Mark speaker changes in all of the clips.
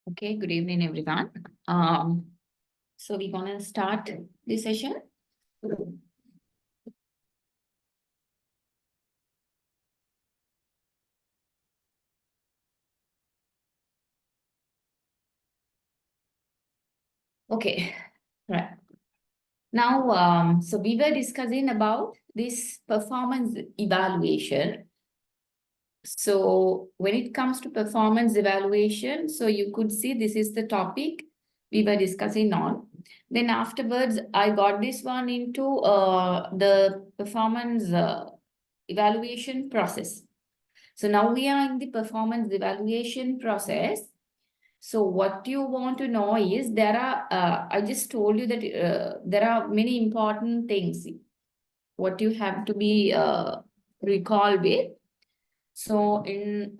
Speaker 1: Okay, good evening, everyone. So we're gonna start this session. Okay, right. Now, so we were discussing about this performance evaluation. So when it comes to performance evaluation, so you could see this is the topic we were discussing on. Then afterwards, I got this one into the performance evaluation process. So now we are in the performance evaluation process. So what you want to know is I just told you that there are many important things what you have to be recall with. So in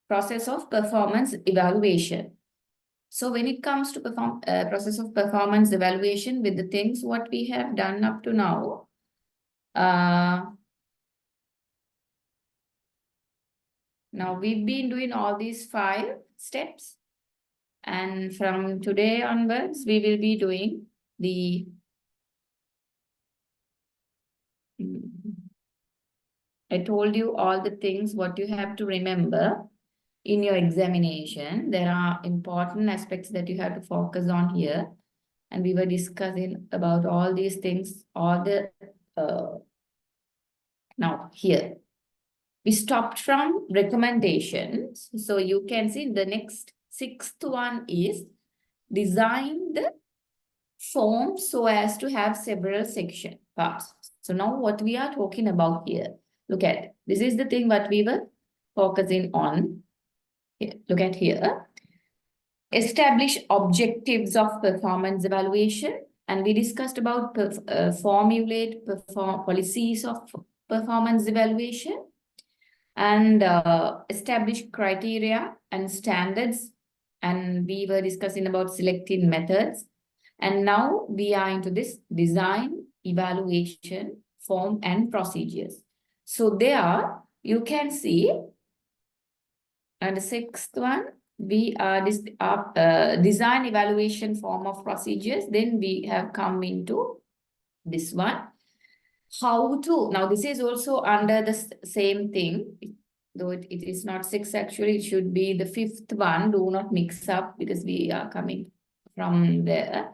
Speaker 1: process of performance evaluation. So when it comes to process of performance evaluation with the things what we have done up to now, now we've been doing all these 5 steps. And from today onwards, we will be doing the I told you all the things what you have to remember in your examination. There are important aspects that you have to focus on here. And we were discussing about all these things, now here. We stopped from recommendations. So you can see the next 6th one is design the form so as to have several section parts. So now what we are talking about here, look at, this is the thing what we were focusing on. Here, look at here. Establish objectives of performance evaluation. And we discussed about formulate policies of performance evaluation and establish criteria and standards. And we were discussing about selecting methods. And now we are into this design, evaluation, form, and procedures. So there you can see, and the 6th one, we are this design, evaluation, form of procedures. Then we have come into this one. How to, now this is also under the same thing, though it is not 6 actually, it should be the 5th one. Do not mix up because we are coming from the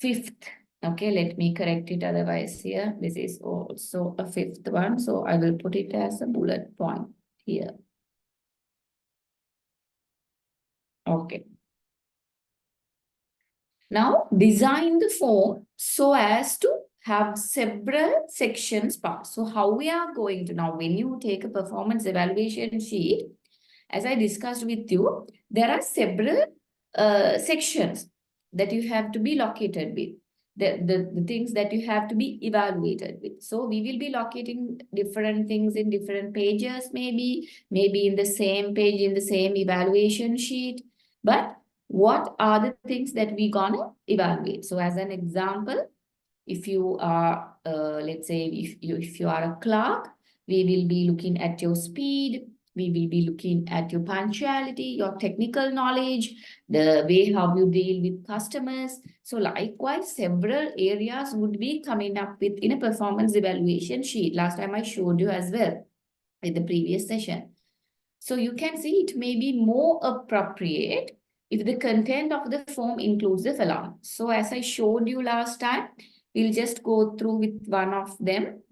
Speaker 1: 5th. Okay, let me correct it. Otherwise here, this is also a 5th one. So I will put it as a bullet point here. Okay. Now design the form so as to have several sections parts. So how we are going to now, when you take a performance evaluation sheet, as I discussed with you, there are several sections that you have to be located with. The things that you have to be evaluated with. So we will be locating different things in different pages, maybe in the same page, in the same evaluation sheet. But what are the things that we gonna evaluate? So as an example, if you are, let's say, if you are a clerk, we will be looking at your speed. We will be looking at your punctuality, your technical knowledge, the way how you deal with customers. So likewise, several areas would be coming up with in a performance evaluation sheet. Last time I showed you as well in the previous session. So you can see it may be more appropriate if the content of the form includes the following. So as I showed you last time, we'll just go through with one of them.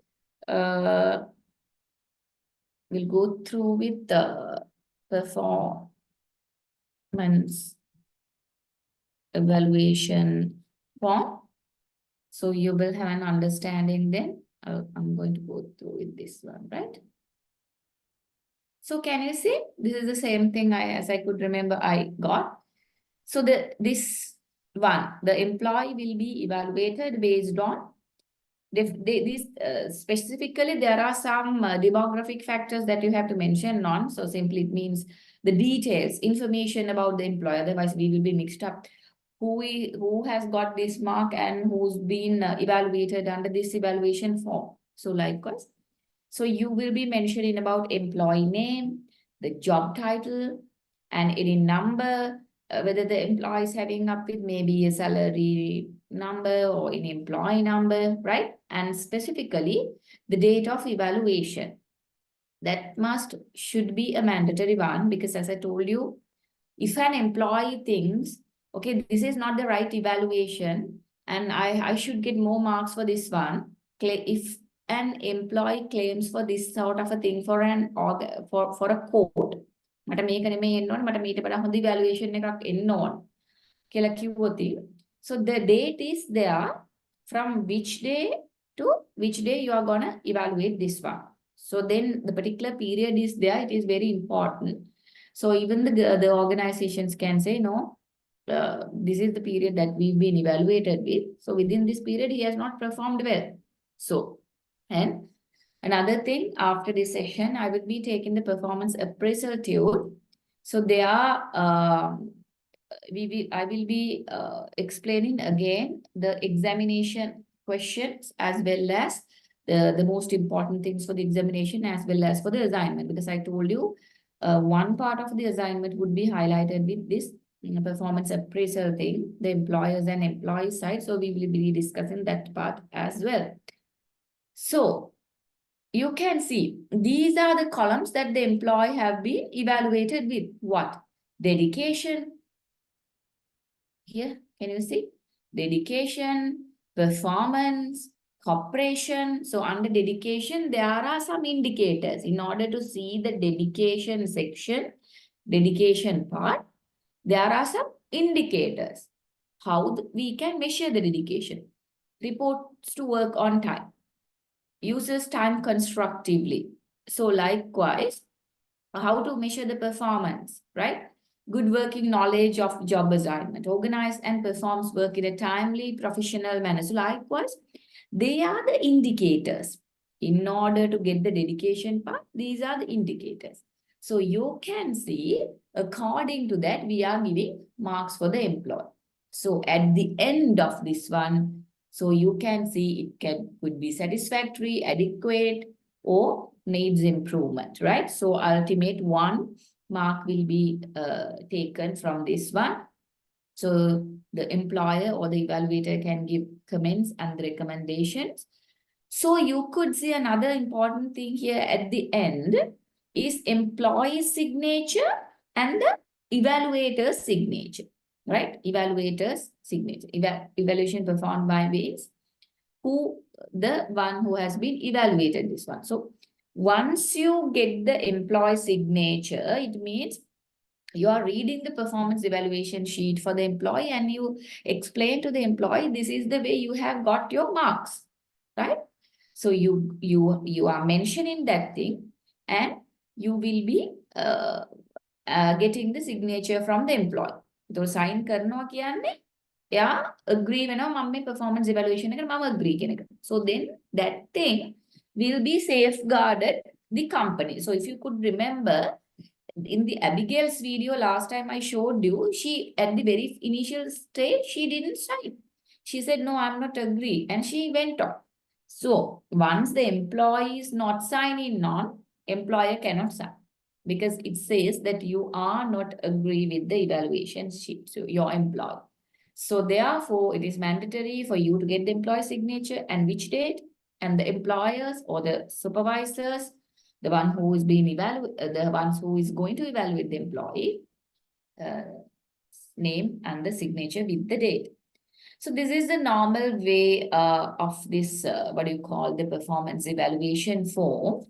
Speaker 1: We'll go through with the performance evaluation form. So you will have an understanding then. I'm going to go through with this one, right? So can you see? This is the same thing as I could remember I got. So this one, the employee will be evaluated based on specifically, there are some demographic factors that you have to mention on. So simply it means the details, information about the employee. Otherwise, we will be mixed up. Who has got this mark and who's been evaluated under this evaluation form. So likewise. So you will be mentioning about employee name, the job title, and any number, whether the employee is having up with maybe a salary number or an employee number, right? And specifically the date of evaluation. That should be a mandatory one, because as I told you, if an employee thinks, okay, this is not the right evaluation and I should get more marks for this one. If an employee claims for this sort of a thing for a court, මට මේක නෙමෙයි එන්න ඕනේ, මට මීට වඩා හොඳ evaluation එකක් එන්න ඕන කියලා කිව්වොත්, so the date is there from which day to which day you are gonna evaluate this one. So then the particular period is there, it is very important. So even the organizations can say, no, this is the period that we've been evaluated with. So within this period, he has not performed well. So, and another thing, after this session, I will be taking the performance appraisal tool. So I will be explaining again the examination questions as well as the most important things for the examination as well as for the assignment, because I told you one part of the assignment would be highlighted with this performance appraisal thing, the employers and employee side. So we will be discussing that part as well. So you can see these are the columns that the employee have been evaluated with. What? Dedication. Here, can you see? Dedication, performance, cooperation. So under dedication, there are some indicators. In order to see the dedication section, dedication part, there are some indicators. How we can measure the dedication. Reports to work on time. Uses time constructively. So likewise, how to measure the performance, right? Good working knowledge of job assignment, organize and performs work in a timely, professional manner. So likewise, they are the indicators. In order to get the dedication part, these are the indicators. So you can see, according to that, we are giving marks for the employee. So at the end of this one, so you can see it could be satisfactory, adequate, or needs improvement, right? So ultimate 1 mark will be taken from this one. So the employer or the evaluator can give comments and recommendations. So you could see another important thing here at the end is employee signature and the evaluator's signature, right? Evaluator's signature. Evaluation performed by means the one who has been evaluated this one. So once you get the employee signature, it means you are reading the performance evaluation sheet for the employee and you explain to the employee, this is the way you have got your marks, right? So you are mentioning that thing and you will be getting the signature from the employee. So sign කරනවා කියන්නේ එයා agree වෙනවා මම මේ performance evaluation එකට මම agree කියන එක. So then that thing will be safeguarded the company. So if you could remember, in the Abigail's video last time I showed you, she at the very initial stage, she didn't sign. She said, no, I'm not agree. And she went on. So once the employee is not signing on, employer cannot sign, because it says that you are not agree with the evaluation sheet, so your employee. So therefore, it is mandatory for you to get the employee signature and which date, and the employers or the supervisors, the one who is being the ones who is going to evaluate the employee, name and the signature with the date. So this is the normal way of this, what do you call, the performance evaluation form.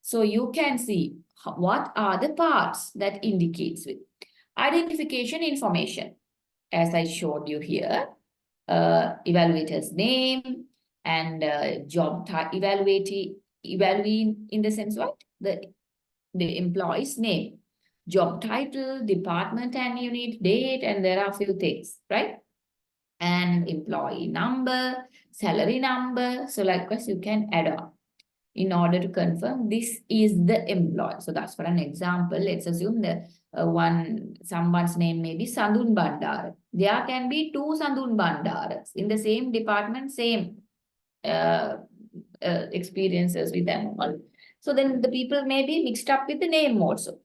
Speaker 1: So you can see what are the parts that indicates with identification information, as I showed you here, evaluator's name and job type, evaluating in the sense what? The employee's name, job title, department and unit, date, and there are a few things, right? And employee number, salary number. So likewise, you can add on in order to confirm this is the employee. So that's for an example. Let's assume that someone's name may be Sandun Bandara. There can be 2 Sandun Bandaras in the same department, same experiences with them all. So then the people may be mixed up with the name also.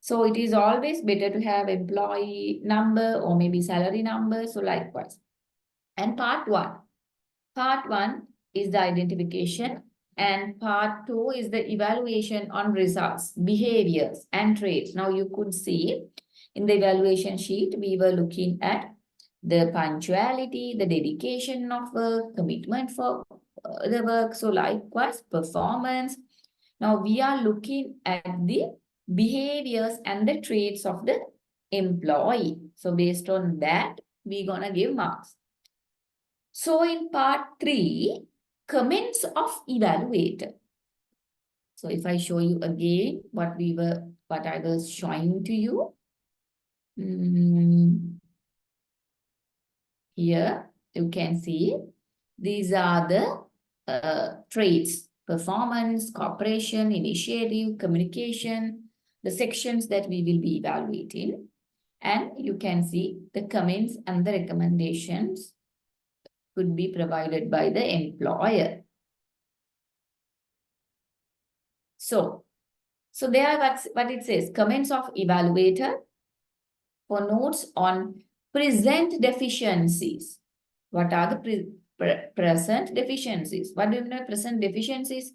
Speaker 1: So it is always better to have employee number or maybe salary number. So likewise. And part one. Part one is the identification, and part two is the evaluation on results, behaviors, and traits. Now you could see in the evaluation sheet, we were looking at the punctuality, the dedication of work, commitment for the work. So likewise, performance. Now we are looking at the behaviors and the traits of the employee. So based on that, we're going to give marks. So in part 3, comments of evaluator. So if I show you again what I was showing to you. Here you can see these are the traits: performance, cooperation, initiative, communication, the sections that we will be evaluating. And you can see the comments and the recommendations could be provided by the employer. So there what it says, comments of evaluator for notes on present deficiencies. What are the present deficiencies? What do you know present deficiencies?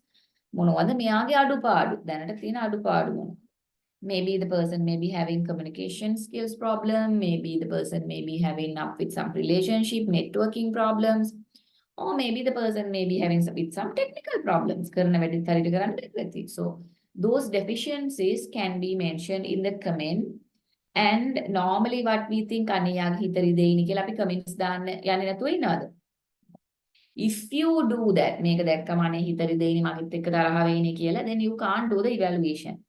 Speaker 1: මොනවද මෙයාගේ අඩුපාඩු? දැනට තියෙන අඩුපාඩු මොනවද? Maybe the person may be having communication skills problem. Maybe the person may be having up with some relationship, networking problems. Or maybe the person may be having some technical problems. So those deficiencies can be mentioned in the comment. And normally what we think, comments if you do that, then you can't do the evaluation.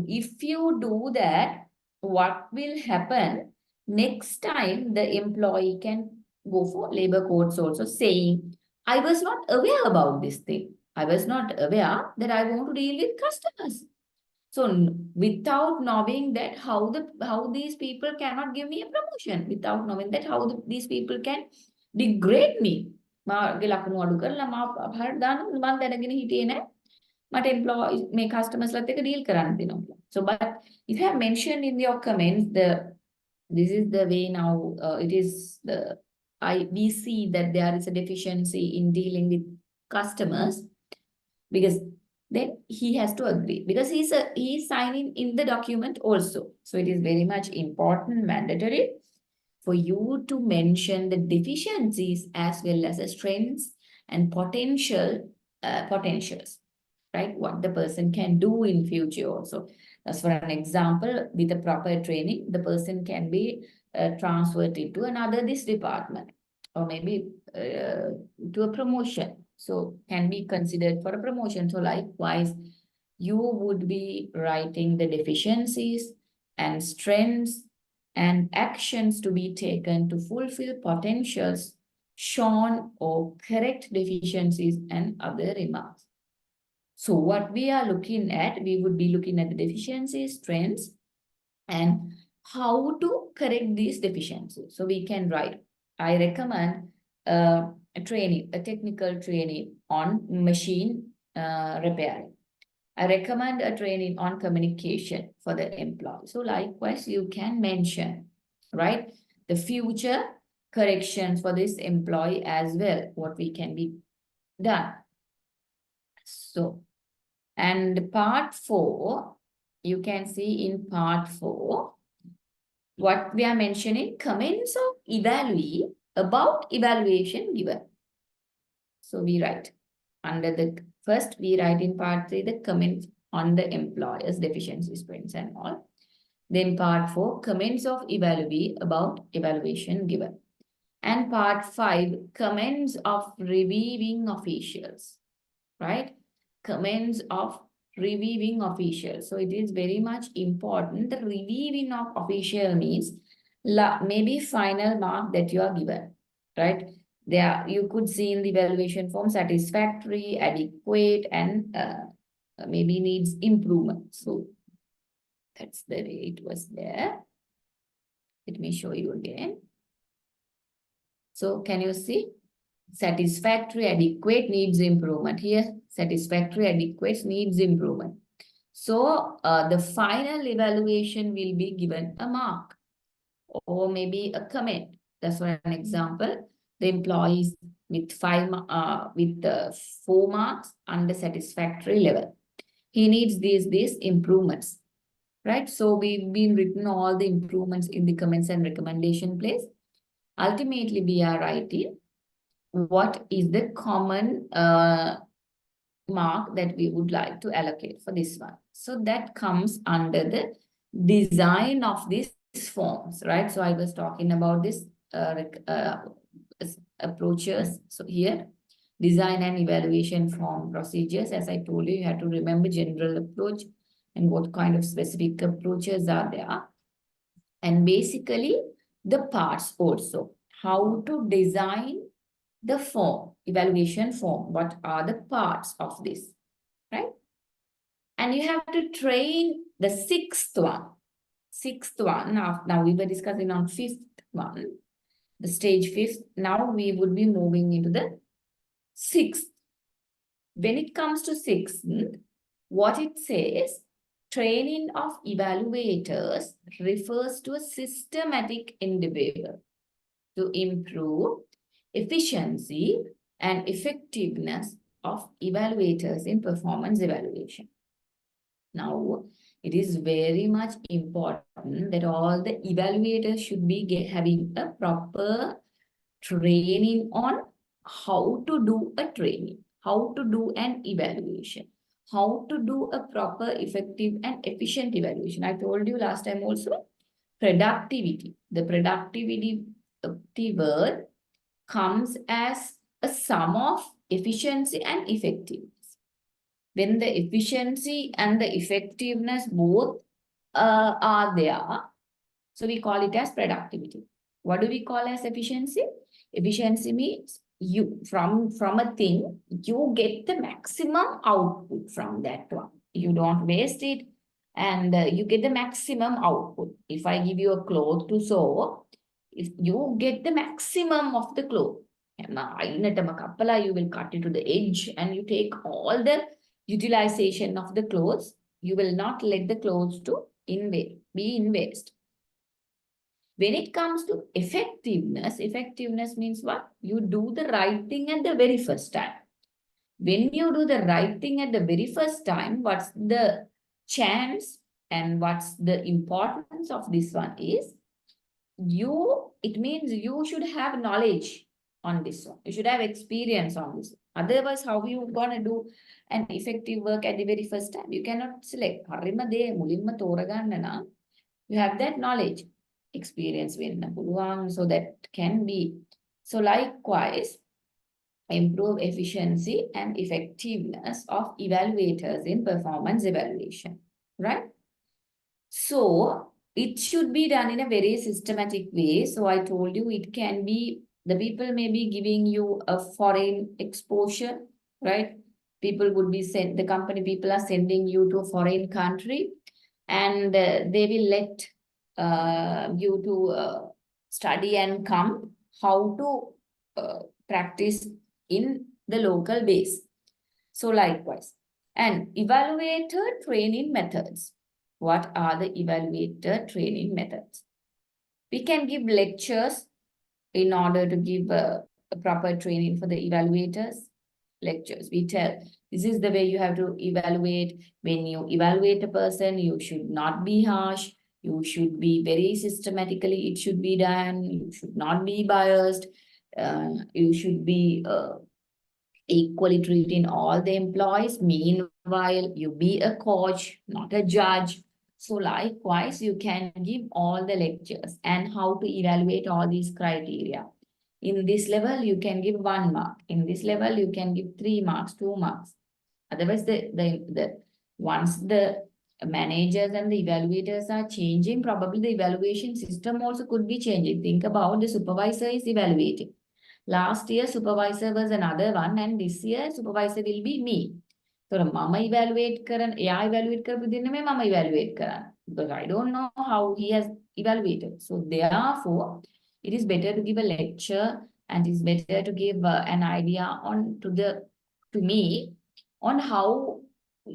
Speaker 1: If you do that, what will happen? Next time, the employee can go for labor codes also, saying, I was not aware about this thing. I was not aware that I want to deal with customers. So without knowing that how these people cannot give me a promotion, without knowing that how these people can degrade me. But employees may customers like deal karan. So, but if you have mentioned in your comments this is the way now it is we see that there is a deficiency in dealing with customers, because then he has to agree, because he's signing in the document also. So it is very much important, mandatory for you to mention the deficiencies as well as the strengths and potentials, right? What the person can do in future also. As for an example, with the proper training, the person can be transferred into another this department, or maybe to a promotion. So can be considered for a promotion. So likewise, you would be writing the deficiencies and strengths and actions to be taken to fulfill potentials shown or correct deficiencies and other remarks. So what we are looking at, we would be looking at the deficiencies, strengths, and how to correct these deficiencies. So we can write, I recommend a technical training on machine repairing. I recommend a training on communication for the employee. So likewise, you can mention, right, the future corrections for this employee as well, what we can be done. So, and part 4, you can see in part 4, what we are mentioning, comments of evaluee about evaluation given. So we write under the first, we write in part 3 the comments on the employer's deficiency, strengths and all. Then part 4, comments of evaluee about evaluation given. And part 5, comments of reviewing officials, right? Comments of reviewing officials. So it is very much important. The reviewing of official means maybe final mark that you are given, right? There you could see in the evaluation form satisfactory, adequate, and maybe needs improvement. So that's the way it was there. Let me show you again. So can you see? Satisfactory, adequate, needs improvement. Here, satisfactory, adequate, needs improvement. So the final evaluation will be given a mark or maybe a comment. That's for an example. The employees with 4 marks under satisfactory level. He needs these improvements, right? So we've been written all the improvements in the comments and recommendation place. Ultimately, we are writing what is the common mark that we would like to allocate for this one. So that comes under the design of these forms, right? So I was talking about this approaches. So here, design and evaluation form procedures. As I told you, you have to remember general approach and what kind of specific approaches are there. And basically, the parts also. How to design the form, evaluation form. What are the parts of this, right? And you have to train the sixth one. Now we were discussing on fifth one, the stage fifth. Now we would be moving into the sixth. When it comes to sixth, what it says, training of evaluators refers to a systematic endeavor to improve efficiency and effectiveness of evaluators in performance evaluation. Now, it is very much important that all the evaluators should be having a proper training on how to do a training, how to do an evaluation, how to do a proper, effective, and efficient evaluation. I told you last time also, productivity. The productivity word comes as a sum of efficiency and effectiveness. When the efficiency and the effectiveness both are there, so we call it as productivity. What do we call as efficiency? Efficiency means you from a thing, you get the maximum output from that one. You don't waste it and you get the maximum output. If I give you a cloth to sew, if you get the maximum of the cloth, you will cut it to the edge and you take all the utilization of the clothes. You will not let the clothes to be in waste. When it comes to effectiveness means what? You do the right thing at the very first time. When you do the right thing at the very first time, what's the chance and what's the importance of this one is, it means you should have knowledge on this one. You should have experience on this. Otherwise, how you gonna do an effective work at the very first time? You cannot select. You have that knowledge, experience so that can be. So likewise, improve efficiency and effectiveness of evaluators in performance evaluation, right? So it should be done in a very systematic way. So I told you it can be, the people may be giving you a foreign exposure, right? People would be sent, the company people are sending you to a foreign country and they will let you to study and come how to practice in the local base. So likewise, and evaluator training methods. What are the evaluator training methods? We can give lectures in order to give a proper training for the evaluators. Lectures, we tell this is the way you have to evaluate. When you evaluate a person, you should not be harsh. You should be very systematically, it should be done. You should not be biased. You should be equally treating all the employees. Meanwhile, you be a coach, not a judge. So likewise, you can give all the lectures and how to evaluate all these criteria. In this level, you can give 1 mark. In this level, you can give 3 marks, 2 marks. Otherwise, once the managers and the evaluators are changing, probably the evaluation system also could be changing. Think about the supervisor is evaluating. Last year, supervisor was another one, and this year, supervisor will be me. So, mama evaluate karan, yeah, evaluate kar within me, mama evaluate karan. Because I don't know how he has evaluated. So, therefore, it is better to give a lecture and it is better to give an idea to me on how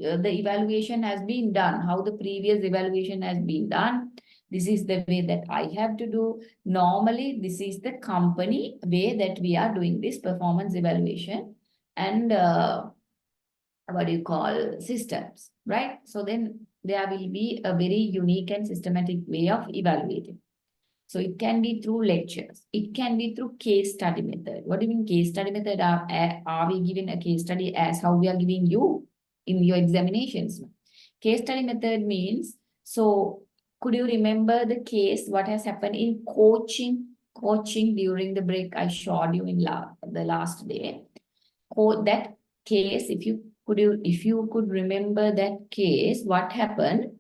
Speaker 1: the evaluation has been done, how the previous evaluation has been done. This is the way that I have to do. Normally, this is the company way that we are doing this performance evaluation and what do you call systems, right? So then there will be a very unique and systematic way of evaluating. So it can be through lectures. It can be through case study method. What do you mean case study method? Are we giving a case study as how we are giving you in your examinations? Case study method means, so could you remember the case, what has happened in coaching? Coaching during the break I showed you in the last day. That case, if you could remember that case, what happened?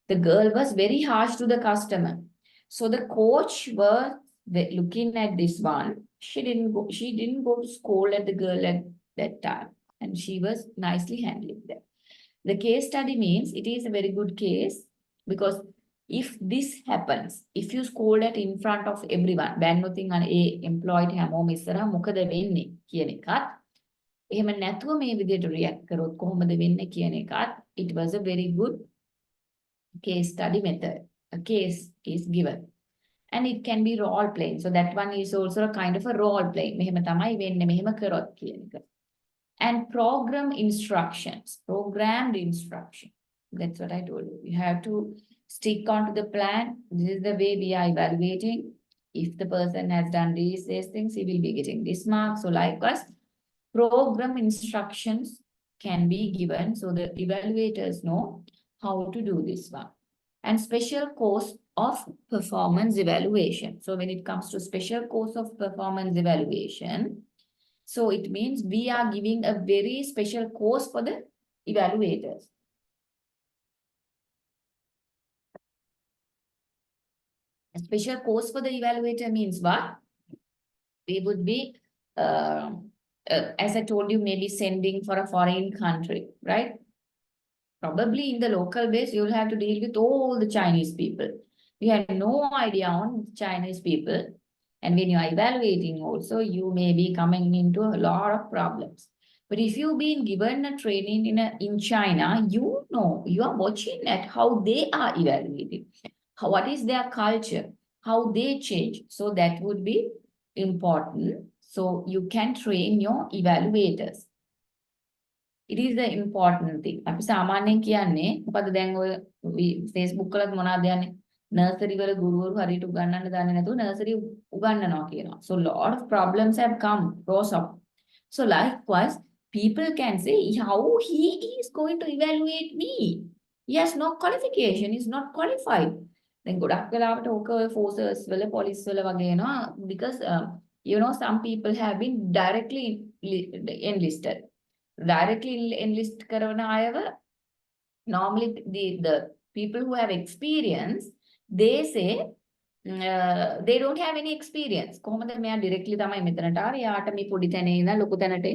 Speaker 1: The girl was very harsh to the customer. So the coach was looking at this one. She didn't go to scold at the girl at that time. And she was nicely handling that. The case study means it is a very good case because if this happens, if you scold it in front of everyone, bad nothing on a employed හැමෝම ඉස්සරහා මොකද වෙන්නේ කියන එකත් එහෙම නැතුව මේ විදිහට react කරොත් කොහොමද වෙන්නේ කියන එකත් it was a very good case study method. A case is given. And it can be role playing. So that one is also a kind of a role playing. මෙහෙම තමයි වෙන්නේ මෙහෙම කරොත් කියන එක. And program instructions, programmed instruction. That's what I told you. You have to stick on to the plan. This is the way we are evaluating. If the person has done these things, he will be getting this mark. So likewise, program instructions can be given so the evaluators know how to do this one. And special course of performance evaluation. So when it comes to special course of performance evaluation, so it means we are giving a very special course for the evaluators. A special course for the evaluator means what? We would be, as I told you, maybe sending for a foreign country, right? Probably in the local base, you'll have to deal with all the Chinese people. You have no idea on Chinese people. And when you are evaluating also, you may be coming into a lot of problems. But if you've been given a training in China, you know, you are watching at how they are evaluating. What is their culture? How they change. So that would be important. So you can train your evaluators. It is the important thing. අපි සාමාන්‍යයෙන් කියන්නේ මොකද දැන් ඔය Facebook වලත් මොනවද යන්නේ nursery වල ගුරුවරු හරියට උගන්වන්න දන්නේ නැතුව nursery උගන්වනවා කියනවා. So lot of problems have come rose up. So likewise people can say how he is going to evaluate me. He has no qualification, he is not qualified. Then ගොඩක් වෙලාවට ඕක forces වල police වල වගේ එනවා because you know some people have been directly enlisted. Directly enlist කරන අයව normally the people who have experience they say they don't have any experience. කොහොමද මෙයා directly තමයි මෙතනට ආවේ. යාට මේ පොඩි තැනේ ඉඳන් ලොකු තැනට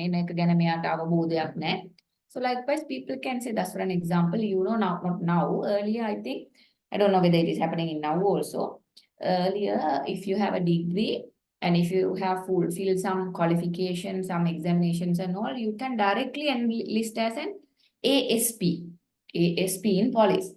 Speaker 1: එන එක ගැන මෙයාට අවබෝධයක් නැහැ. So likewise people can say that's for an example. You know now, not now, earlier I think, I don't know whether it is happening in now also. Earlier if you have a degree and if you have fulfilled some qualifications, some examinations and all, you can directly enlist as an ASP in police.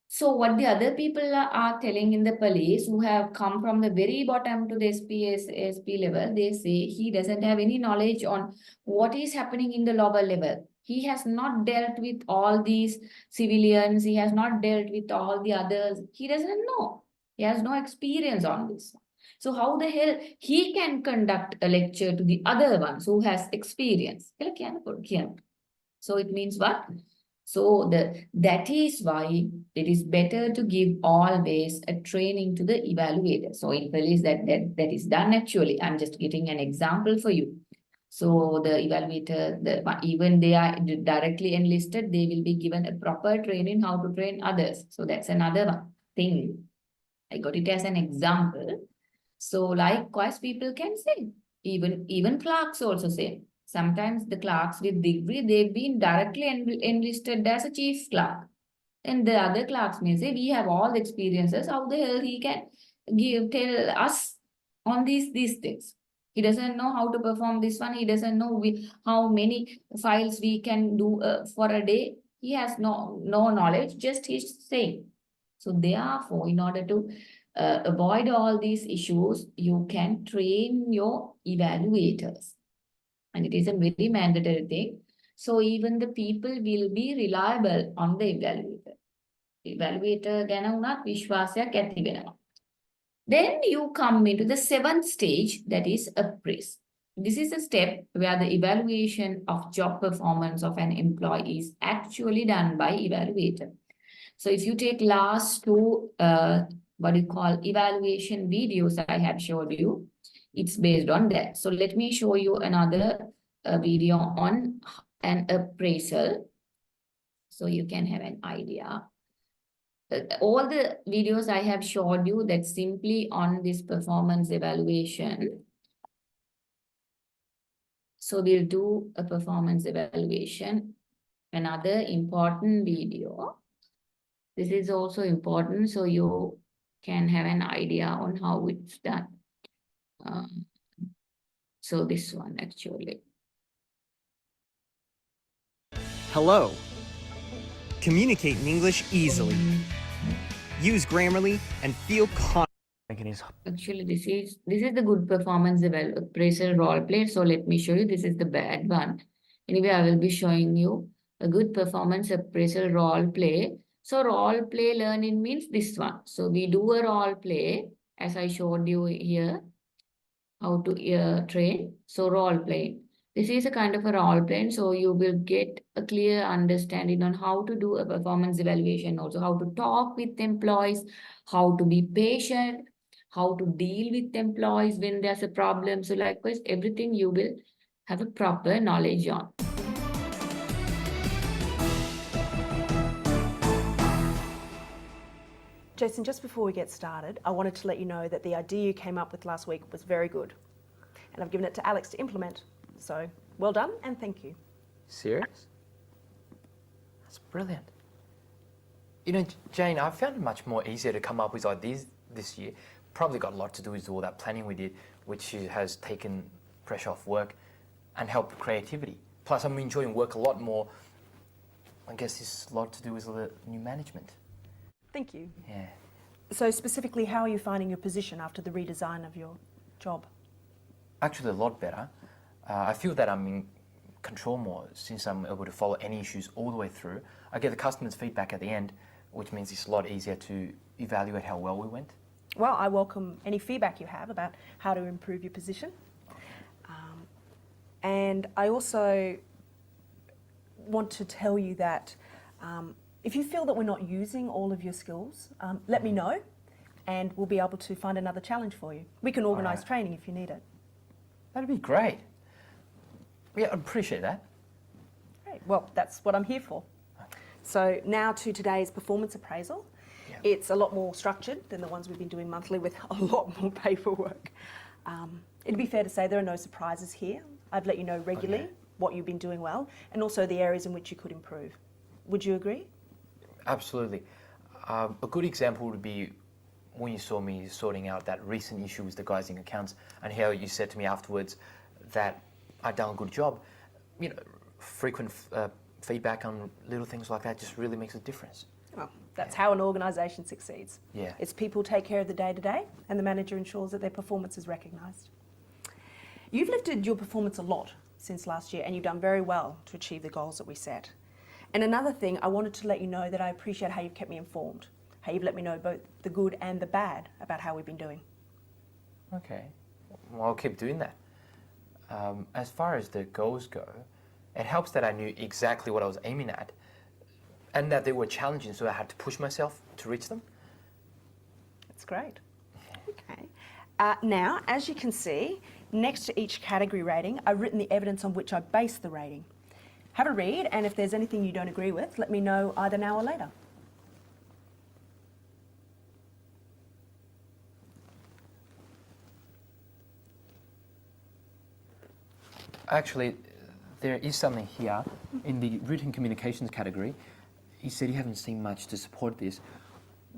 Speaker 1: So what the other people are telling in the police who have come from the very bottom to the SP level, they say he doesn't have any knowledge on what is happening in the lower level. He has not dealt with all these civilians. He has not dealt with all the others. He doesn't know. He has no experience on this. So how the hell he can conduct a lecture to the other ones who has experience? So it means what? So that is why it is better to give always a training to the evaluator. So in police that is done actually. I'm just getting an example for you. So the evaluator, even they are directly enlisted, they will be given a proper training how to train others. So that's another thing. I got it as an example. So likewise, people can say, even clerks also say. Sometimes the clerks with degree, they've been directly enlisted as a chief clerk. And the other clerks may say, we have all the experiences. How the hell he can tell us on these things? He doesn't know how to perform this one. He doesn't know how many files we can do for a day. He has no knowledge, just he's saying. So therefore, in order to avoid all these issues, you can train your evaluators. And it is a very mandatory thing. So even the people will be reliable on the evaluator. Evaluator ගැන වුණත් විශ්වාසයක් ඇති වෙනවා. Then you come into the seventh stage, that is appraise. This is a step where the evaluation of job performance of an employee is actually done by evaluator. So if you take last two, evaluation videos I have showed you, it's based on that. So let me show you another video on an appraisal, so you can have an idea. All the videos I have showed you, that's simply on this performance evaluation. So we'll do a performance evaluation. Another important video. This is also important, so you can have an idea on how it's done. So this one actually.
Speaker 2: Hello. Communicate in English easily. Use Grammarly and feel confident.
Speaker 1: Actually, this is the good performance appraisal role play. So let me show you. This is the bad one. Anyway, I will be showing you a good performance appraisal role play. So role play learning means this one. So we do a role play as I showed you here, how to train. So role play. This is a kind of a role play, so you will get a clear understanding on how to do a performance evaluation, also how to talk with employees, how to be patient, how to deal with employees when there's a problem. So likewise, everything you will have a proper knowledge on.
Speaker 3: Jason, just before we get started, I wanted to let you know that the idea you came up with last week was very good. And I've given it to Alex to implement. So, well done and thank you.
Speaker 4: Serious? That's brilliant. You know, Jane, I've found it much more easier to come up with ideas this year. Probably got a lot to do with all that planning we did, which has taken pressure off work and helped creativity. Plus, I'm enjoying work a lot more. I guess this is a lot to do with the new management.
Speaker 3: Thank you.
Speaker 4: Yeah.
Speaker 3: So specifically, how are you finding your position after the redesign of your job?
Speaker 4: Actually, a lot better. I feel that I'm in control more since I'm able to follow any issues all the way through. I get the customer's feedback at the end, which means it's a lot easier to evaluate how well we went.
Speaker 3: Well, I welcome any feedback you have about how to improve your position. And I also want to tell you that if you feel that we're not using all of your skills, let me know and we'll be able to find another challenge for you. We can organise training if you need it.
Speaker 4: That'd be great. Yeah, I'd appreciate that.
Speaker 3: Great. Well, that's what I'm here for. So now to today's performance appraisal.
Speaker 4: Yeah.
Speaker 3: It's a lot more structured than the ones we've been doing monthly with a lot more paperwork. It'd be fair to say there are no surprises here. I'd let you know regularly what you've been doing well and also the areas in which you could improve. Would you agree?
Speaker 4: Absolutely. A good example would be when you saw me sorting out that recent issue with the guys in accounts and how you said to me afterwards that I'd done a good job. You know, frequent feedback on little things like that just really makes a difference.
Speaker 3: Well, that's how an organisation succeeds.
Speaker 4: Yeah.
Speaker 3: It's people take care of the day-to-day and the manager ensures that their performance is recognised. You've lifted your performance a lot since last year and you've done very well to achieve the goals that we set. And another thing, I wanted to let you know that I appreciate how you've kept me informed, how you've let me know both the good and the bad about how we've been doing.
Speaker 4: Okay, well, I'll keep doing that. As far as the goals go, it helps that I knew exactly what I was aiming at and that they were challenging, so I had to push myself to reach them.
Speaker 3: That's great. Okay. Now, as you can see, next to each category rating, I've written the evidence on which I base the rating. Have a read, and if there's anything you don't agree with, let me know either now or later.
Speaker 4: Actually, there is something here in the written communications category. You said you haven't seen much to support this.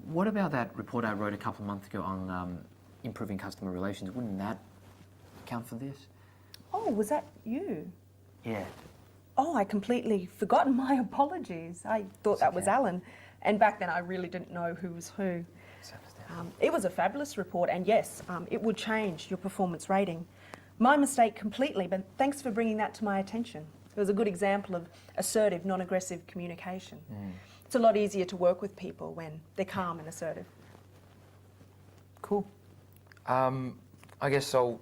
Speaker 4: What about that report I wrote a couple of months ago on improving customer relations? Wouldn't that account for this.
Speaker 3: Oh, was that you?
Speaker 4: Yeah.
Speaker 3: Oh, I completely forgotten. My apologies. I thought that was
Speaker 4: okay.
Speaker 3: Alan. And back then I really didn't know who was who.
Speaker 4: It's understandable.
Speaker 3: It was a fabulous report, and yes, it would change your performance rating. My mistake completely, but thanks for bringing that to my attention. It was a good example of assertive, non-aggressive communication. It's a lot easier to work with people when they're calm and assertive.
Speaker 4: Cool. I guess I'll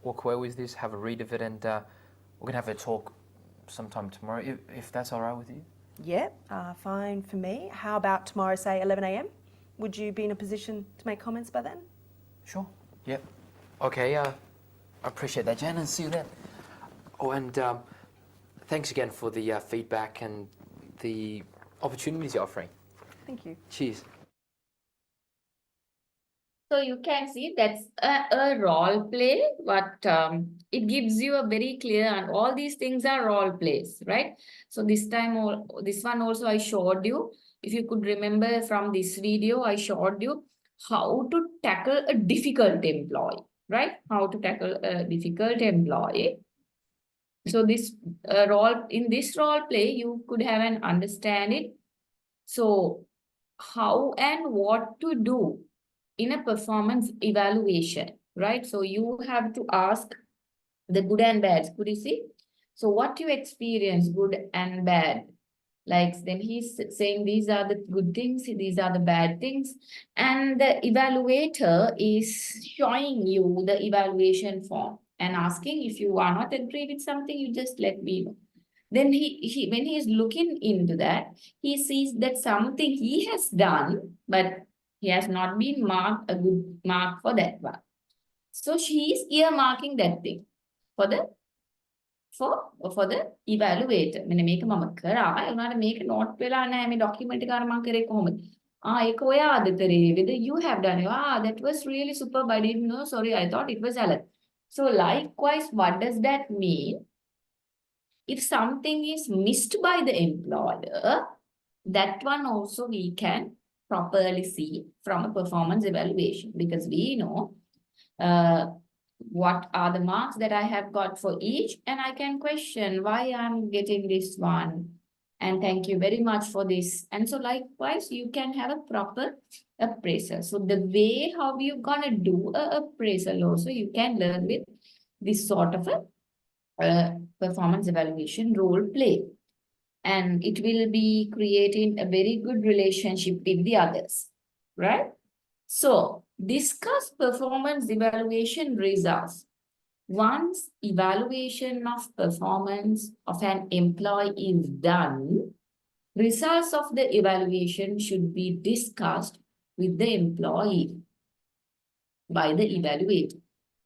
Speaker 4: walk away with this, have a read of it, and we're going to have a talk sometime tomorrow, if that's all right with you.
Speaker 3: Yeah, fine for me. How about tomorrow, say 11 a.m? Would you be in a position to make comments by then?
Speaker 4: Sure. Yep. Okay, I appreciate that, Jan, and see you then. Oh, and thanks again for the feedback and the opportunities you're offering.
Speaker 3: Thank you.
Speaker 4: Cheers.
Speaker 1: So you can see that's a role play, but it gives you a very clear, and all these things are role plays, right? So this time, this one also I showed you. If you could remember from this video, I showed you how to tackle a difficult employee, right? How to tackle a difficult employee. So this in this role play, you could have an understanding. So how and what to do in a performance evaluation, right? So you have to ask the good and bad. Could you see? So what you experience, good and bad. Like then he's saying these are the good things, these are the bad things. And the evaluator is showing you the evaluation form and asking if you are not agree with something, you just let me know. Then when he is looking into that, he sees that something he has done, but he has not been marked a good mark for that one. So she is earmarking that thing for the evaluator. මෙන්න මේක මම කරා. ඒ උනාට මේක note වෙලා නැහැ මේ document එක අර මම කරේ කොහොමද? ඒක ඔයාද කරේ. Whether you have done it. That was really superb. I didn't know. Sorry, I thought it was Alan. So likewise, what does that mean? If something is missed by the employer, that one also we can properly see from a performance evaluation, because we know what are the marks that I have got for each, and I can question why I'm getting this one, and thank you very much for this. And so likewise, you can have a proper appraisal. So the way how you're gonna do a appraisal also, you can learn with this sort of a performance evaluation role play. And it will be creating a very good relationship with the others, right? So discuss performance evaluation results. Once evaluation of performance of an employee is done, results of the evaluation should be discussed with the employee by the evaluator.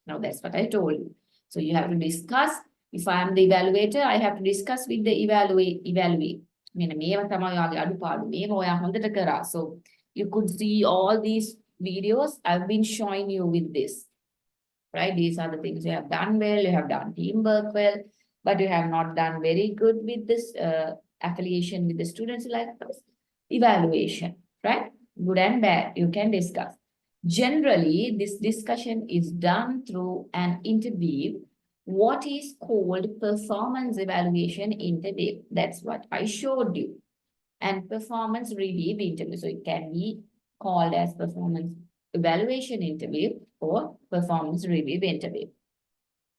Speaker 1: Now that's what I told you. So you have to discuss. If I am the evaluator, I have to discuss with the evaluate. So you could see all these videos I've been showing you with this, right? These are the things you have done well, you have done teamwork well, but you have not done very good with this affiliation with the students, like this evaluation, right? Good and bad, you can discuss. Generally, this discussion is done through an interview, what is called performance evaluation interview. That's what I showed you. And performance review interview. So it can be called as performance evaluation interview or performance review interview.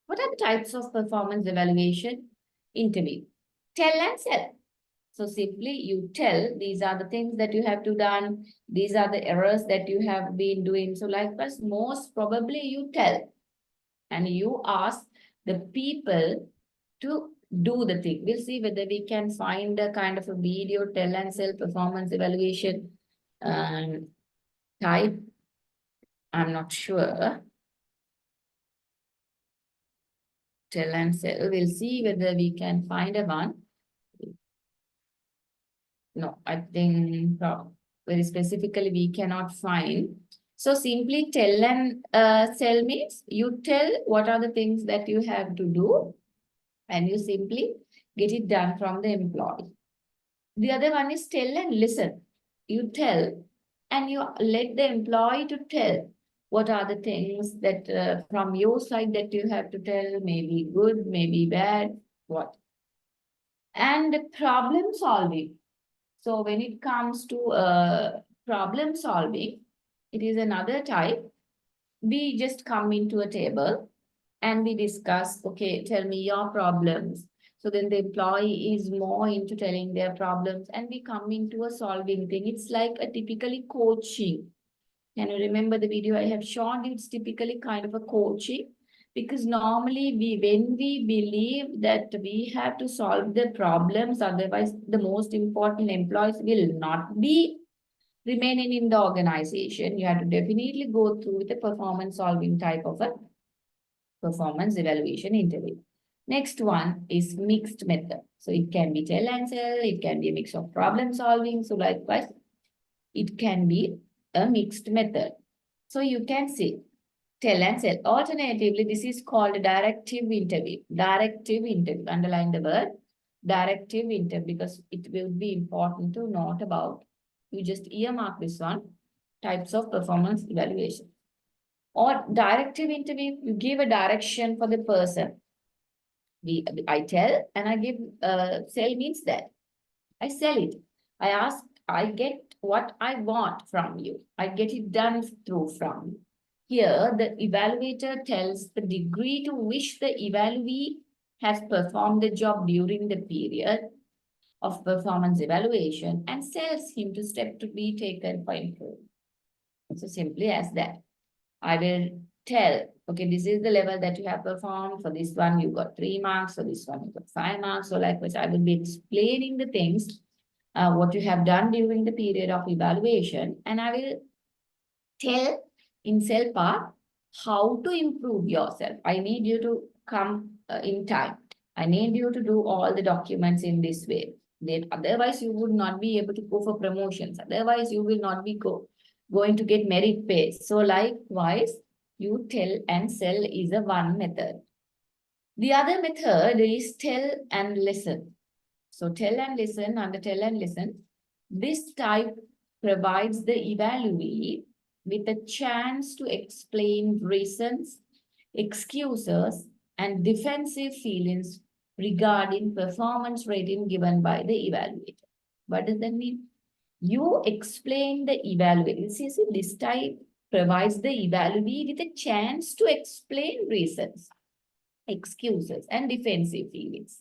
Speaker 1: What are the types of performance evaluation interview? Tell and sell. So simply you tell, these are the things that you have to done. These are the errors that you have been doing. So likewise, most probably you tell. And you ask the people to do the thing. We'll see whether we can find a kind of a video tell and sell performance evaluation type. I'm not sure. Tell and sell. We'll see whether we can find a one. No, I think very specifically we cannot find. So simply tell and sell means you tell what are the things that you have to do, and you simply get it done from the employee. The other one is tell and listen. You tell and you let the employee to tell. What are the things that from your side that you have to tell? Maybe good, maybe bad, what? And problem solving. So when it comes to problem solving, it is another type. We just come into a table and we discuss, okay, tell me your problems. So then the employee is more into telling their problems and we come into a solving thing. It's like a typically coaching. Can you remember the video I have shown? It's typically kind of a coaching because normally when we believe that we have to solve the problems, otherwise the most important employees will not be remaining in the organization. You have to definitely go through the performance solving type of a performance evaluation interview. Next one is mixed method. So it can be tell and tell, it can be a mix of problem solving. So likewise, it can be a mixed method. So you can see tell and tell. Alternatively, this is called directive interview. Directive interview. Underline the word directive interview because it will be important to note about. You just earmark this one. Types of performance evaluation. Or directive interview, you give a direction for the person. I tell and I give, sell means that. I sell it. I ask, I get what I want from you. I get it done through from you. Here, the evaluator tells the degree to which the evaluee has performed the job during the period of performance evaluation and sells him to step to be taken for improvement. So simply as that. I will tell, okay, this is the level that you have performed. For this one, you got 3 marks. For this one, you got 5 marks. So likewise, I will be explaining the things, what you have done during the period of evaluation. And I will tell in cell part how to improve yourself. I need you to come in time. I need you to do all the documents in this way. Otherwise, you would not be able to go for promotions. Otherwise, you will not be going to get merit pay. So likewise, you tell and sell is a one method. The other method is tell and listen. So tell and listen, under tell and listen, this type provides the evaluee with a chance to explain reasons, excuses, and defensive feelings regarding performance rating given by the evaluator. What does that mean? You explain the evaluator. See, this type provides the evaluee with a chance to explain reasons, excuses, and defensive feelings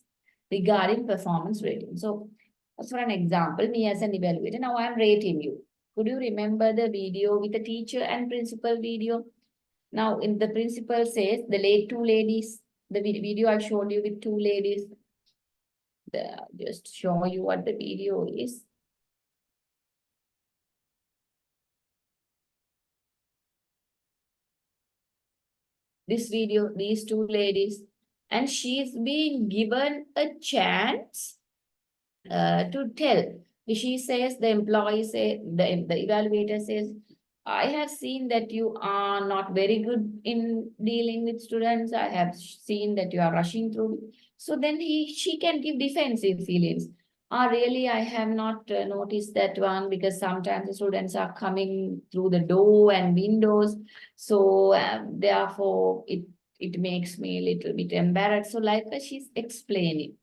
Speaker 1: regarding performance rating. So, for an example, me as an evaluator, now I am rating you. Could you remember the video with the teacher and principal video? Now, in the principal says the two ladies, the video I showed you with two ladies, just show you what the video is. This video, these two ladies, and she's being given a chance to tell. She says, the employee says, the evaluator says, I have seen that you are not very good in dealing with students. I have seen that you are rushing through. So then she can give defensive feelings. Really, I have not noticed that one because sometimes the students are coming through the door and windows. So therefore, it makes me a little bit embarrassed. So like she's explaining.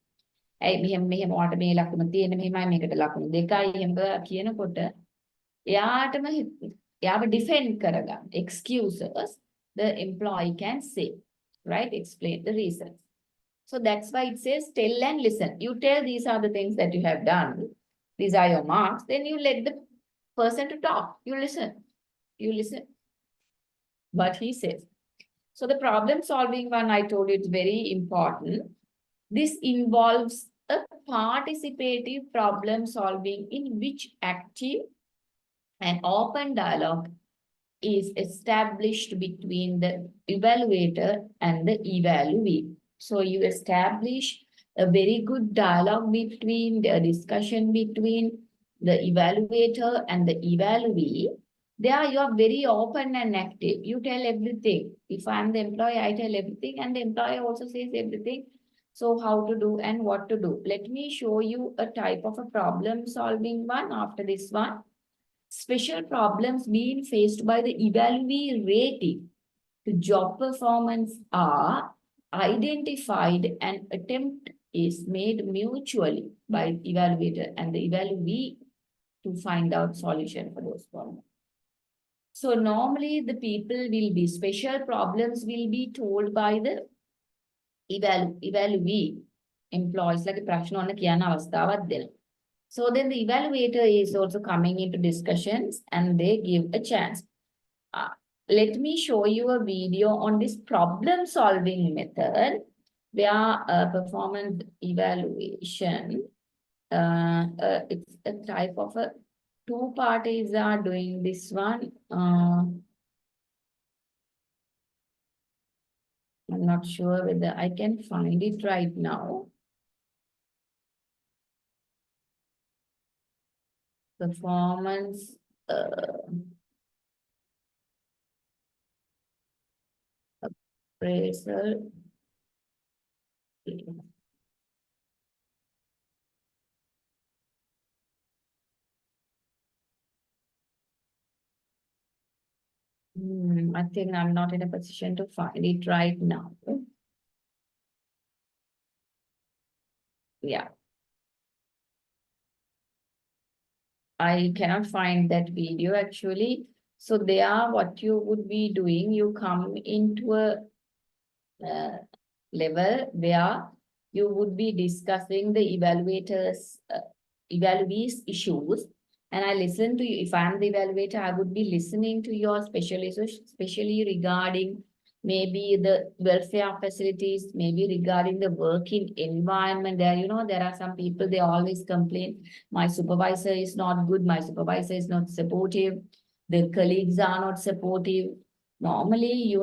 Speaker 1: මෙහෙම ඔයාට මේ ලකුණ තියෙන මෙහෙමයි මේකට ලකුණු දෙකයි එහෙම කියනකොට එයාටම එයාව ඩිෆෙන්ඩ් කරගන්න excuses the employee can say, right? Explain the reasons. So that's why it says tell and listen. You tell these are the things that you have done. These are your marks. Then you let the person to talk. You listen. You listen what he says. So the problem solving one, I told you, it's very important. This involves a participative problem solving in which active and open dialogue is established between the evaluator and the evaluee. So you establish a very good dialogue between the discussion between the evaluator and the evaluee. There you are very open and active. You tell everything. If I'm the employee, I tell everything and the employee also says everything. So how to do and what to do. Let me show you a type of a problem solving one after this one. special problems being faced by the evaluee rating to job performance are identified and attempt is made mutually by evaluator and the evaluee to find out solution for those problems. So normally the people will be, special problems will be told by the evaluee employees like ප්‍රශ්න ඔන්න කියන අවස්ථාවක් දෙනවා. So then the evaluator is also coming into discussions and they give a chance. Let me show you a video on this problem solving method where performance evaluation, it's a type of a two parties are doing this one. I'm not sure whether I can find it right now. Performance appraisal. I think I'm not in a position to find it right now. Yeah. I cannot find that video actually. So there, what you would be doing, you come into a level where you would be discussing the evaluees issues. And I listen to you. If I'm the evaluator, I would be listening to your specialist, especially regarding maybe the welfare facilities, maybe regarding the working environment. There are some people, they always complain, my supervisor is not good, my supervisor is not supportive, the colleagues are not supportive. Normally,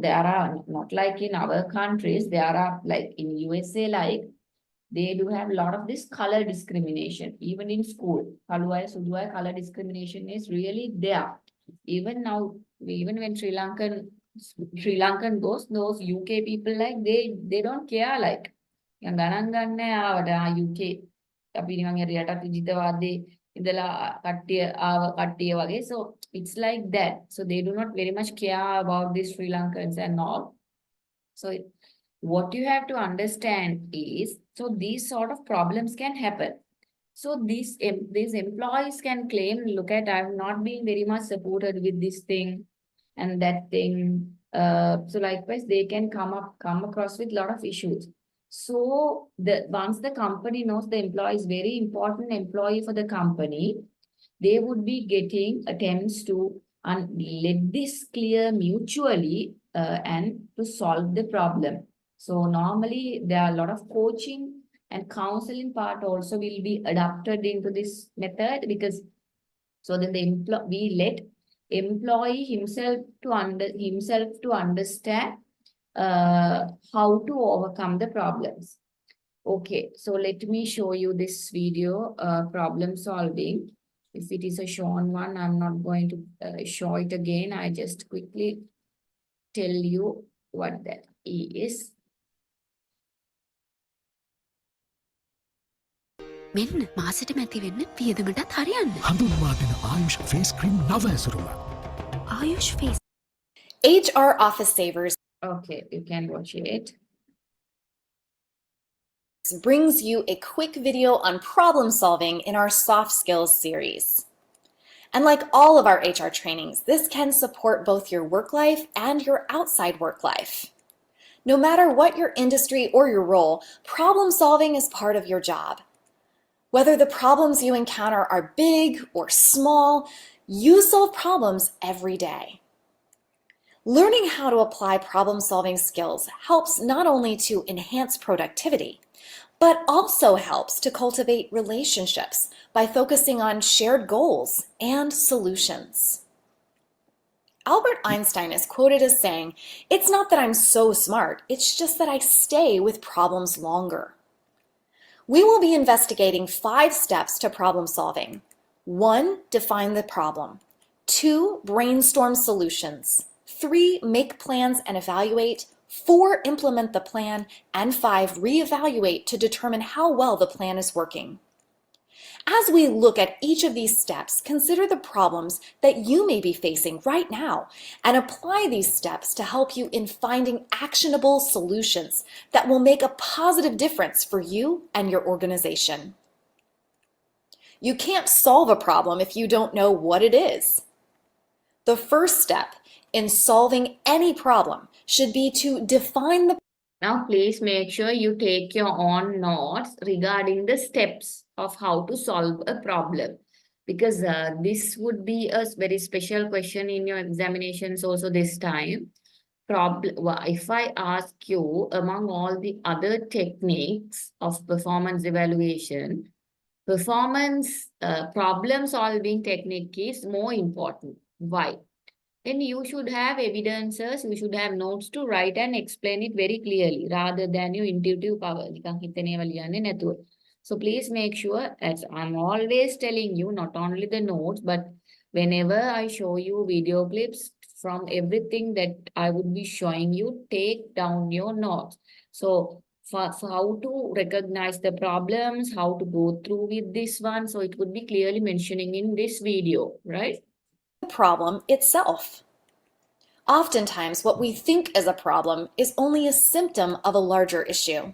Speaker 1: there are, not like in our countries, there are like in USA, like they do have a lot of this color discrimination, even in school. Color discrimination is really there. Even now, even when Sri Lankan goes, those UK people, like they don't care, like UK අපි නිකන් එරියටත් විජිතවාදී ඉඳලා කට්ටිය වගේ. So it's like that. So they do not very much care about the Sri Lankans and all. So what you have to understand is, so these sort of problems can happen. So these employees can claim, look at, I've not been very much supported with this thing and that thing. So likewise, they can come across with a lot of issues. So once the company knows the employee is very important employee for the company, they would be getting attempts to let this clear mutually and to solve the problem. So normally there are a lot of coaching and counseling part also will be adapted into this method, because so then we let employee himself to understand how to overcome the problems. Okay, so let me show you this video, problem solving. If it is a shown one, I'm not going to show it again. I just quickly tell you what that is.
Speaker 5: මෙන්න මාසෙට මැති වෙන්න පියදමටත් හරියන්න.
Speaker 6: හඳුන්වා දෙන ආයුෂ් face cream නව ඇසුරුම.
Speaker 5: ආයුෂ් face.
Speaker 7: HR Office Savers
Speaker 1: Okay, you can watch it.
Speaker 7: brings you a quick video on problem solving in our soft skills series. And like all of our HR trainings, this can support both your work life and your outside work life. No matter what your industry or your role, problem solving is part of your job. Whether the problems you encounter are big or small, you solve problems every day. Learning how to apply problem-solving skills helps not only to enhance productivity, but also helps to cultivate relationships by focusing on shared goals and solutions. Albert Einstein is quoted as saying, "It's not that I'm so smart, it's just that I stay with problems longer." We will be investigating 5 steps to problem solving. 1, define the problem. 2, brainstorm solutions. 3, make plans and evaluate. 4, implement the plan. And 5, reevaluate to determine how well the plan is working. As we look at each of these steps, consider the problems that you may be facing right now and apply these steps to help you in finding actionable solutions that will make a positive difference for you and your organization. You can't solve a problem if you don't know what it is. The first step in solving any problem should be to define the
Speaker 1: Now, please make sure you take your own notes regarding the steps of how to solve a problem. Because this would be a very special question in your examinations also this time. If I ask you among all the other techniques of performance evaluation, performance problem solving technique is more important. Why? Then you should have evidences, you should have notes to write and explain it very clearly rather than your intuitive power. So please make sure, as I'm always telling you, not only the notes, but whenever I show you video clips from everything that I would be showing you, take down your notes. So for how to recognize the problems, how to go through with this one. So it would be clearly mentioning in this video, right?
Speaker 7: problem itself. Oftentimes, what we think is a problem is only a symptom of a larger issue.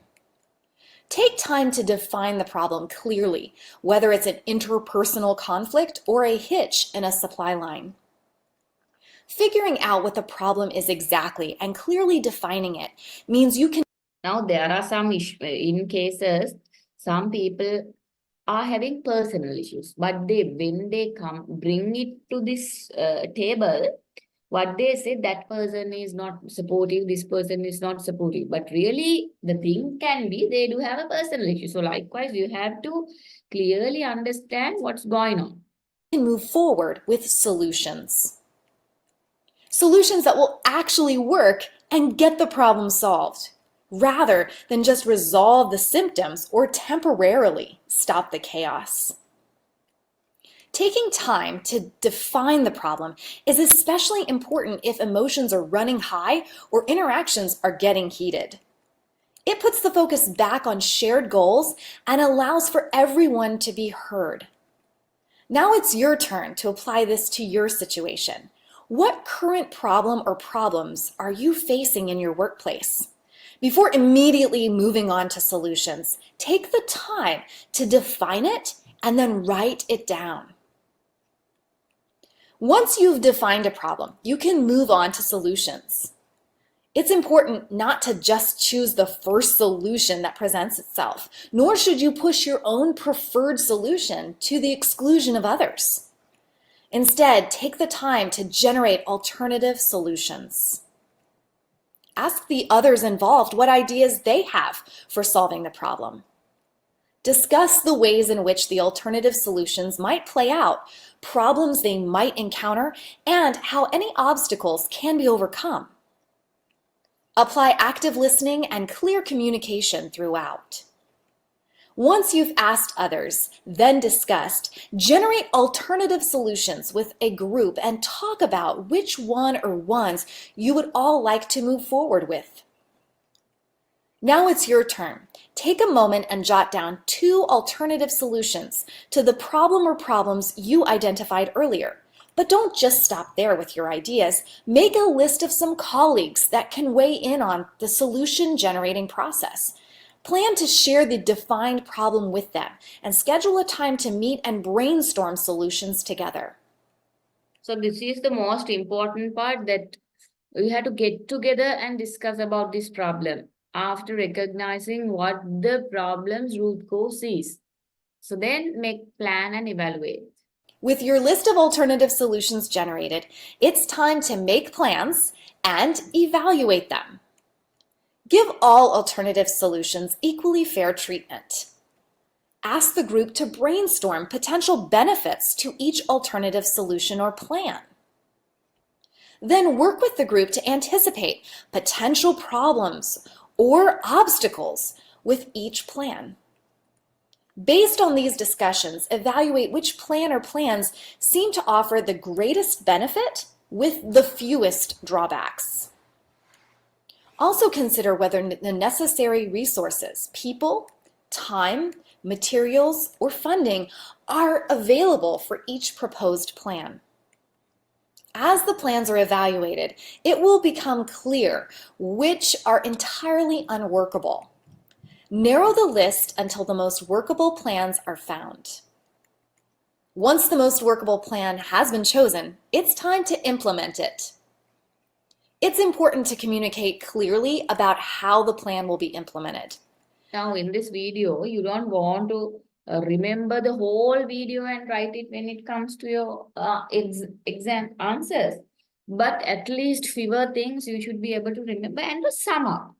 Speaker 7: Take time to define the problem clearly, whether it's an interpersonal conflict or a hitch in a supply line. Figuring out what the problem is exactly and clearly defining it means you can.
Speaker 1: Now, there are some in cases, some people are having personal issues, but when they bring it to this table, what they say, that person is not supportive, this person is not supportive. But really, the thing can be they do have a personal issue. So likewise, you have to clearly understand what's going on.
Speaker 7: Move forward with solutions. Solutions that will actually work and get the problem solved, rather than just resolve the symptoms or temporarily stop the chaos. Taking time to define the problem is especially important if emotions are running high or interactions are getting heated. It puts the focus back on shared goals and allows for everyone to be heard. Now it's your turn to apply this to your situation. What current problem or problems are you facing in your workplace? Before immediately moving on to solutions, take the time to define it and then write it down. Once you've defined a problem, you can move on to solutions. It's important not to just choose the first solution that presents itself, nor should you push your own preferred solution to the exclusion of others. Instead, take the time to generate alternative solutions. Ask the others involved what ideas they have for solving the problem. Discuss the ways in which the alternative solutions might play out, problems they might encounter, and how any obstacles can be overcome. Apply active listening and clear communication throughout. Once you've asked others, then discussed, generate alternative solutions with a group and talk about which one or ones you would all like to move forward with. Now it's your turn. Take a moment and jot down 2 alternative solutions to the problem or problems you identified earlier. But don't just stop there with your ideas. Make a list of some colleagues that can weigh in on the solution generating process. Plan to share the defined problem with them and schedule a time to meet and brainstorm solutions together.
Speaker 1: So this is the most important part, that we have to get together and discuss about this problem after recognizing what the problem's root cause is. So then make plan and evaluate.
Speaker 7: With your list of alternative solutions generated, it's time to make plans and evaluate them. Give all alternative solutions equally fair treatment. Ask the group to brainstorm potential benefits to each alternative solution or plan. Then work with the group to anticipate potential problems or obstacles with each plan. Based on these discussions, evaluate which plan or plans seem to offer the greatest benefit with the fewest drawbacks. Also consider whether the necessary resources, people, time, materials, or funding are available for each proposed plan. As the plans are evaluated, it will become clear which are entirely unworkable. Narrow the list until the most workable plans are found. Once the most workable plan has been chosen, it's time to implement it. It's important to communicate clearly about how the plan will be implemented.
Speaker 1: Now in this video, you don't want to remember the whole video and write it when it comes to your exam answers. But at least fewer things you should be able to remember and to sum up.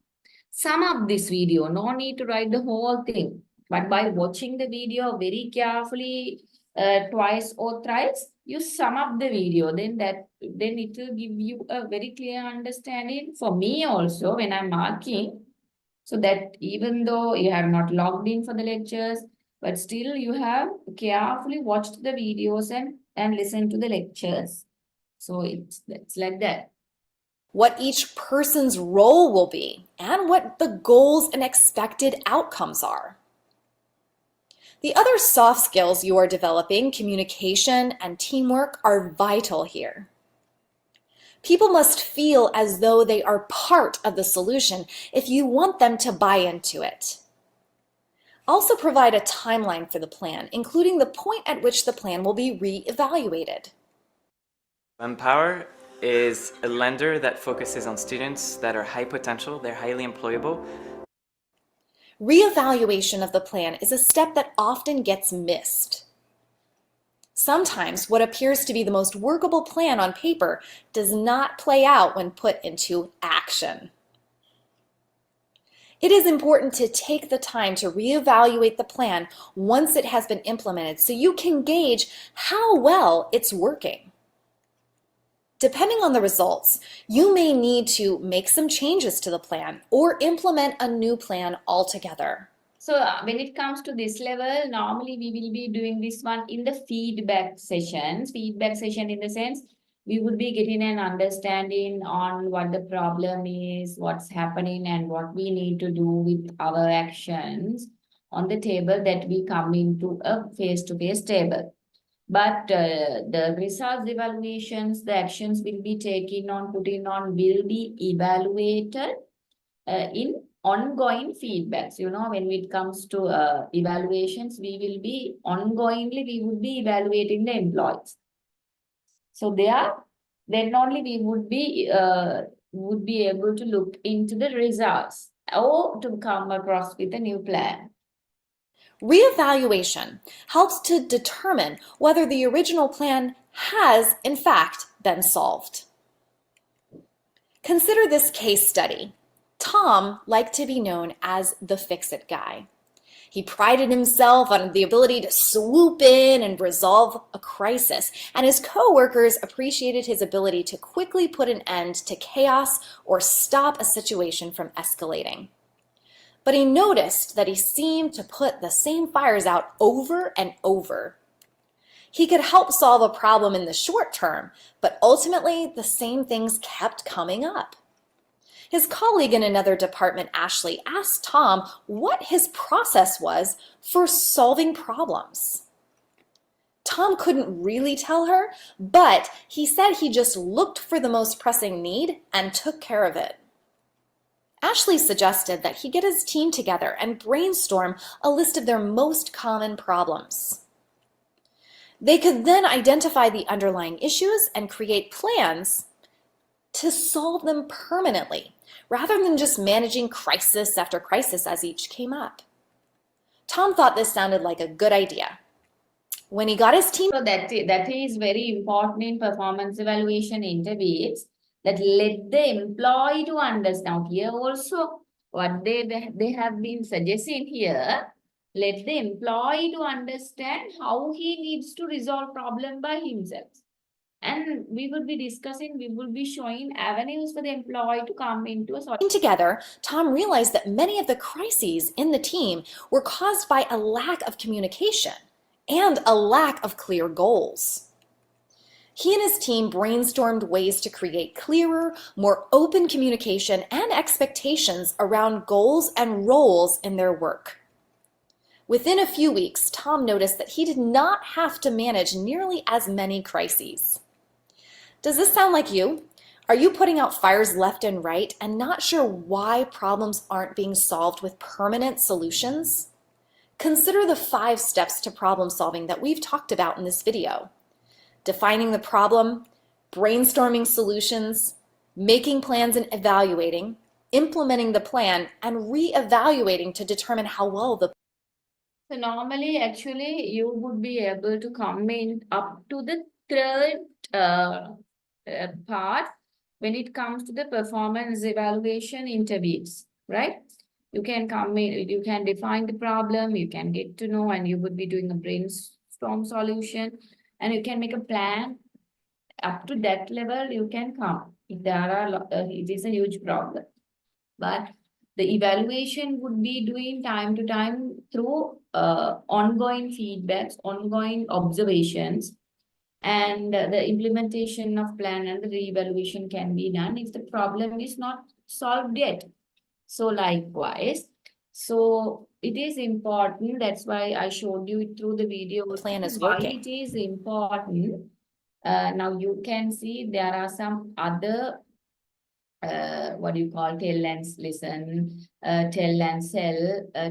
Speaker 1: Sum up this video. No need to write the whole thing. But by watching the video very carefully twice or thrice, you sum up the video. Then it will give you a very clear understanding. For me also, when I'm marking, so that even though you have not logged in for the lectures, but still you have carefully watched the videos and listened to the lectures. So it's like that.
Speaker 7: What each person's role will be, and what the goals and expected outcomes are. The other soft skills you are developing, communication and teamwork, are vital here. People must feel as though they are part of the solution if you want them to buy into it. Also provide a timeline for the plan, including the point at which the plan will be re-evaluated.
Speaker 8: Empower is a lender that focuses on students that are high potential, they're highly employable.
Speaker 7: Re-evaluation of the plan is a step that often gets missed. Sometimes what appears to be the most workable plan on paper does not play out when put into action. It is important to take the time to reevaluate the plan once it has been implemented so you can gauge how well it's working. Depending on the results, you may need to make some changes to the plan or implement a new plan altogether.
Speaker 1: So when it comes to this level, normally we will be doing this one in the feedback sessions. Feedback session in the sense, we would be getting an understanding on what the problem is, what's happening, and what we need to do with our actions on the table that we come into a face-to-face table. But the results evaluations, the actions will be taken on, putting on, will be evaluated in ongoing feedbacks. You know, when it comes to evaluations, we will be we would be evaluating the employees. So then only we would be able to look into the results or to come across with a new plan.
Speaker 7: Reevaluation helps to determine whether the original plan has, in fact, been solved. Consider this case study. Tom liked to be known as the fix-it guy. He prided himself on the ability to swoop in and resolve a crisis, and his co-workers appreciated his ability to quickly put an end to chaos or stop a situation from escalating. But he noticed that he seemed to put the same fires out over and over. He could help solve a problem in the short term, but ultimately the same things kept coming up. His colleague in another department, Ashley, asked Tom what his process was for solving problems. Tom couldn't really tell her, but he said he just looked for the most pressing need and took care of it. Ashley suggested that he get his team together and brainstorm a list of their most common problems. They could then identify the underlying issues and create plans to solve them permanently, rather than just managing crisis after crisis as each came up. Tom thought this sounded like a good idea. When he got his team...
Speaker 1: So that is very important in performance evaluation interviews, that let the employee to understand. Here also, what they have been suggesting here, let the employee to understand how he needs to resolve problem by himself. And we will be discussing, we will be showing avenues for the employee to come into a solution.
Speaker 7: Together, Tom realized that many of the crises in the team were caused by a lack of communication and a lack of clear goals. He and his team brainstormed ways to create clearer, more open communication and expectations around goals and roles in their work. Within a few weeks, Tom noticed that he did not have to manage nearly as many crises. Does this sound like you? Are you putting out fires left and right and not sure why problems aren't being solved with permanent solutions? Consider the 5 steps to problem solving that we've talked about in this video. Defining the problem, brainstorming solutions, making plans and evaluating, implementing the plan, and re-evaluating to determine how well the
Speaker 1: So normally, actually, you would be able to come in up to the third part when it comes to the performance evaluation interviews, right? You can come in, you can define the problem, you can get to know, and you would be doing a brainstorm solution, and you can make a plan. Up to that level, you can come. If there are, it is a huge problem. But the evaluation would be doing time to time through ongoing feedbacks, ongoing observations, and the implementation of plan and the re-evaluation can be done if the problem is not solved yet. So likewise, so it is important, that's why I showed you it through the video.
Speaker 7: plan is
Speaker 1: Why
Speaker 7: working.
Speaker 1: it is important. Now you can see there are some other what do you call, tell and listen, tell and sell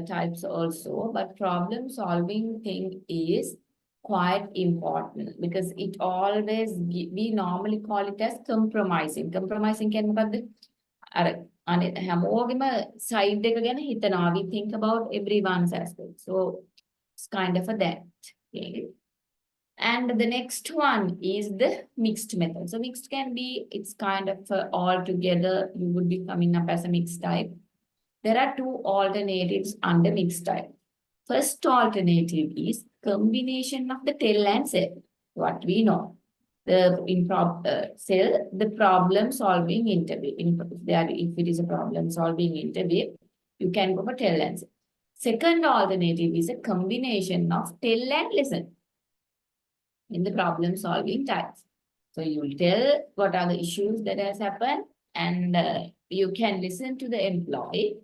Speaker 1: types also, but problem solving thing is quite important because it always, we normally call it as compromising. Compromising කියන්නේ මොකද්ද? අර අනේ හැමෝගෙම side එක ගැන හිතනවා. We think about everyone's aspect. So it's kind of a that. Okay. And the next one is the mixed method. So mixed can be, it's kind of all together, you would be coming up as a mixed type. There are 2 alternatives under mixed type. First alternative is combination of the tell and sell. What we know, the sell, the problem solving interview. If it is a problem solving interview, you can go for tell and sell. Second alternative is a combination of tell and listen in the problem solving types. So you will tell what are the issues that has happened, and you can listen to the employee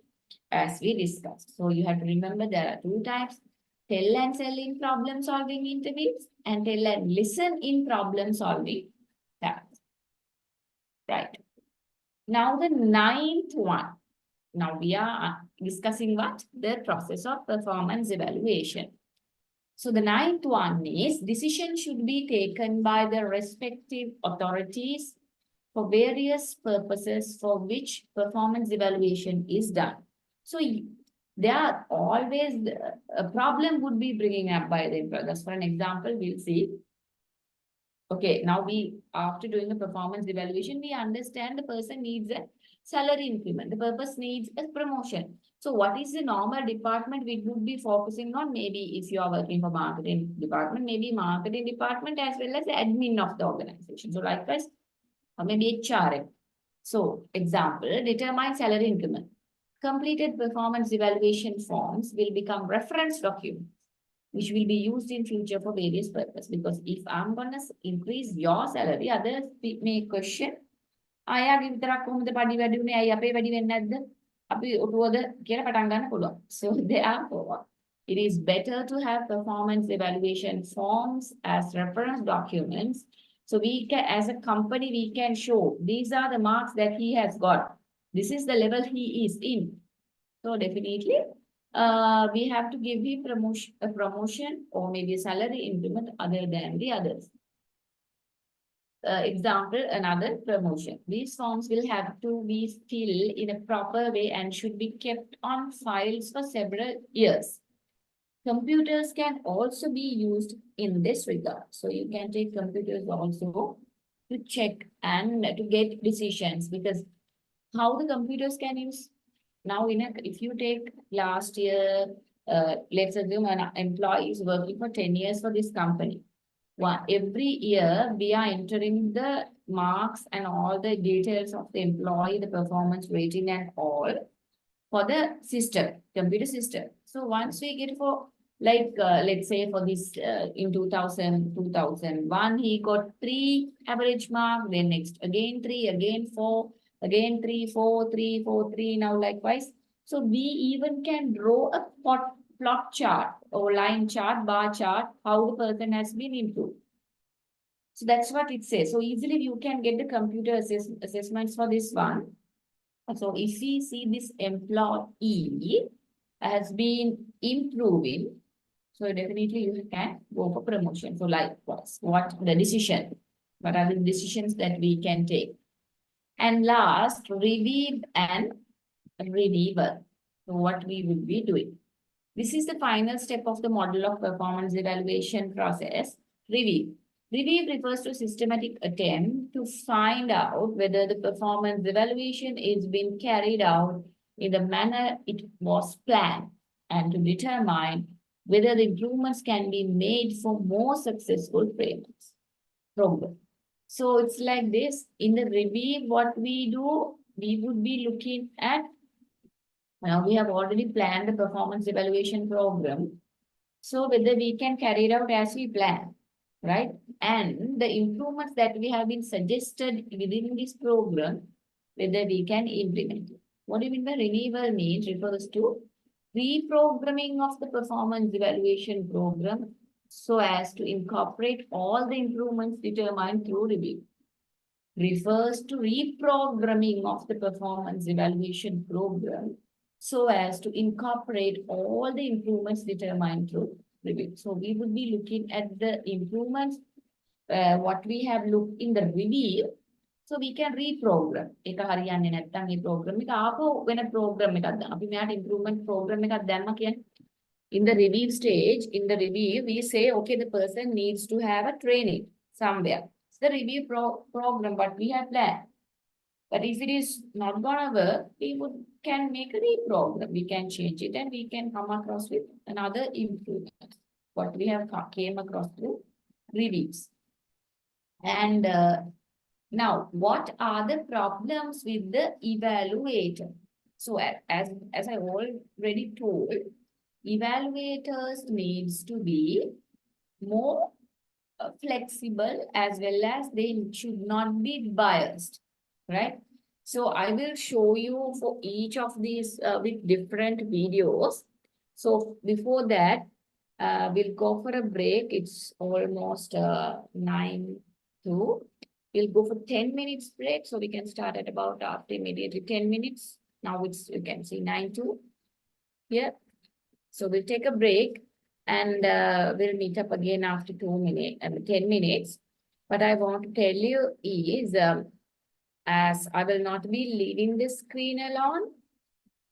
Speaker 1: as we discussed. So you have to remember there are 2 types: tell and sell in problem solving interviews and tell and listen in problem solving types. Right. Now the 9th one. Now we are discussing what? The process of performance evaluation. So the 9th one is decision should be taken by the respective authorities for various purposes for which performance evaluation is done. So there are always, a problem would be bringing up by the employer. That's for an example, we'll see. Okay, now after doing the performance evaluation, we understand the person needs a salary increment. The purpose needs a promotion. So what is the normal department we would be focusing on? Maybe if you are working for marketing department, maybe marketing department as well as the admin of the organization. So likewise, or maybe HRM. So example, determine salary increment. Completed performance evaluation forms will become reference documents, which will be used in future for various purposes. Because if I'm going to increase your salary, others may question, අයගේ විතරක් කොහොමද පඩි වැඩි උනේ, අය අපේ වැඩි වෙන්නේ නැද්ද? අපි ඔටුවද කියලා පටන් ගන්න පුළුවන්. So therefore, it is better to have performance evaluation forms as reference documents. So we can, as a company, we can show these are the marks that he has got. This is the level he is in. So definitely, we have to give him a promotion or maybe a salary increment other than the others. Example, another promotion. These forms will have to be filled in a proper way and should be kept on files for several years. Computers can also be used in this regard. So you can take computers also to check and to get decisions, because how the computers can use now if you take last year, let's assume an employee is working for 10 years for this company. Every year we are entering the marks and all the details of the employee, the performance rating and all for the system, computer system. So once we get for like, let's say for this in 2001, he got 3 average mark, then next again 3, again 4, again 3, 4, 3, 4, 3, now likewise. So we even can draw a plot chart or line chart, bar chart, how the person has been improved. So that's what it says. So easily you can get the computer assessments for this one. So if we see this employee has been improving, so definitely you can go for promotion. So likewise, what are the decisions that we can take? And last, review and reviewer. So what we will be doing. This is the final step of the model of performance evaluation process, review. Review refers to systematic attempt to find out whether the performance evaluation is being carried out in the manner it was planned and to determine whether the improvements can be made for more successful program. So it's like this. In the review, what we do, we would be looking at, now we have already planned the performance evaluation program. So whether we can carry it out as we plan, right? And the improvements that we have been suggested within this program, whether we can implement it. What do you mean by renewal means refers to reprogramming of the performance evaluation program so as to incorporate all the improvements determined through review. Refers to reprogramming of the performance evaluation program so as to incorporate all the improvements determined through review. So we would be looking at the improvements, what we have looked in the review. So we can reprogram. එක හරියන්නේ නැත්නම් මේ program එක ආපහු වෙන program එකක් දාන්න. අපි මෙයාට improvement program එකක් දැම්ම කියන්නේ. In the review stage, in the review, we say, okay, the person needs to have a training somewhere. It's the review program, what we have planned. But if it is not gonna work, we can make a reprogram. We can change it and we can come across with another improvement. What we have came across through reviews. And now, what are the problems with the evaluator? So as I already told, evaluators needs to be more flexible as well as they should not be biased, right? So I will show you for each of these with different videos. So before that, we'll go for a break. It's almost 9 to. We'll go for 10 minutes break. So we can start at about after immediately 10 minutes. Now it's, you can see 9 to here. So we'll take a break and we'll meet up again after 10 minutes. What I want to tell you is, as I will not be leaving the screen alone,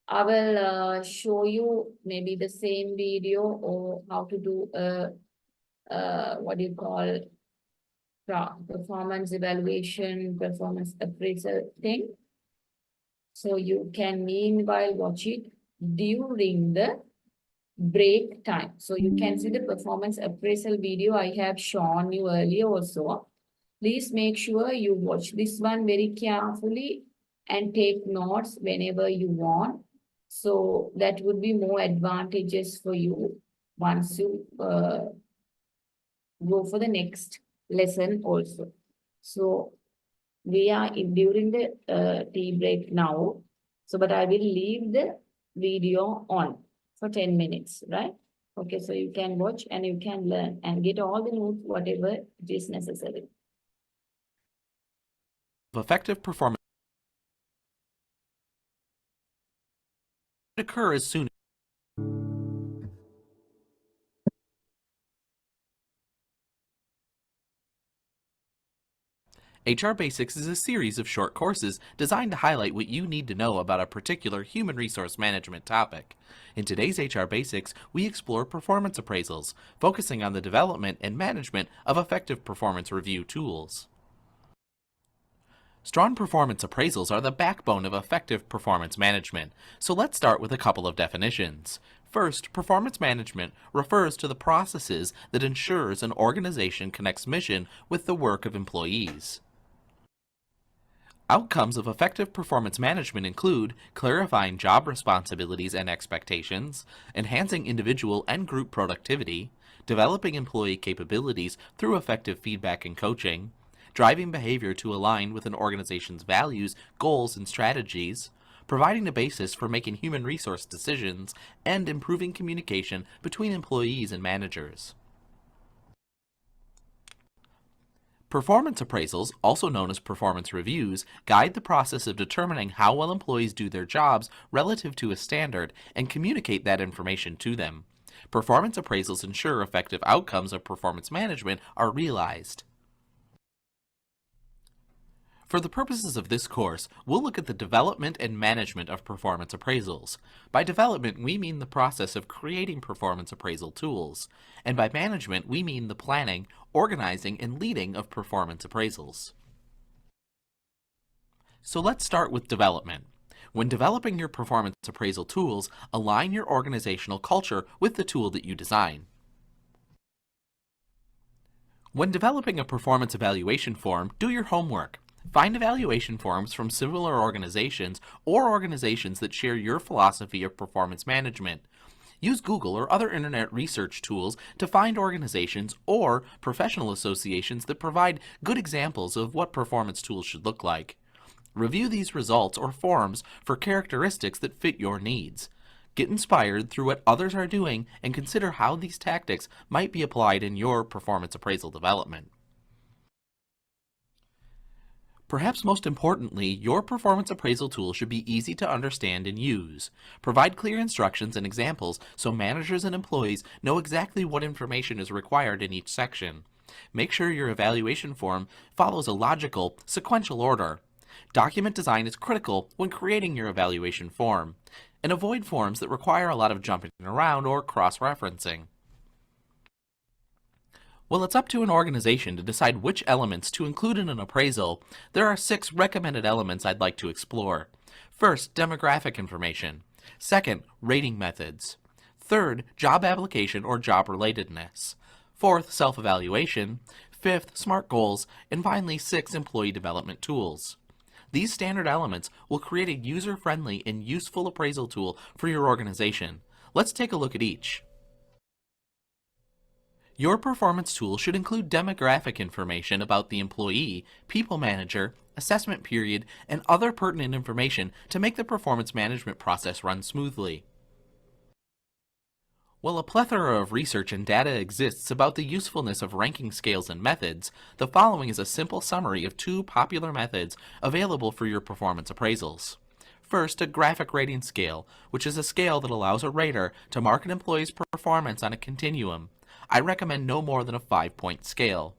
Speaker 1: I will show you maybe the same video or how to do what do you call performance evaluation, performance appraisal thing. So you can meanwhile watch it during the break time. So you can see the performance appraisal video I have shown you earlier also. Please make sure you watch this one very carefully and take notes whenever you want. So that would be more advantageous for you once you go for the next lesson also. So we are during the tea break now. So, but I will leave the video on for 10 minutes, right? Okay, so you can watch and you can learn and get all the notes, whatever it is necessary.
Speaker 9: Effective performance occur as soon HR Basics is a series of short courses designed to highlight what you need to know about a particular human resource management topic. In today's HR Basics, we explore performance appraisals, focusing on the development and management of effective performance review tools. Strong performance appraisals are the backbone of effective performance management, so let's start with a couple of definitions. First, performance management refers to the processes that ensures an organization connects mission with the work of employees. Outcomes of effective performance management include clarifying job responsibilities and expectations, enhancing individual and group productivity, developing employee capabilities through effective feedback and coaching, driving behavior to align with an organization's values, goals, and strategies, providing a basis for making human resource decisions and improving communication between employees and managers. Performance appraisals, also known as performance reviews, guide the process of determining how well employees do their jobs relative to a standard and communicate that information to them. Performance appraisals ensure effective outcomes of performance management are realized. For the purposes of this course, we'll look at the development and management of performance appraisals. By development, we mean the process of creating performance appraisal tools, and by management, we mean the planning, organizing, and leading of performance appraisals. So let's start with development. When developing your performance appraisal tools, align your organizational culture with the tool that you design. When developing a performance evaluation form, do your homework. Find evaluation forms from similar organizations or organizations that share your philosophy of performance management. Use Google or other internet research tools to find organizations or professional associations that provide good examples of what performance tools should look like. Review these results or forms for characteristics that fit your needs. Get inspired through what others are doing and consider how these tactics might be applied in your performance appraisal development. Perhaps most importantly, your performance appraisal tool should be easy to understand and use. Provide clear instructions and examples so managers and employees know exactly what information is required in each section. Make sure your evaluation form follows a logical, sequential order. Document design is critical when creating your evaluation form, and avoid forms that require a lot of jumping around or cross-referencing. Well, it's up to an organization to decide which elements to include in an appraisal. There are 6 recommended elements I'd like to explore. First, demographic information. Second, rating methods. Third, job application or job relatedness. Fourth, self-evaluation. Fifth, SMART goals. And finally, 6, employee development tools. These standard elements will create a user-friendly and useful appraisal tool for your organization. Let's take a look at each. Your performance tool should include demographic information about the employee, people manager, assessment period, and other pertinent information to make the performance management process run smoothly. While a plethora of research and data exists about the usefulness of ranking scales and methods, the following is a simple summary of 2 popular methods available for your performance appraisals. First, a graphic rating scale, which is a scale that allows a rater to mark an employee's performance on a continuum. I recommend no more than a 5-point scale.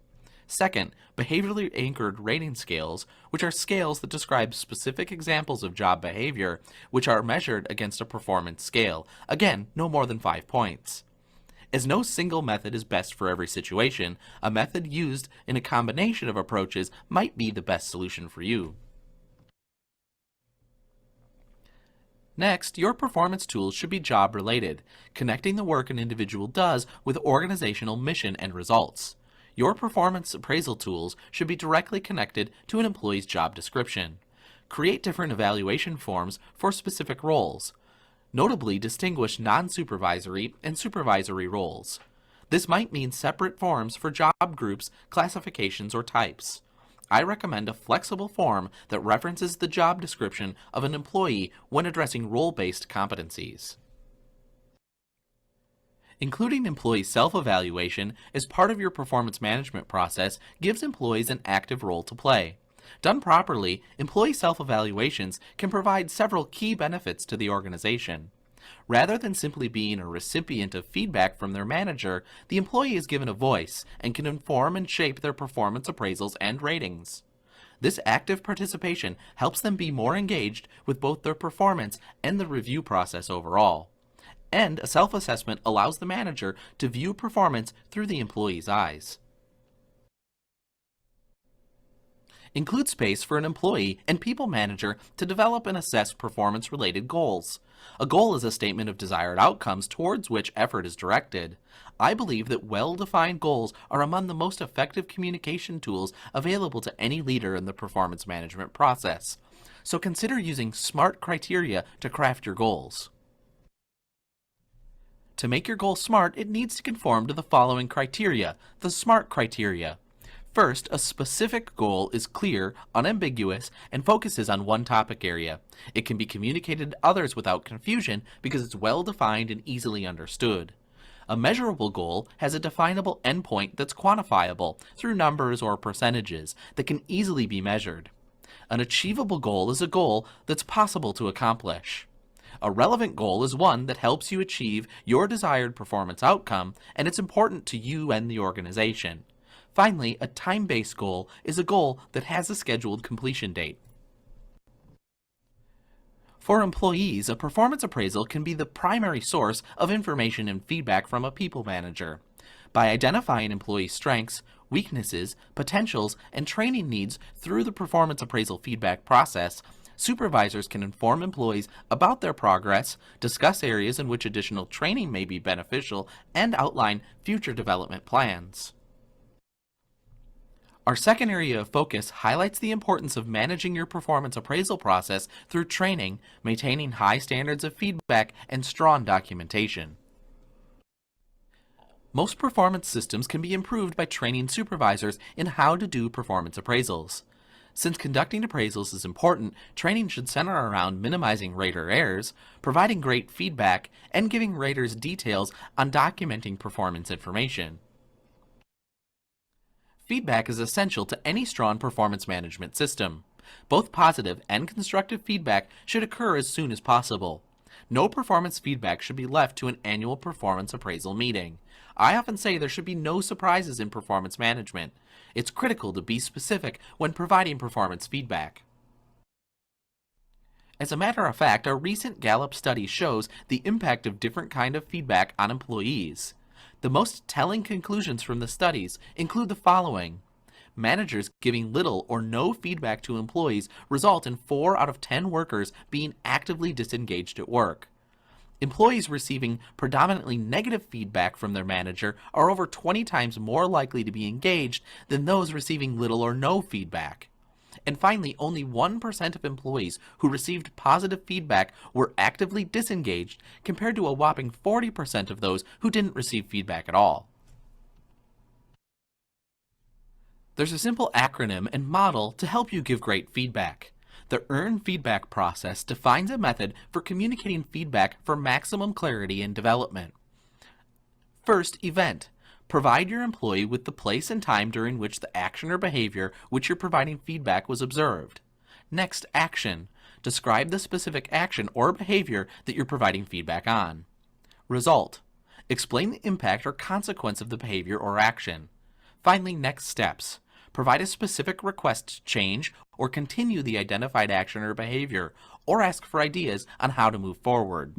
Speaker 9: Second, behaviorally anchored rating scales, which are scales that describe specific examples of job behavior, which are measured against a performance scale. Again, no more than 5 points. As no single method is best for every situation, a method used in a combination of approaches might be the best solution for you. Next, your performance tools should be job-related, connecting the work an individual does with organizational mission and results. Your performance appraisal tools should be directly connected to an employee's job description. Create different evaluation forms for specific roles. Notably, distinguish non-supervisory and supervisory roles. This might mean separate forms for job groups, classifications, or types. I recommend a flexible form that references the job description of an employee when addressing role-based competencies. Including employee self-evaluation as part of your performance management process gives employees an active role to play. Done properly, employee self-evaluations can provide several key benefits to the organization. Rather than simply being a recipient of feedback from their manager, the employee is given a voice and can inform and shape their performance appraisals and ratings. This active participation helps them be more engaged with both their performance and the review process overall. And a self-assessment allows the manager to view performance through the employee's eyes. Include space for an employee and people manager to develop and assess performance-related goals. A goal is a statement of desired outcomes towards which effort is directed. I believe that well-defined goals are among the most effective communication tools available to any leader in the performance management process. So consider using SMART criteria to craft your goals. To make your goal SMART, it needs to conform to the following criteria, the SMART criteria. First, a specific goal is clear, unambiguous, and focuses on one topic area. It can be communicated to others without confusion because it's well defined and easily understood. A measurable goal has a definable endpoint that's quantifiable through numbers or percentages that can easily be measured. An achievable goal is a goal that's possible to accomplish. A relevant goal is one that helps you achieve your desired performance outcome, and it's important to you and the organization. Finally, a time-based goal is a goal that has a scheduled completion date. For employees, a performance appraisal can be the primary source of information and feedback from a people manager. By identifying employee strengths, weaknesses, potentials, and training needs through the performance appraisal feedback process, supervisors can inform employees about their progress, discuss areas in which additional training may be beneficial, and outline future development plans. Our second area of focus highlights the importance of managing your performance appraisal process through training, maintaining high standards of feedback, and strong documentation. Most performance systems can be improved by training supervisors in how to do performance appraisals. Since conducting appraisals is important, training should center around minimizing rater errors, providing great feedback, and giving raters details on documenting performance information. Feedback is essential to any strong performance management system. Both positive and constructive feedback should occur as soon as possible. No performance feedback should be left to an annual performance appraisal meeting. I often say there should be no surprises in performance management. It's critical to be specific when providing performance feedback. As a matter of fact, a recent Gallup study shows the impact of different kinds of feedback on employees. The most telling conclusions from the studies include the following. Managers giving little or no feedback to employees result in 4 out of 10 workers being actively disengaged at work. Employees receiving predominantly negative feedback from their manager are over 20 times more likely to be engaged than those receiving little or no feedback. And finally, only 1% of employees who received positive feedback were actively disengaged, compared to a whopping 40% of those who didn't receive feedback at all. There's a simple acronym and model to help you give great feedback. The Earn Feedback process defines a method for communicating feedback for maximum clarity and development. First, event. Provide your employee with the place and time during which the action or behavior which you're providing feedback was observed. Next, action. Describe the specific action or behavior that you're providing feedback on. Result. Explain the impact or consequence of the behavior or action. Finally, next steps. Provide a specific request to change or continue the identified action or behavior, or ask for ideas on how to move forward.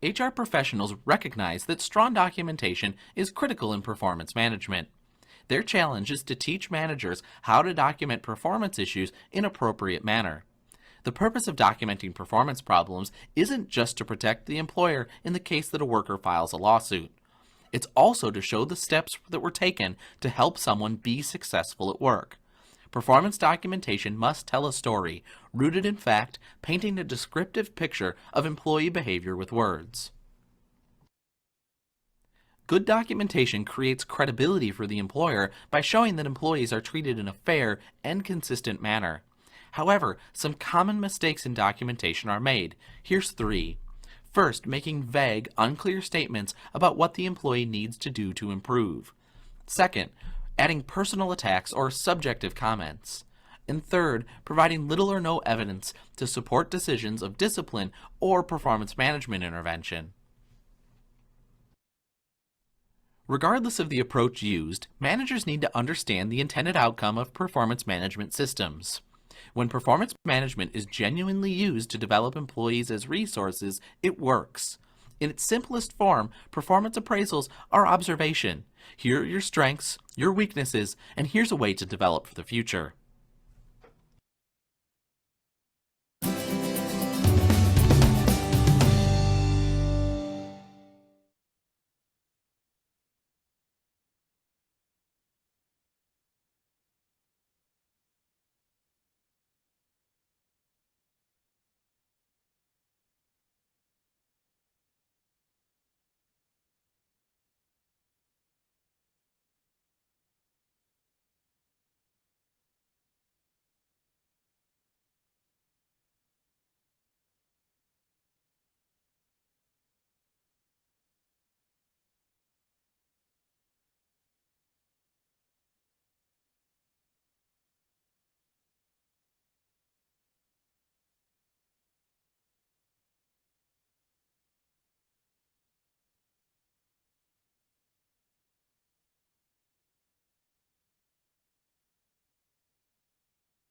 Speaker 9: HR professionals recognize that strong documentation is critical in performance management. Their challenge is to teach managers how to document performance issues in an appropriate manner. The purpose of documenting performance problems isn't just to protect the employer in the case that a worker files a lawsuit. It's also to show the steps that were taken to help someone be successful at work. Performance documentation must tell a story, rooted in fact, painting a descriptive picture of employee behavior with words. Good documentation creates credibility for the employer by showing that employees are treated in a fair and consistent manner. However, some common mistakes in documentation are made. Here's 3. First, making vague, unclear statements about what the employee needs to do to improve. Second, adding personal attacks or subjective comments. And third, providing little or no evidence to support decisions of discipline or performance management intervention. Regardless of the approach used, managers need to understand the intended outcome of performance management systems. When performance management is genuinely used to develop employees as resources, it works. In its simplest form, performance appraisals are observation. Here are your strengths, your weaknesses, and here's a way to develop for the future.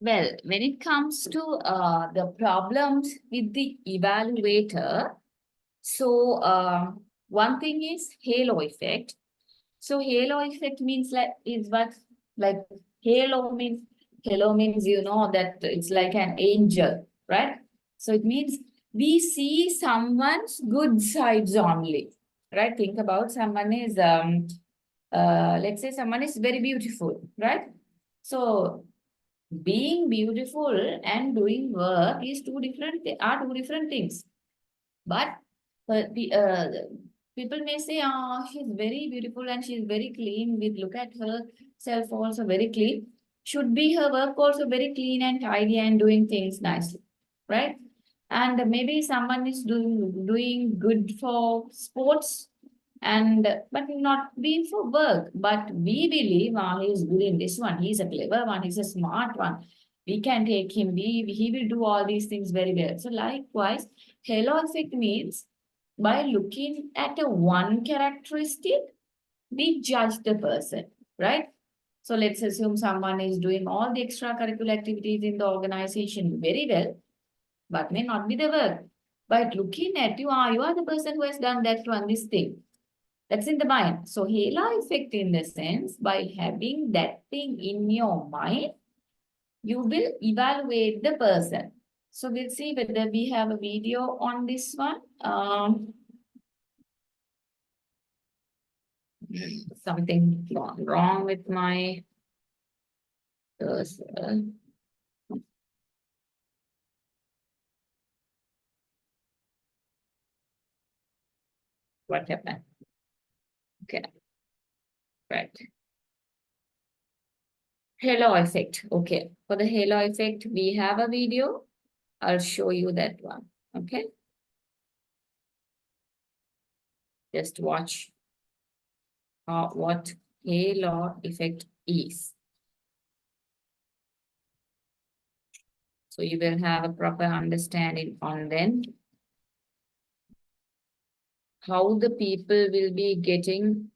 Speaker 1: Well, when it comes to the problems with the evaluator, so one thing is halo effect. So halo effect means like halo means you know that it's like an angel, right? So it means we see someone's good sides only, right? Think about someone is let's say someone is very beautiful, right? So being beautiful and doing work is two different things. But people may say, oh, she's very beautiful and she's very clean. With look at herself also very clean. Should be her work also very clean and tidy and doing things nicely, right? And maybe someone is doing good for sports and but not being for work. But we believe, he's good in this one. He's a clever one. He's a smart one. We can take him. He will do all these things very well. So likewise, halo effect means by looking at a one characteristic, we judge the person, right? So let's assume someone is doing all the extracurricular activities in the organization very well, but may not be the work. But looking at you, you are the person who has done that one, this thing. That's in the mind. So halo effect in the sense, by having that thing in your mind, you will evaluate the person. So we'll see whether we have a video on this one. Something wrong with my cursor. What happened? Okay. Right. Halo effect. Okay. For the halo effect, we have a video. I'll show you that one. Okay. Just watch what halo effect is. So you will have a proper understanding on then how the people will be getting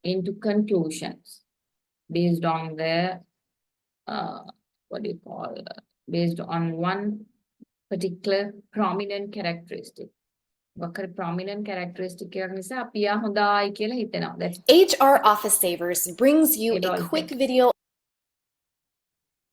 Speaker 1: into conclusions based on their based on one particular prominent characteristic. Prominent characteristic That's
Speaker 7: HR Office Savers brings you a quick video.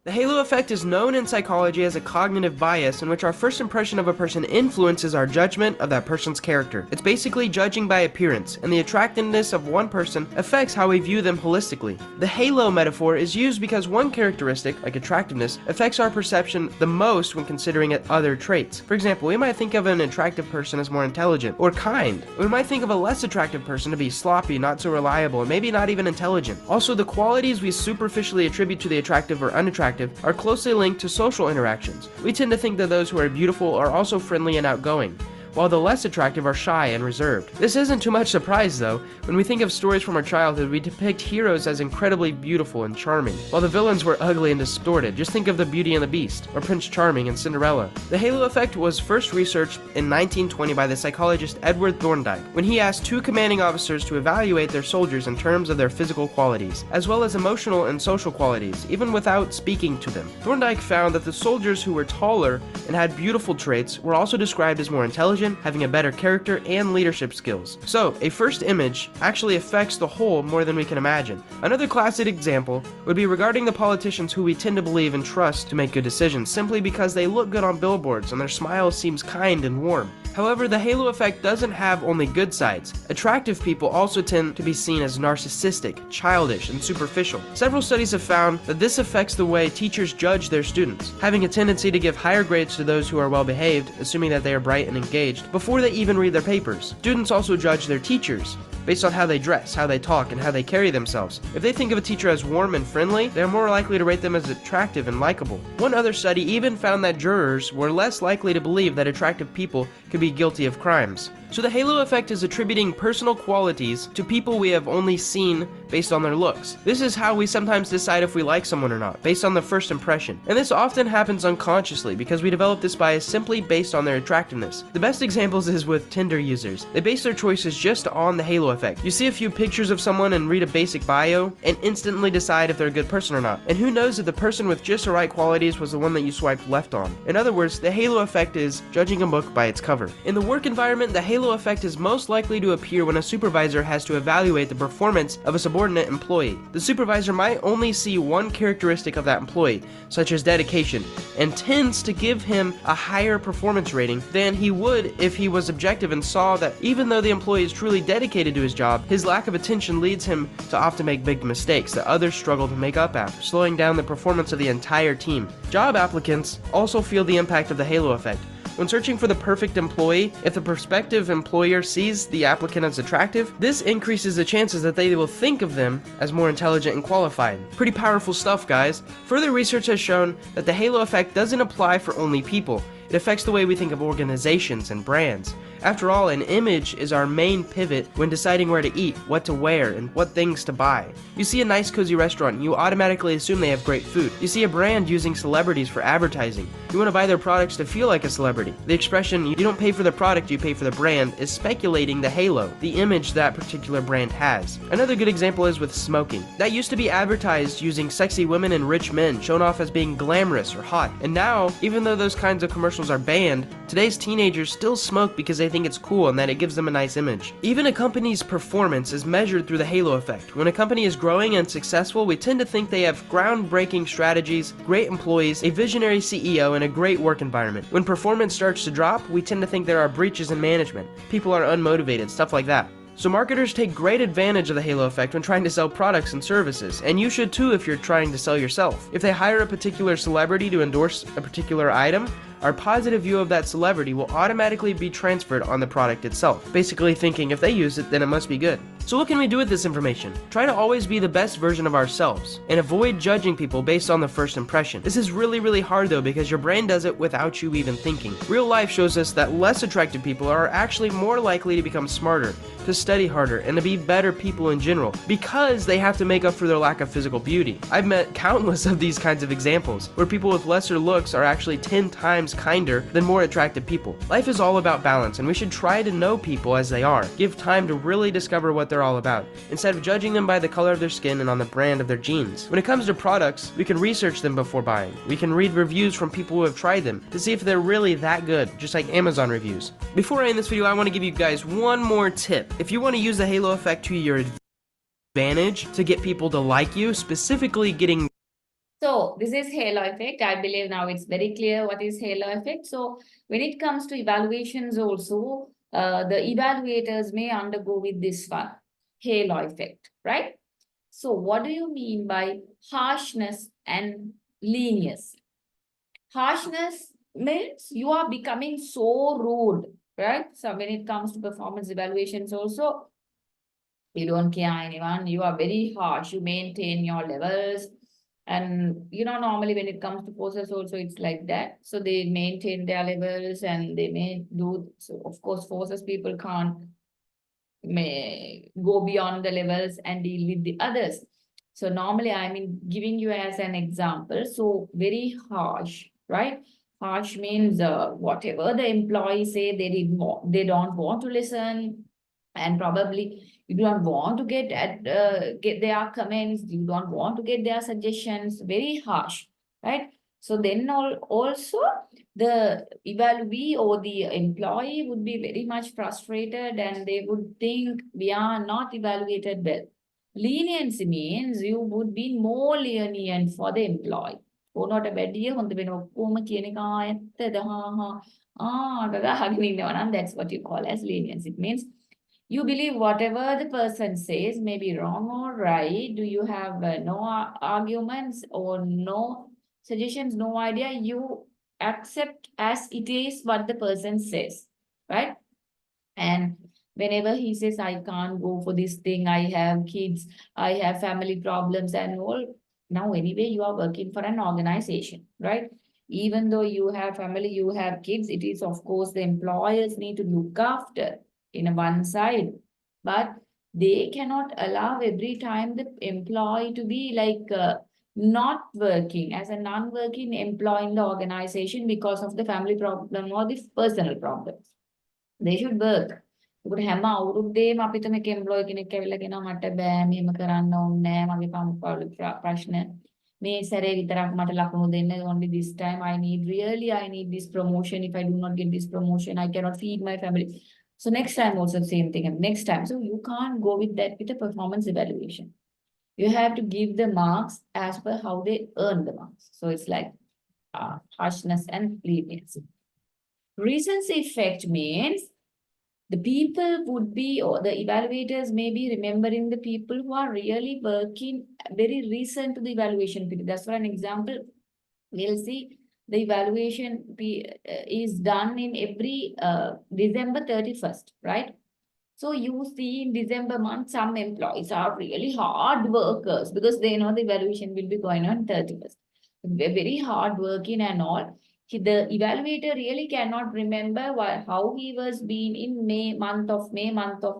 Speaker 10: The halo effect is known in psychology as a cognitive bias in which our first impression of a person influences our judgment of that person's character. It's basically judging by appearance, and the attractiveness of one person affects how we view them holistically. The halo metaphor is used because one characteristic, like attractiveness, affects our perception the most when considering other traits. For example, we might think of an attractive person as more intelligent or kind. We might think of a less attractive person to be sloppy, not so reliable, and maybe not even intelligent. Also, the qualities we superficially attribute to the attractive or unattractive are closely linked to social interactions. We tend to think that those who are beautiful are also friendly and outgoing, while the less attractive are shy and reserved. This isn't too much surprise though. When we think of stories from our childhood, we depict heroes as incredibly beautiful and charming, while the villains were ugly and distorted. Just think of the Beauty and the Beast, or Prince Charming and Cinderella. The halo effect was first researched in 1920 by the psychologist Edward Thorndike, when he asked two commanding officers to evaluate their soldiers in terms of their physical qualities, as well as emotional and social qualities, even without speaking to them. Thorndike found that the soldiers who were taller and had beautiful traits were also described as more intelligent, having a better character, and leadership skills. So, a first image actually affects the whole more than we can imagine. Another classic example would be regarding the politicians who we tend to believe and trust to make good decisions simply because they look good on billboards and their smile seems kind and warm. However, the halo effect doesn't have only good sides. Attractive people also tend to be seen as narcissistic, childish, and superficial. Several studies have found that this affects the way teachers judge their students, having a tendency to give higher grades to those who are well behaved, assuming that they are bright and engaged, before they even read their papers. Students also judge their teachers based on how they dress, how they talk, and how they carry themselves. If they think of a teacher as warm and friendly, they're more likely to rate them as attractive and likable. One other study even found that jurors were less likely to believe that attractive people could be guilty of crimes. So the halo effect is attributing personal qualities to people we have only seen based on their looks. This is how we sometimes decide if we like someone or not, based on the first impression. And this often happens unconsciously because we develop this bias simply based on their attractiveness. The best examples is with Tinder users. They base their choices just on the halo effect. You see a few pictures of someone and read a basic bio and instantly decide if they're a good person or not. And who knows if the person with just the right qualities was the one that you swiped left on. In other words, the halo effect is judging a book by its cover. In the work environment, the halo effect is most likely to appear when a supervisor has to evaluate the performance of a subordinate employee. The supervisor might only see one characteristic of that employee, such as dedication, and tends to give him a higher performance rating than he would if he was objective and saw that even though the employee is truly dedicated to his job, his lack of attention leads him to often make big mistakes that others struggle to make up after, slowing down the performance of the entire team. Job applicants also feel the impact of the halo effect. When searching for the perfect employee, if the prospective employer sees the applicant as attractive, this increases the chances that they will think of them as more intelligent and qualified. Pretty powerful stuff, guys. Further research has shown that the halo effect doesn't apply for only people. It affects the way we think of organizations and brands. After all, an image is our main pivot when deciding where to eat, what to wear, and what things to buy. You see a nice cozy restaurant and you automatically assume they have great food. You see a brand using celebrities for advertising. You want to buy their products to feel like a celebrity. The expression, you don't pay for the product, you pay for the brand, is speculating the halo, the image that particular brand has. Another good example is with smoking. That used to be advertised using sexy women and rich men, shown off as being glamorous or hot. And now, even though those kinds of commercials are banned, today's teenagers still smoke because they think it's cool and that it gives them a nice image. Even a company's performance is measured through the halo effect. When a company is growing and successful, we tend to think they have groundbreaking strategies, great employees, a visionary CEO, and a great work environment. When performance starts to drop, we tend to think there are breaches in management. People are unmotivated, stuff like that. So marketers take great advantage of the halo effect when trying to sell products and services, and you should too if you're trying to sell yourself. If they hire a particular celebrity to endorse a particular item, our positive view of that celebrity will automatically be transferred on the product itself, basically thinking if they use it, then it must be good. So what can we do with this information? Try to always be the best version of ourselves, and avoid judging people based on the first impression. This is really hard though, because your brain does it without you even thinking. Real life shows us that less attractive people are actually more likely to become smarter, to study harder, and to be better people in general, because they have to make up for their lack of physical beauty. I've met countless of these kinds of examples, where people with lesser looks are actually 10 times kinder than more attractive people. Life is all about balance, and we should try to know people as they are. Give time to really discover what they're all about, instead of judging them by the color of their skin and on the brand of their jeans. When it comes to products, we can research them before buying. We can read reviews from people who have tried them to see if they're really that good, just like Amazon reviews. Before I end this video, I want to give you guys one more tip. If you want to use the halo effect to your advantage to get people to like you, specifically getting...
Speaker 1: So this is halo effect. I believe now it's very clear what is halo effect. So when it comes to evaluations also, the evaluators may undergo with this one, halo effect, right? So what do you mean by harshness and leniency? Harshness means you are becoming so rude, right? So when it comes to performance evaluations also, you don't care anyone, you are very harsh, you maintain your levels. And normally when it comes to forces also, it's like that. So they maintain their levels and they may do, so of course forces people can't may go beyond the levels and deal with the others. So normally giving you as an example, so very harsh, right? Harsh means whatever the employees say, they don't want to listen, and probably you don't want to get their comments, you don't want to get their suggestions, very harsh, right? So then also the evaluee or the employee would be very much frustrated and they would think we are not evaluated well. Leniency means you would be more lenient for the employee. ඕනට වැඩිය හොඳ වෙන ඔක්කොම කියන එක ඇත්තද that's what you call as leniency. It means you believe whatever the person says may be wrong or right. Do you have no arguments or no suggestions, no idea? You accept as it is what the person says, right? And whenever he says, I can't go for this thing, I have kids, I have family problems and all. Now, anyway, you are working for an organization, right? Even though you have family, you have kids, it is, of course, the employers need to look after in one side. But they cannot allow every time the employee to be like not working as a non-working employee in the organization because of the family problem or the personal problems. They should work. ඒකට හැම අවුරුද්දේම අපිට මේක employee කෙනෙක් ඇවිල්ලා කියනවා මට බෑ මෙහෙම කරන්න ඕනේ නෑ මගේ පම්පාවල ප්‍රශ්න මේ සැරේ විතරක් මට ලකුණු දෙන්න only this time I need this promotion. If I do not get this promotion I cannot feed my family. So next time also same thing and next time. So you can't go with that with a performance evaluation. You have to give the marks as per how they earn the marks. So it's like harshness and leniency. Recency effect means the people would be, or the evaluators may be remembering the people who are really working very recent to the evaluation period. That's for an example. We'll see the evaluation is done in every December 31st, right? So you see in December month, some employees are really hard workers because they know the evaluation will be going on 31st. They're very hard working and all. The evaluator really cannot remember how he was being in month of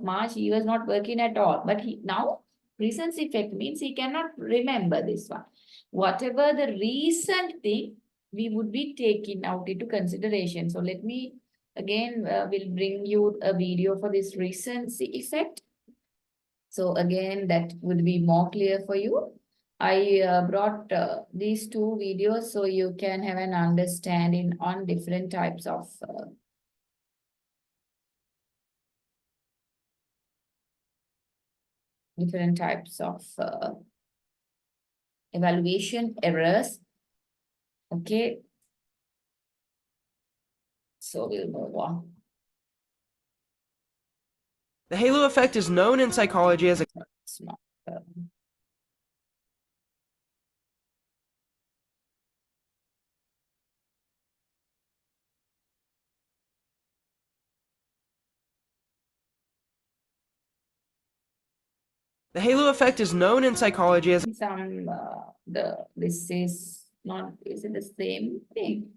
Speaker 1: March. He was not working at all. But now recency effect means he cannot remember this one. Whatever the recent thing, we would be taking out into consideration. So let me again will bring you a video for this recency effect. So again, that would be more clear for you. I brought these two videos so you can have an understanding on different types of evaluation errors. Okay. So we'll move on.
Speaker 10: The halo effect is known in psychology as a
Speaker 1: It's not,
Speaker 10: The halo effect is known in psychology as
Speaker 1: this is not, is it the same thing?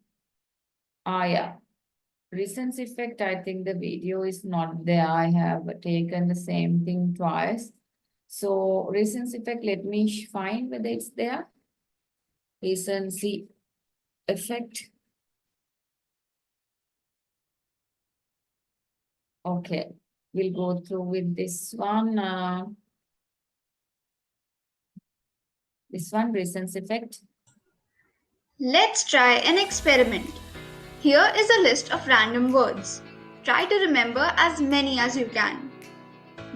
Speaker 1: Yeah. Recency effect, I think the video is not there. I have taken the same thing twice. So recency effect, let me find whether it's there. Recency effect. Okay, we'll go through with this one. This one, recency effect.
Speaker 11: Let's try an experiment. Here is a list of random words. Try to remember as many as you can.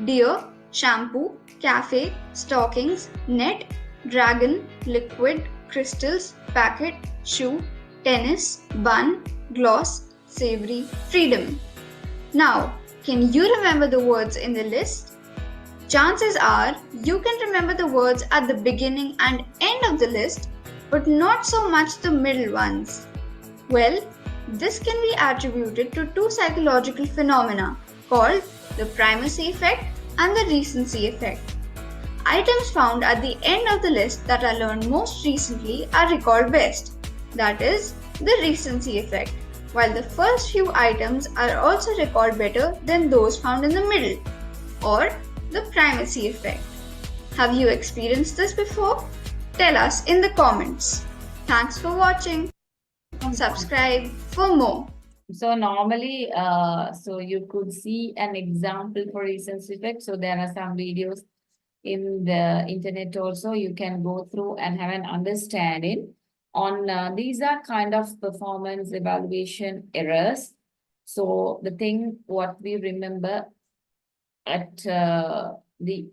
Speaker 11: Deer, shampoo, cafe, stockings, net, dragon, liquid, crystals, packet, shoe, tennis, bun, gloss, savory, freedom. Now, can you remember the words in the list? Chances are you can remember the words at the beginning and end of the list, but not so much the middle ones. Well, this can be attributed to two psychological phenomena called the primacy effect and the recency effect. Items found at the end of the list that are learned most recently are recalled best. That is the recency effect, while the first few items are also recalled better than those found in the middle, or the primacy effect. Have you experienced this before? Tell us in the comments. Thanks for watching. Subscribe for more.
Speaker 1: So normally, so you could see an example for recency effect. So there are some videos in the internet also. You can go through and have an understanding on these are kind of performance evaluation errors. So the thing what we remember at the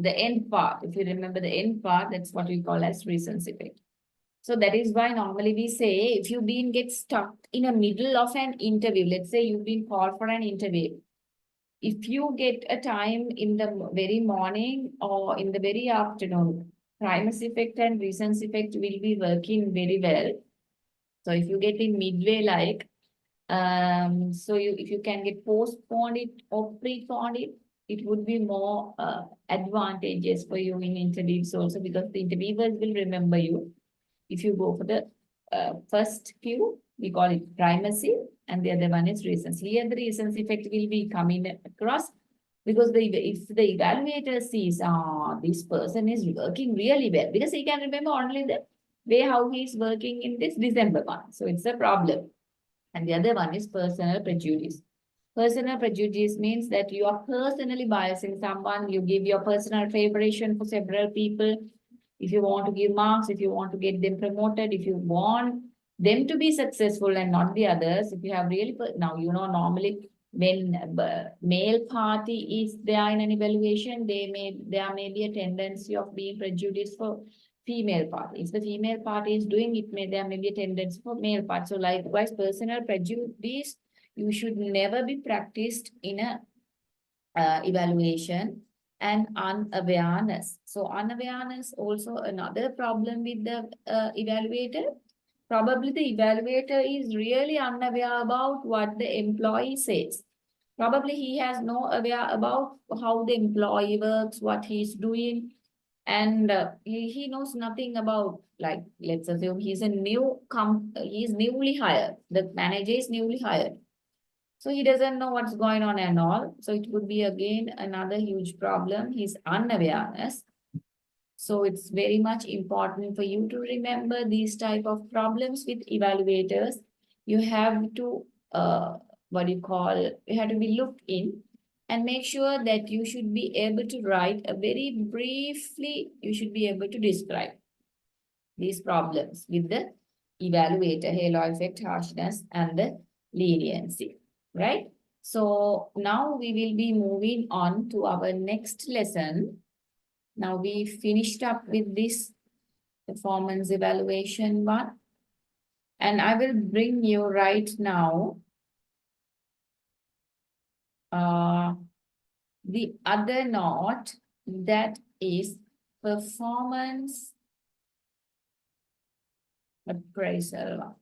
Speaker 1: end part, if you remember the end part, that's what we call as recency effect. So that is why normally we say if you've been get stuck in the middle of an interview, let's say you've been called for an interview. If you get a time in the very morning or in the very afternoon, primacy effect and recency effect will be working very well. So if you get in midway like, if you can get postponed it or preponed it, it would be more advantageous for you in interviews also because the interviewers will remember you. If you go for the first few, we call it primacy, and the other one is recency. Here the recency effect will be coming across Because if the evaluator sees, this person is working really well, because he can remember only the way how he is working in this December month. So it's a problem. And the other one is personal prejudice. Personal prejudice means that you are personally biasing someone, you give your personal favoration for several people. If you want to give marks, if you want to get them promoted, if you want them to be successful and not the others, if you have really, now, normally when male party is there in an evaluation, there may be a tendency of being prejudiced for female party. If the female party is doing it, there may be a tendency for male party. So likewise, personal prejudice, you should never be practiced in a evaluation. And unawareness. So unawareness also another problem with the evaluator. Probably the evaluator is really unaware about what the employee says. Probably he has no aware about how the employee works, what he's doing, and he knows nothing about, like, let's assume he's newly hired. The manager is newly hired. So he doesn't know what's going on and all. So it would be again another huge problem, his unawareness. So it's very much important for you to remember these type of problems with evaluators. You have to, you have to be looked in and make sure that you should be able to write a very briefly, you should be able to describe these problems with the evaluator, halo effect, harshness, and the leniency, right? So now we will be moving on to our next lesson. Now we finished up with this performance evaluation one, and I will bring you right now the other note, that is performance appraisal.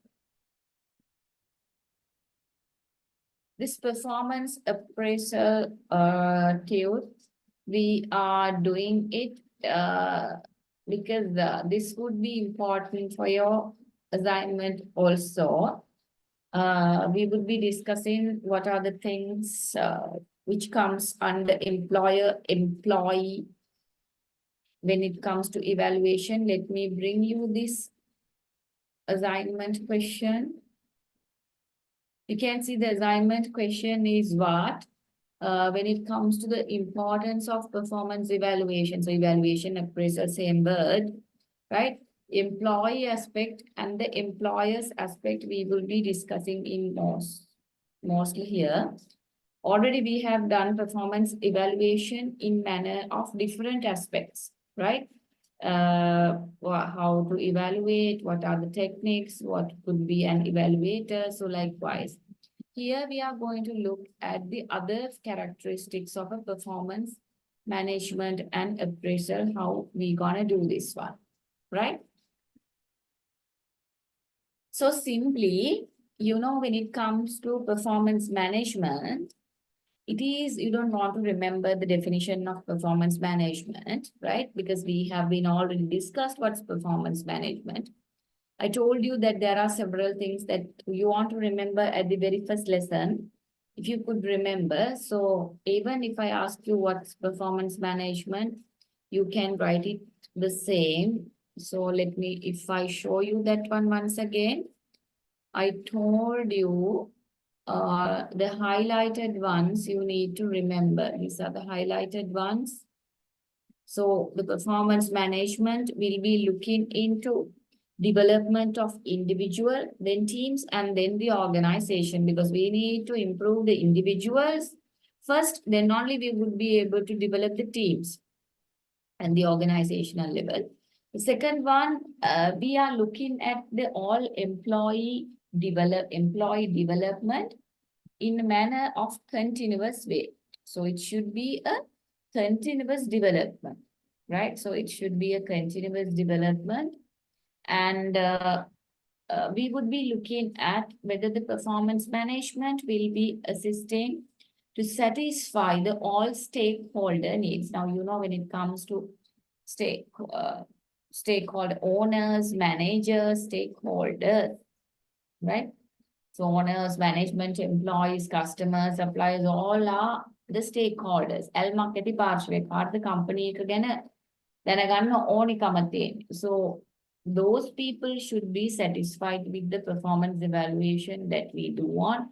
Speaker 1: This performance appraisal tool, we are doing it because this would be important for your assignment also. We would be discussing what are the things which comes under employee when it comes to evaluation. Let me bring you this assignment question. You can see the assignment question is what? When it comes to the importance of performance evaluation. So evaluation, appraisal, same word, right? Employee aspect and the employer's aspect we will be discussing in mostly here. Already we have done performance evaluation in manner of different aspects, right? How to evaluate, what are the techniques, what could be an evaluator. So likewise, here we are going to look at the other characteristics of a performance management and appraisal, how we gonna do this one, right? So simply, when it comes to performance management, it is, you don't want to remember the definition of performance management, right? Because we have been already discussed what's performance management. I told you that there are several things that you want to remember at the very first lesson, if you could remember. So even if I ask you what's performance management, you can write it the same. So if I show you that one once again, I told you the highlighted ones you need to remember. These are the highlighted ones. So the performance management will be looking into development of individual, then teams, and then the organization, because we need to improve the individuals first, then only we would be able to develop the teams and the organizational level. The second one, we are looking at the all employee development in a manner of continuous way. So it should be a continuous development, right? So it should be a continuous development. And we would be looking at whether the performance management will be assisting to satisfy the all stakeholder needs. Now, when it comes to stakeholder owners, managers, stakeholders, right? So owners, management, employees, customers, suppliers, all are the stakeholders, එල්මක් ඇති පාර්ශවය කාර්ද company එක ගැන දැනගන්න ඕනිකම තියෙනවා. So those people should be satisfied with the performance evaluation that we do on,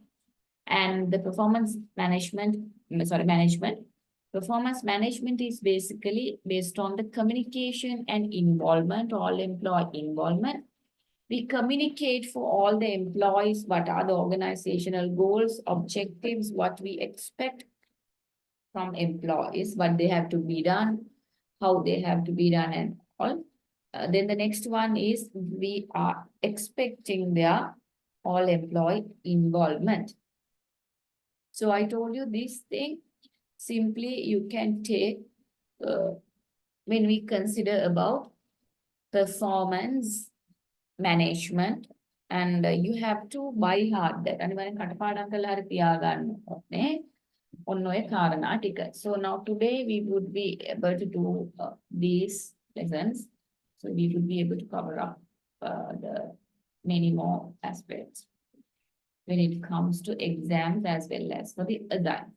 Speaker 1: and the performance management. Performance management is basically based on the communication and involvement, all employee involvement. We communicate for all the employees what are the organizational goals, objectives, what we expect from employees, what they have to be done, how they have to be done, and all. Then the next one is we are expecting their all employee involvement. So I told you this thing, simply you can take when we consider about performance management, and you have to by heart that. අනිවාර්යෙන් කටපාඩම් කරලා හරි තියාගන්න ඕනේ ඔන්න ඔය කාරණා ටික. So now today we would be able to do these lessons. So we would be able to cover up the many more aspects when it comes to exams as well as for the assignment.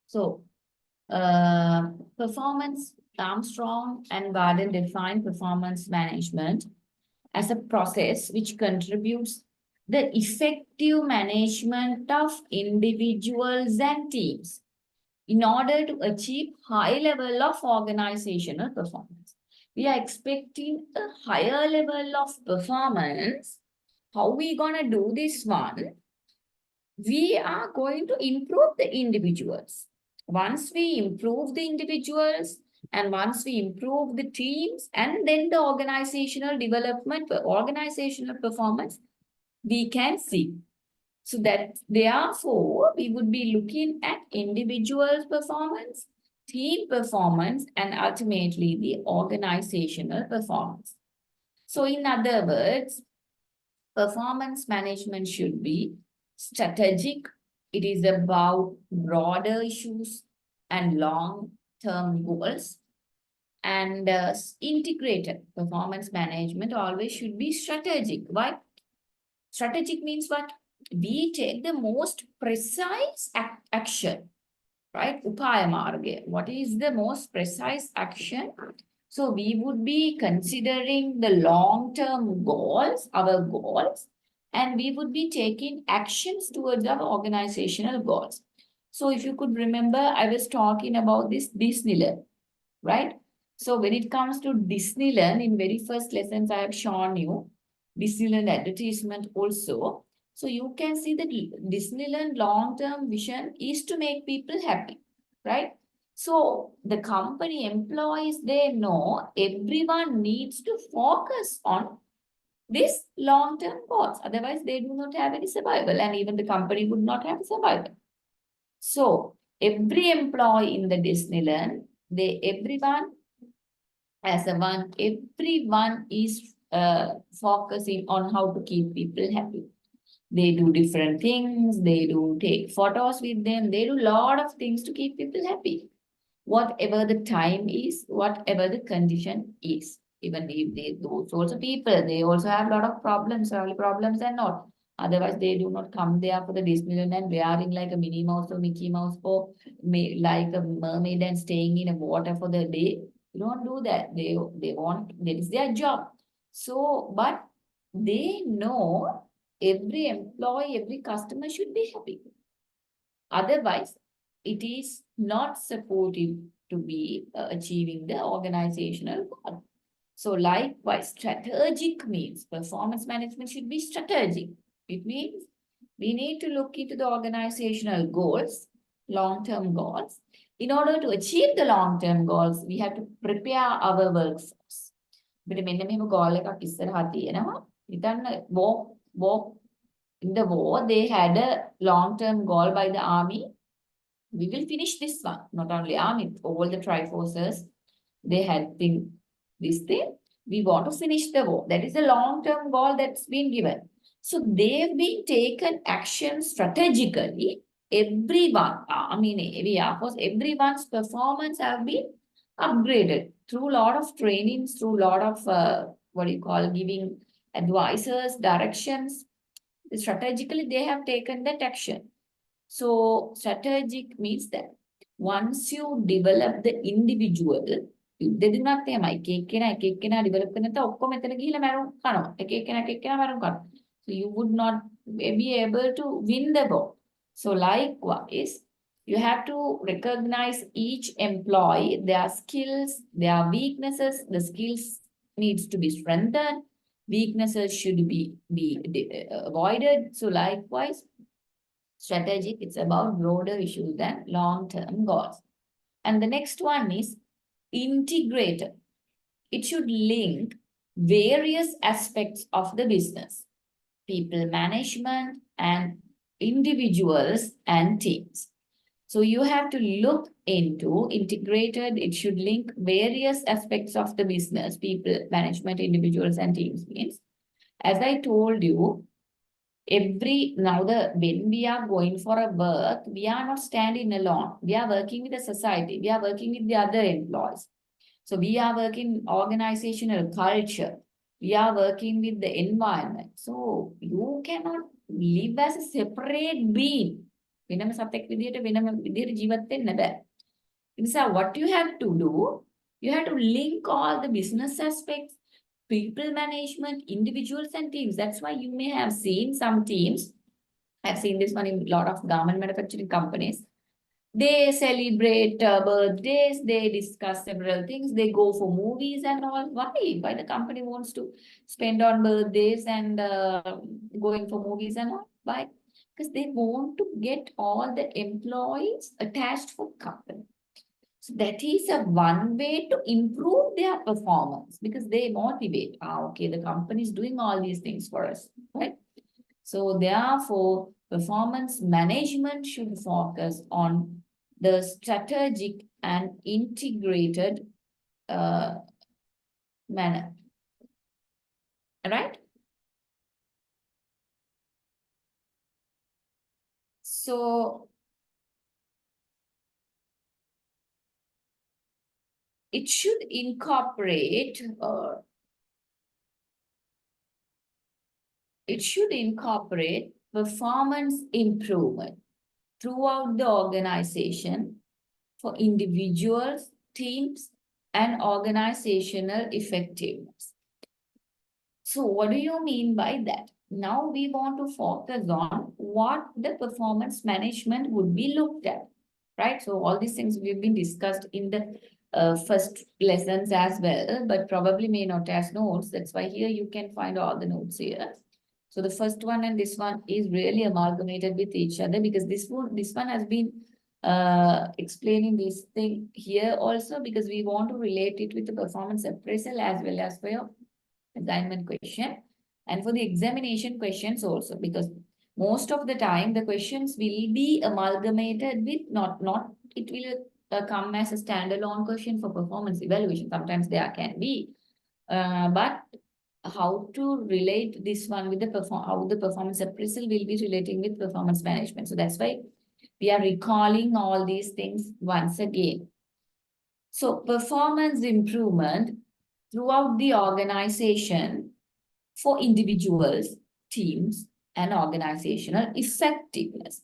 Speaker 1: So performance, Armstrong and Garden define performance management as a process which contributes the effective management of individuals and teams in order to achieve high level of organizational performance. We are expecting a higher level of performance. How we gonna do this one? We are going to improve the individuals. Once we improve the individuals, and once we improve the teams, and then the organizational development, organizational performance, we can see. So that therefore, we would be looking at individual performance, team performance, and ultimately the organizational performance. So in other words, performance management should be strategic. It is about broader issues and long-term goals. And integrated performance management always should be strategic. Why? Strategic means what? We take the most precise action, right? Upaya marge. What is the most precise action? So we would be considering the long-term goals, our goals, and we would be taking actions towards our organizational goals. So if you could remember, I was talking about this Disneyland, right? So when it comes to Disneyland, in very first lessons, I have shown you Disneyland advertisement also. So you can see that Disneyland long-term vision is to make people happy, right? So the company employees, they know everyone needs to focus on this long-term goals. Otherwise, they do not have any survival, and even the company would not have survival. So every employee in the Disneyland, everyone is focusing on how to keep people happy. They do different things, they do take photos with them, they do a lot of things to keep people happy. Whatever the time is, whatever the condition is. Even if those also people, they also have a lot of problems, early problems and not. Otherwise, they do not come there for the Disneyland and wearing like a Minnie Mouse or Mickey Mouse or like a mermaid and staying in a water for the day. You don't do that. They want, that is their job. So, but they know every employee, every customer should be happy. Otherwise, it is not supportive to be achieving the organizational goal. So likewise, strategic means performance management should be strategic. It means we need to look into the organizational goals, long-term goals. In order to achieve the long-term goals, we have to prepare our workforce. But මෙන්න මෙහෙම goal එකක් ඉස්සරහා තියෙනවා. හිතන්න war in the war, they had a long-term goal by the army. We will finish this one. Not only army, all the triforces, they had this thing. We want to finish the war. That is a long-term goal that's been given. So they've been taken action strategically. Everyone, everyone's performance have been upgraded through a lot of trainings, through a lot of giving advices, directions. Strategically, they have taken that action. So strategic means that once you develop the individual, දෙදුනත් එමය එක එක්කෙනා develop කරන නැත්නම් ඔක්කොම එතන ගිහිල්ලා මැරුම් කනවා. එක එක්කෙනා මැරුම් කනවා. So you would not be able to win the war. So likewise, you have to recognize each employee, their skills, their weaknesses. The skills needs to be strengthened. Weaknesses should be avoided. So likewise, strategic, it's about broader issues than long-term goals. And the next one is integrated. It should link various aspects of the business, people management and individuals and teams. So you have to look into integrated. It should link various aspects of the business, people management, individuals and teams means, as I told you, when we are going for a work, we are not standing alone. We are working with the society. We are working with the other employees. So we are working organizational culture. We are working with the environment. So you cannot live as a separate being. වෙනම සතෙක් විදියට ජීවත් වෙන්න බෑ. නිසා what you have to do, you have to link all the business aspects, people management, individuals and teams. That's why you may have seen some teams. I've seen this one in a lot of garment manufacturing companies. They celebrate birthdays, they discuss several things, they go for movies and all. Why? Why the company wants to spend on birthdays and going for movies and all? Why? Because they want to get all the employees attached for company. So that is a one way to improve their performance because they motivate. Okay, the company is doing all these things for us, right? So therefore, performance management should focus on the strategic and integrated manner. All right? So it should incorporate performance improvement throughout the organization for individuals, teams, and organizational effectiveness. So what do you mean by that? Now we want to focus on what the performance management would be looked at, right? So all these things we've been discussed in the first lessons as well, but probably may not as notes. That's why here you can find all the notes here. So the first one and this one is really amalgamated with each other because this one has been explaining this thing here also because we want to relate it with the performance appraisal as well as for your assignment question and for the examination questions also because most of the time the questions will be amalgamated with not it will come as a standalone question for performance evaluation. Sometimes there can be, but how to relate this one with how the performance appraisal will be relating with performance management. So that's why we are recalling all these things once again. So performance improvement throughout the organization for individuals, teams, and organizational effectiveness.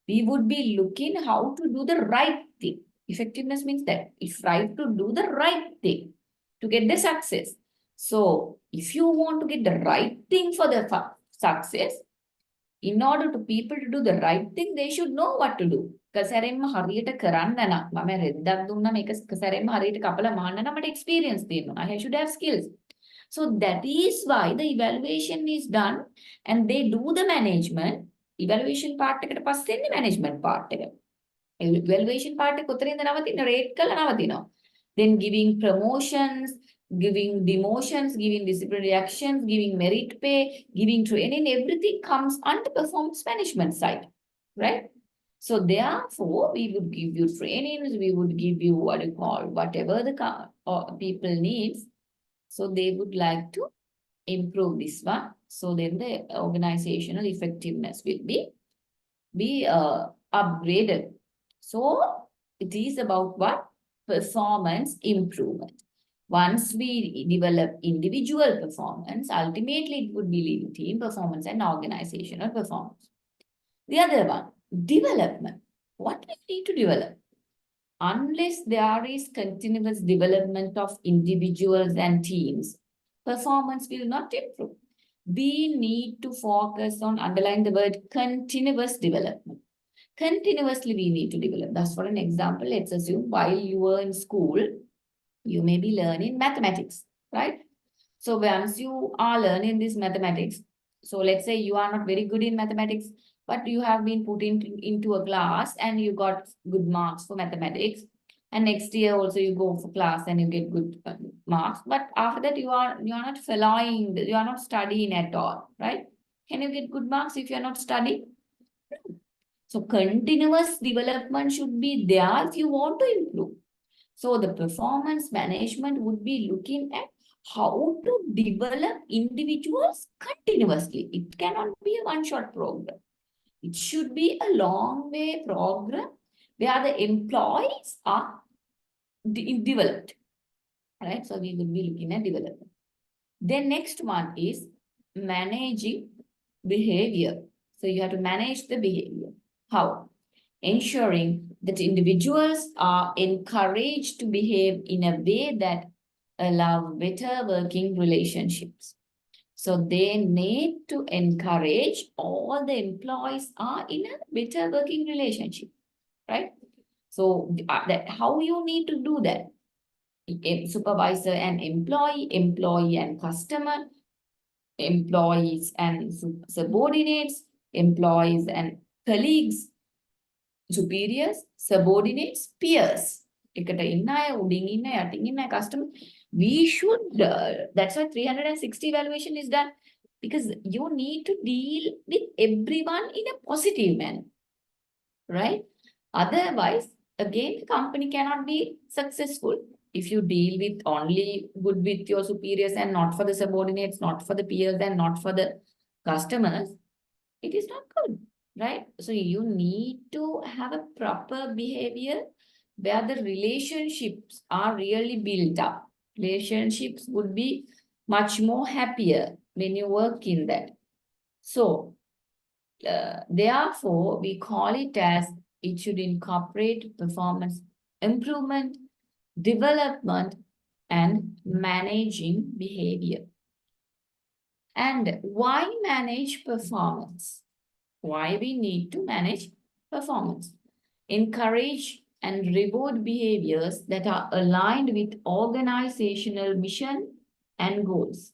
Speaker 1: We would be looking how to do the right thing. Effectiveness means that if right to do the right thing to get the success. So if you want to get the right thing for the success, in order to people to do the right thing, they should know what to do. කසරෙන්ම හරියට කරන්න නම් මම රෙද්දක් දුන්නා මේක කසරෙන්ම හරියට කපලා මාන්න නම් මට experience තියෙනවා. I should have skills. So that is why the evaluation is done and they do the management. Evaluation part එකට පස්සේ ඉන්නේ management part එක. Evaluation part එක උතරින්ද නවතින rate කරලා නවතිනවා. Then giving promotions, giving demotions, giving disciplinary actions, giving merit pay, giving training, everything comes under performance management side, right? So therefore, we would give you trainings, we would give you what you call, whatever the people needs. So they would like to improve this one. So then the organizational effectiveness will be upgraded. So it is about what? Performance improvement. Once we develop individual performance, ultimately it would be leading team performance and organizational performance. The other one, Development. What we need to develop? Unless there is continuous development of individuals and teams, performance will not improve. We need to focus on, underline the word continuous development. Continuously we need to develop. That's for an example. Let's assume while you were in school, you may be learning mathematics, right? So once you are learning this mathematics, so let's say you are not very good in mathematics, but you have been put into a class and you got good marks for mathematics. And next year also you go for class and you get good marks. But after that you are not following, you are not studying at all, right? Can you get good marks if you are not studying? So continuous development should be there if you want to improve. So the performance management would be looking at how to develop individuals continuously. It cannot be a one-shot program. It should be a long-way program where the employees are developed. Right? So we will be looking at development. Then next one is managing behavior. So you have to manage the behavior. How? Ensuring that individuals are encouraged to behave in a way that allow better working relationships. So they need to encourage all the employees are in a better working relationship, right? So how you need to do that? Supervisor and employee, employee and customer, employees and subordinates, employees and colleagues, superiors, subordinates, peers. Customer. We should, that's why 360 evaluation is done, because you need to deal with everyone in a positive manner, right? Otherwise, again, the company cannot be successful. If you deal with only good with your superiors and not for the subordinates, not for the peers and not for the customers, it is not good, right? So you need to have a proper behavior where the relationships are really built up. Relationships would be much more happier when you work in that. So, therefore, we call it as it should incorporate performance improvement, development, and managing behavior. And why manage performance? Why we need to manage performance? Encourage and reward behaviors that are aligned with organizational mission and goals.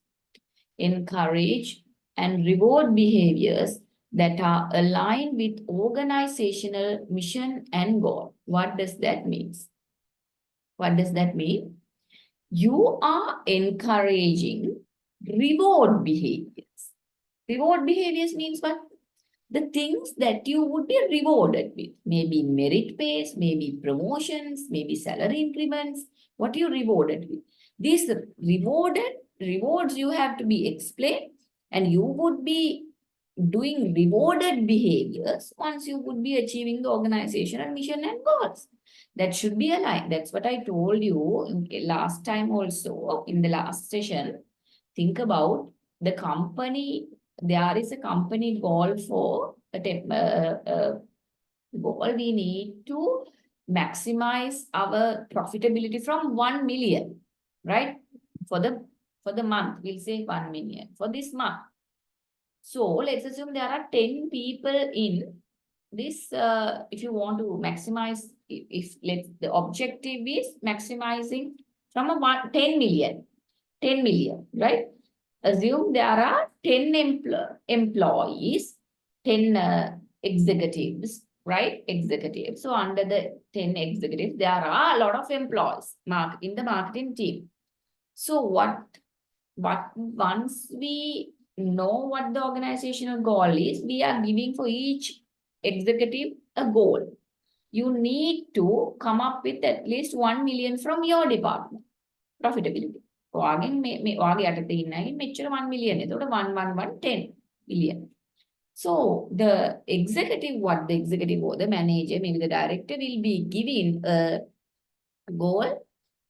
Speaker 1: Encourage and reward behaviors that are aligned with organizational mission and goal. What does that mean? What does that mean? You are encouraging reward behaviors. Reward behaviors means what? The things that you would be rewarded with. Maybe merit pays, maybe promotions, maybe salary increments. What you rewarded with. These rewards you have to be explained, and you would be doing rewarded behaviors once you would be achieving the organizational mission and goals. That should be aligned. That's what I told you last time also in the last session. Think about the company. There is a company goal for a goal. We need to maximize our profitability from 1 million, right? For the month, we'll say 1 million for this month. So let's assume there are 10 people in this. If you want to maximize, if the objective is maximizing from a 10 million, right? Assume there are 10 employees, 10 executives, right? Executives. So under the 10 executives, there are a lot of employees in the marketing team. So once we know what the organizational goal is, we are giving for each executive a goal. You need to come up with at least 1 million from your department. Profitability. Again, 1 million. 10 million. So the executive, what the executive or the manager, maybe the director will be giving a goal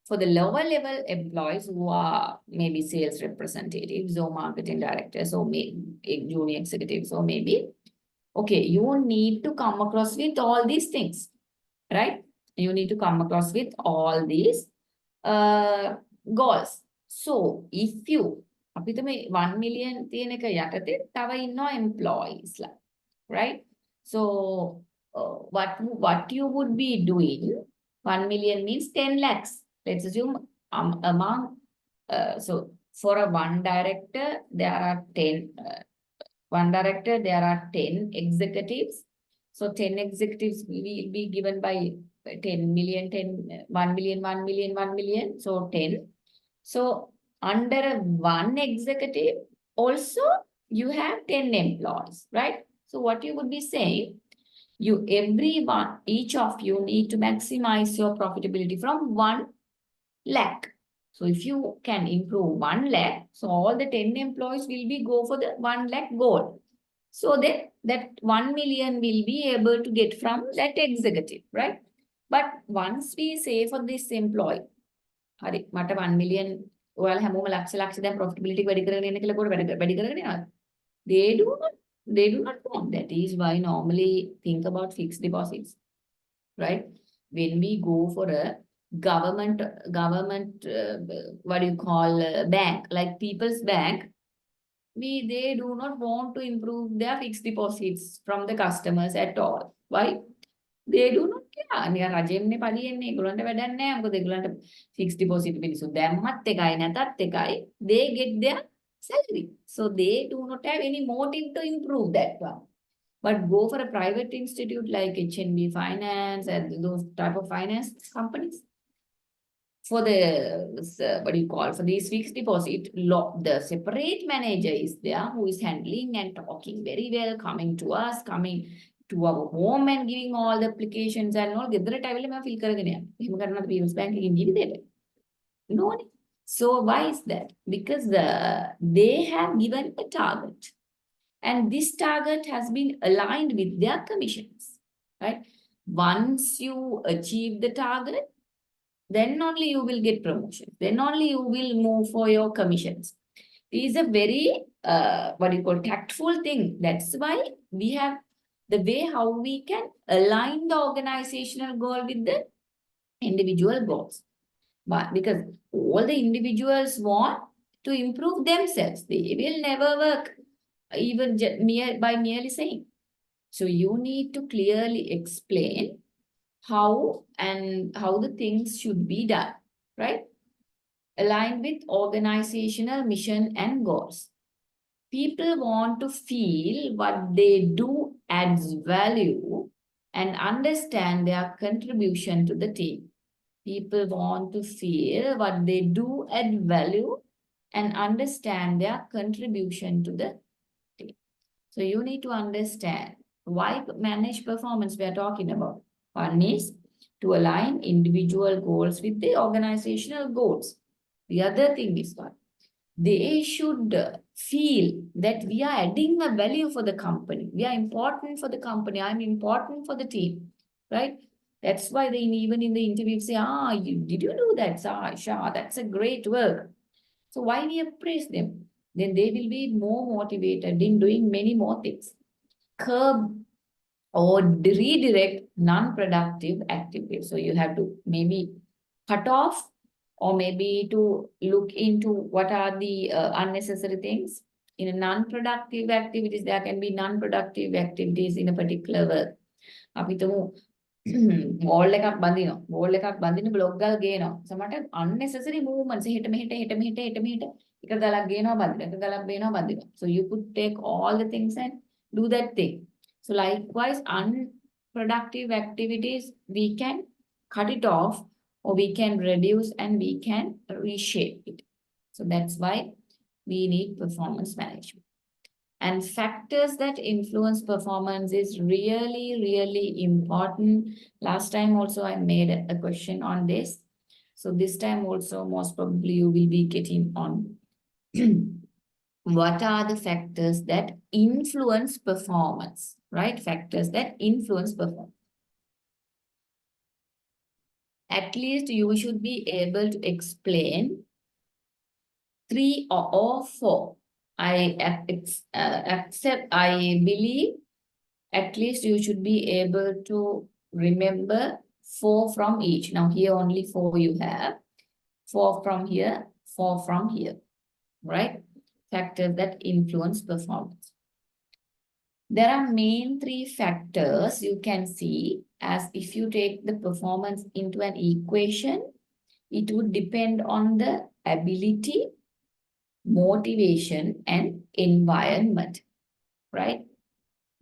Speaker 1: for the lower level employees who are maybe sales representatives or marketing directors or maybe junior executives or maybe Okay, you need to come across with all these things, right? You need to come across with all these goals. So if you, අපිට මේ 1 million තියෙන එක යටතේ තව ඉන්නවා employees ලා, right? So what you would be doing, 1 million means 10 lakhs. Let's assume among, so for a one director, there are 10, one director, there are 10 executives. So 10 executives will be given by 10 million, 10, 1 million, 1 million, 1 million. So 10. So under one executive, also you have 10 employees, right? So what you would be saying, everyone, each of you need to maximize your profitability from 1 lakh. So if you can improve 1 lakh, so all the 10 employees will be go for the 1 lakh goal. So then that 1 million will be able to get from that executive, right? But once we say for this employee, hari, mata 1 million, ඔයාලා හැමෝම ලක්ෂ දැන් profitability වැඩි කරගෙන යන කියලා කොට වැඩි කරගෙන යනවා. They do not want. That is why normally think about fixed deposits, right? When we go for a government, what do you call, bank, like People's Bank, they do not want to improve their fixed deposits from the customers at all. Why? They do not care. නිකන් රජෙන්නේ පලියෙන්නේ ඒගොල්ලන්ට වැඩක් නැහැ. මොකද ඒගොල්ලන්ට fixed deposit මිනිස්සු දැම්මත් එකයි නැතත් එකයි. They get their salary. So they do not have any motive to improve that one. But go for a private institute like HNB Finance and those type of finance companies. For the, what do you call, for these fixed deposit, the separate manager is there who is handling and talking very well, coming to us, coming to our home and giving all the applications and all. ගෙදරට ඇවිල්ලා මම fill කරගෙන යනවා. එහෙම කරනවාද People's Bank එකකින් ජීවිතේට? No. So why is that? Because they have given a target. And this target has been aligned with their commissions, right? Once you achieve the target, then only you will get promotion. Then only you will move for your commissions. It is a very, what do you call, tactful thing. That's why we have the way how we can align the organizational goal with the individual goals. But because all the individuals want to improve themselves, they will never work even by merely saying. So you need to clearly explain how the things should be done, right? Aligned with organizational mission and goals. People want to feel what they do adds value and understand their contribution to the team. People want to feel what they do add value and understand their contribution to the team. So you need to understand why managed performance we are talking about. One is to align individual goals with the organizational goals. The other thing is what? They should feel that we are adding a value for the company. We are important for the company. I'm important for the team, right? That's why they even in the interview say, did you do that, Sha? That's a great work. So why we appraise them? Then they will be more motivated in doing many more things. Curb or redirect non-productive activities. So you have to maybe cut off or maybe to look into what are the unnecessary things. In a non-productive activities, there can be non-productive activities in a particular work. අපිටම wall එකක් බඳින blog ගල් ගේනවා. සමහරට unnecessary movements හෙට මෙහෙට එක ගලක් ගේනවා බඳිනවා. So you could take all the things and do that thing. So likewise, unproductive activities, we can cut it off or we can reduce and we can reshape it. So that's why we need performance management. And factors that influence performance is really, really important. Last time also I made a question on this. So this time also most probably you will be getting on what are the factors that influence performance, right? Factors that influence performance. At least you should be able to explain 3 or 4. I believe at least you should be able to remember 4 from each. Now here only 4 you have. 4 from here, 4 from here, right? Factors that influence performance. There are main 3 factors you can see as if you take the performance into an equation, it would depend on the ability, motivation, and environment, right?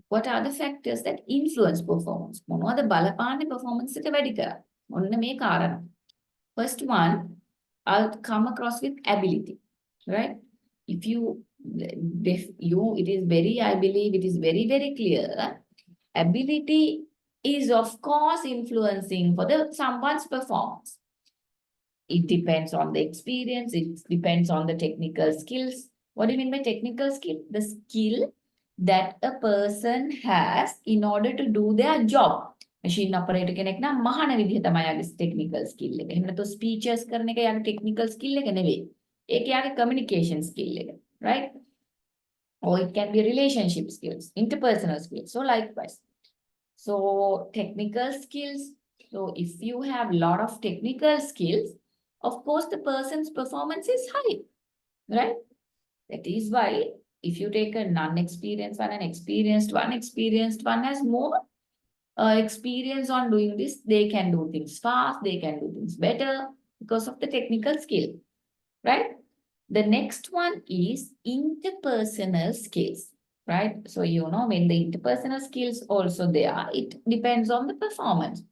Speaker 1: What are the factors that influence performance? මොනවද බලපාන්නේ performance එක වැඩි කරන්නේ? ඔන්න මේ කාරණා. First one, I'll come across with ability, right? If it is very, I believe it is very, very clear. Ability is of course influencing for someone's performance. It depends on the experience. It depends on the technical skills. What do you mean by technical skill? The skill that a person has in order to do their job. Machine operator කෙනෙක් නම් මහාන විදිහ තමයි යාගේ technical skill එක. එහෙම නැත්නම් speeches කරන එක යාගේ technical skill එක නෙවෙයි. ඒක යාගේ communication skill එක, right? Or it can be relationship skills, interpersonal skills. So likewise. So technical skills. So if you have a lot of technical skills, of course the person's performance is high, right? That is why if you take a non-experienced one and experienced one has more experience on doing this, they can do things fast, they can do things better because of the technical skill, right? The next one is interpersonal skills, right? So you know when the interpersonal skills also there, it depends on the performance.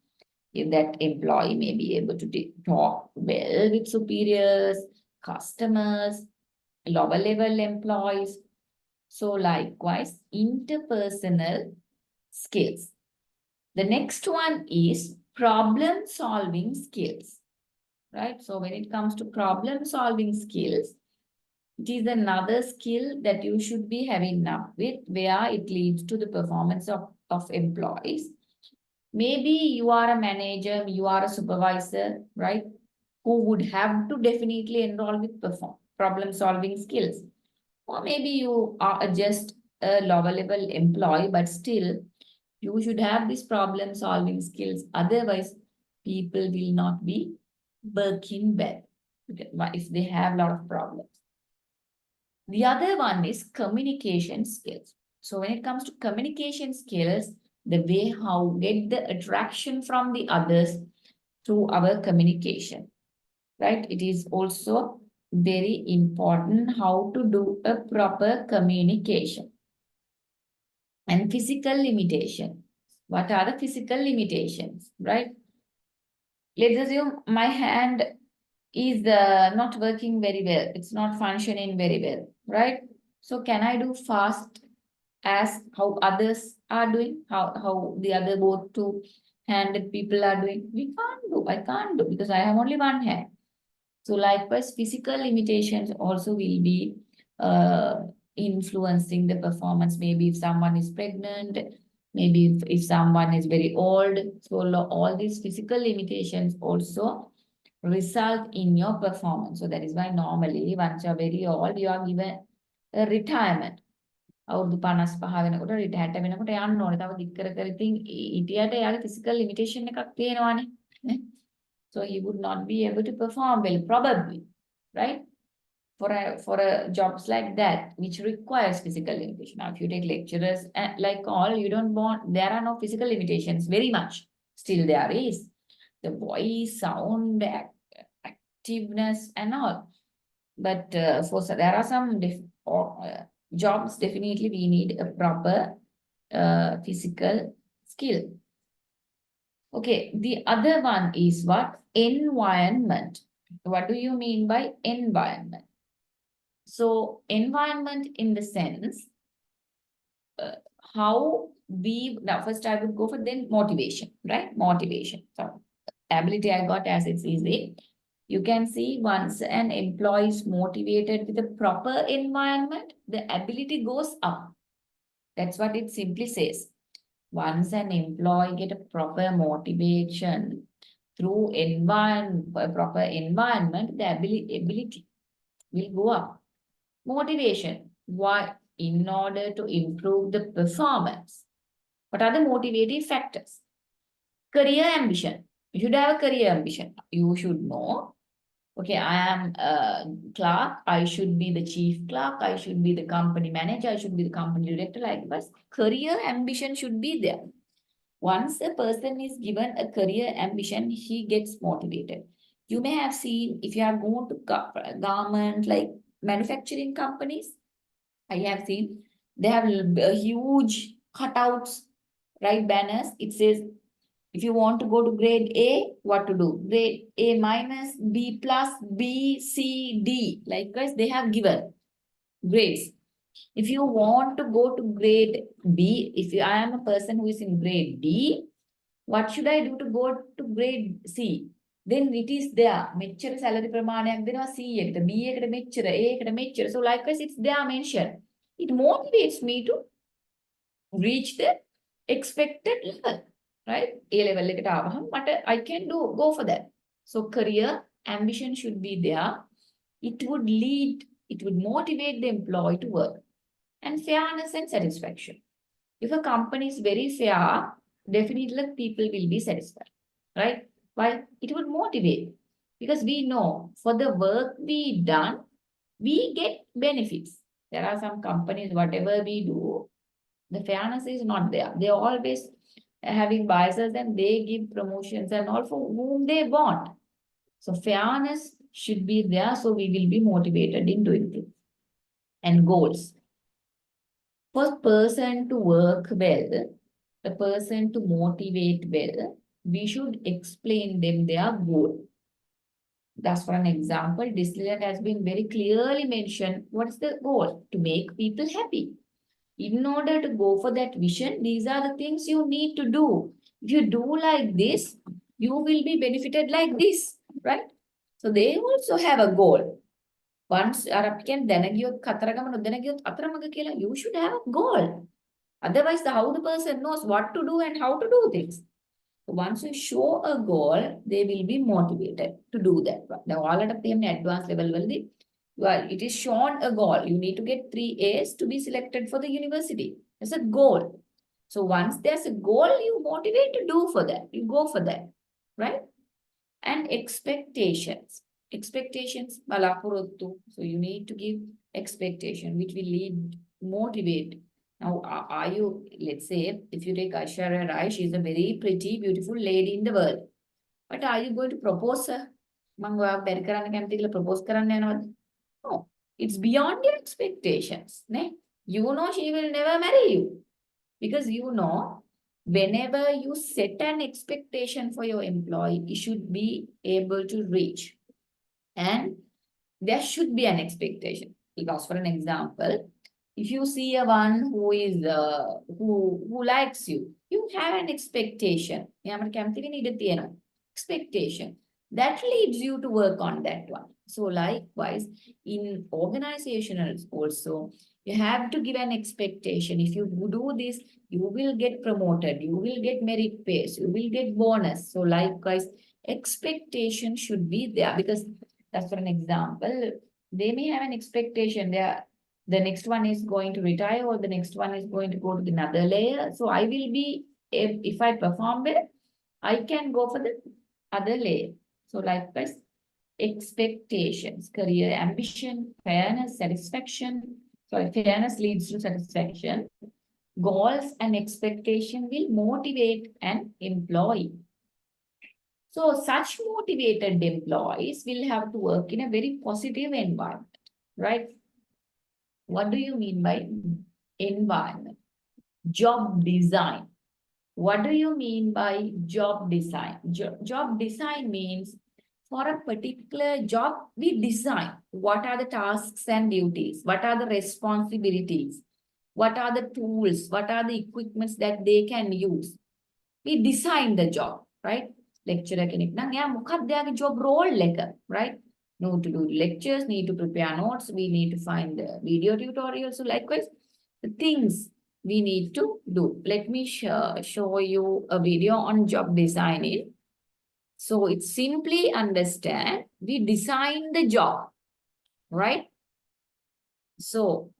Speaker 1: If that employee may be able to talk well with superiors, customers, lower level employees. So likewise, interpersonal skills. The next one is problem solving skills, right? So when it comes to problem solving skills, it is another skill that you should be having up with where it leads to the performance of employees. Maybe you are a manager, you are a supervisor, right? Who would have to definitely enroll with problem solving skills. Or maybe you are just a lower level employee, but still you should have these problem solving skills. Otherwise, people will not be working well if they have a lot of problems. The other one is communication skills. So when it comes to communication skills, the way how get the attraction from the others through our communication, right? It is also very important how to do a proper communication. And physical limitations. What are the physical limitations, right? Let's assume my hand is not working very well. It's not functioning very well, right? So can I do fast as how others are doing? How the other both two-handed people are doing? We can't do. I can't do because I have only one hand. So likewise, physical limitations also will be influencing the performance. Maybe if someone is pregnant, maybe if someone is very old. So all these physical limitations also result in your performance. So that is why normally once you are very old, you are given a retirement. අවුරුදු 55 වෙනකොට රිටයර්ඩ් වෙනකොට යන්න ඕනේ. තව දික්කර කර ඉතින් ඊටියට යාගේ physical limitation එකක් තියෙනවානේ. නේ? So he would not be able to perform well, probably, right? For a jobs like that, which requires physical limitation. Now, if you take lecturers like all, you don't want, there are no physical limitations very much. Still there is the voice, sound, activeness and all. But there are some jobs, definitely we need a proper physical skill. Okay, the other one is what? Environment. What do you mean by environment? So environment in the sense, how we, now first I would go for then motivation, right? Motivation. So ability I got as it's easy. You can see once an employee is motivated with a proper environment, the ability goes up. That's what it simply says. Once an employee get a proper motivation through proper environment, the ability will go up. Motivation. Why? In order to improve the performance. What are the motivating factors? Career ambition. You should have a career ambition. You should know, okay, I am a clerk. I should be the chief clerk. I should be the company manager. I should be the company director. Likewise, career ambition should be there. Once a person is given a career ambition, he gets motivated. You may have seen, if you have gone to garment, like manufacturing companies, I have seen, they have huge cutouts, right, banners. It says, if you want to go to grade A, what to do? Grade A minus, B plus, B, C, D. Likewise, they have given grades. If you want to go to grade B, I am a person who is in grade D, what should I do to go to grade C? Then it is there. Mecchere salary ප්‍රමාණයක් දෙනවා C එකට, B එකට මෙච්චර, A එකට මෙච්චර. So likewise, it's there mentioned. It motivates me to reach the expected level, right? A level එකට ආවහම I can go for that. So career ambition should be there. It would motivate the employee to work. And fairness and satisfaction. If a company is very fair, definitely people will be satisfied, right? Why? It would motivate, because we know for the work we done, we get benefits. There are some companies, whatever we do, the fairness is not there. They are always having biases and they give promotions and all for whom they want. So fairness should be there, so we will be motivated in doing things. And goals. For person to work well, the person to motivate well, we should explain them their goal. That's for an example. Disneyland has been very clearly mentioned. What is the goal? To make people happy. In order to go for that vision, these are the things you need to do. If you do like this, you will be benefited like this, right? So they also have a goal. Once you should have a goal. Otherwise, how the person knows what to do and how to do things. Once you show a goal, they will be motivated to do that. Now, all at the advanced level, it is shown a goal. You need to get 3 A's to be selected for the university. It's a goal. So once there's a goal, you motivate to do for that. You go for that, right? And expectations. Expectations, balapuruttu. So you need to give expectation, which will motivate. Now, are you, let's say, if you take Aishwarya Rai, she's a very pretty, beautiful lady in the world. But are you going to propose her? Propose no, it's beyond your expectations. You know she will never marry you. Because you know, whenever you set an expectation for your employee, you should be able to reach. And there should be an expectation. Because for an example, if you see a one who is who likes you, you have an expectation. Expectation. That leads you to work on that one. So likewise, in organizational also, you have to give an expectation. If you do this, you will get promoted, you will get merit pays, you will get bonus. So likewise, expectation should be there, because that's for an example. They may have an expectation. The next one is going to retire, or the next one is going to go to another layer. So I will be, if I perform well, I can go for the other layer. So likewise, expectations, career ambition, fairness, satisfaction. Sorry, fairness leads to satisfaction. Goals and expectation will motivate an employee. So such motivated employees will have to work in a very positive environment, right? What do you mean by environment? Job design. What do you mean by job design? Job design means for a particular job, we design what are the tasks and duties, what are the responsibilities, what are the tools, what are the equipments that they can use. We design the job, right? Lecturer කෙනෙක් නම් එයා මොකක්ද එයාගේ job role එක, right? Need to do lectures, need to prepare notes, we need to find the video tutorials. So likewise, the things we need to do. Let me show you a video on job designing. So it's simply understand, we design the job, right? So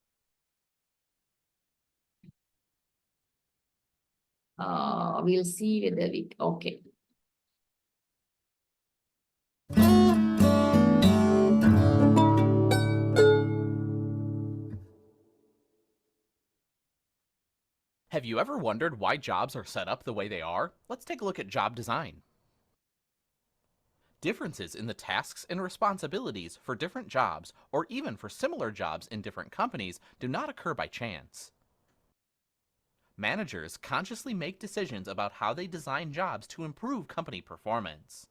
Speaker 1: We'll see whether we, okay.
Speaker 9: Have you ever wondered why jobs are set up the way they are? Let's take a look at job design. Differences in the tasks and responsibilities for different jobs, or even for similar jobs in different companies, do not occur by chance. Managers consciously make decisions about how they design jobs to improve company performance.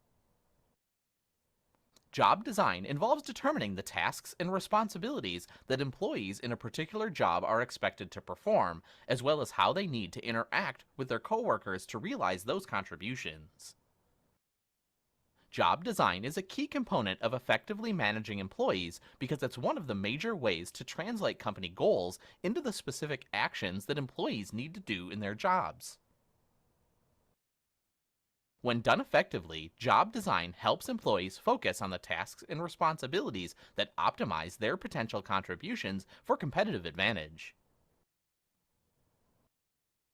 Speaker 9: Job design involves determining the tasks and responsibilities that employees in a particular job are expected to perform, as well as how they need to interact with their coworkers to realize those contributions. Job design is a key component of effectively managing employees because it's one of the major ways to translate company goals into the specific actions that employees need to do in their jobs. When done effectively, job design helps employees focus on the tasks and responsibilities that optimize their potential contributions for competitive advantage.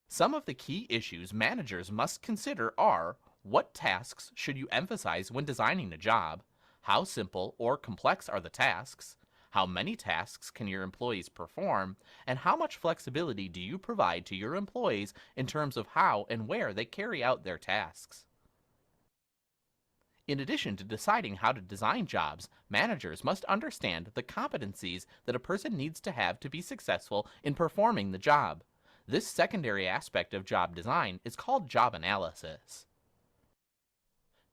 Speaker 9: Some of the key issues managers must consider are: what tasks should you emphasize when designing a job? How simple or complex are the tasks? How many tasks can your employees perform? And how much flexibility do you provide to your employees in terms of how and where they carry out their tasks? In addition to deciding how to design jobs, managers must understand the competencies that a person needs to have to be successful in performing the job. This secondary aspect of job design is called job analysis.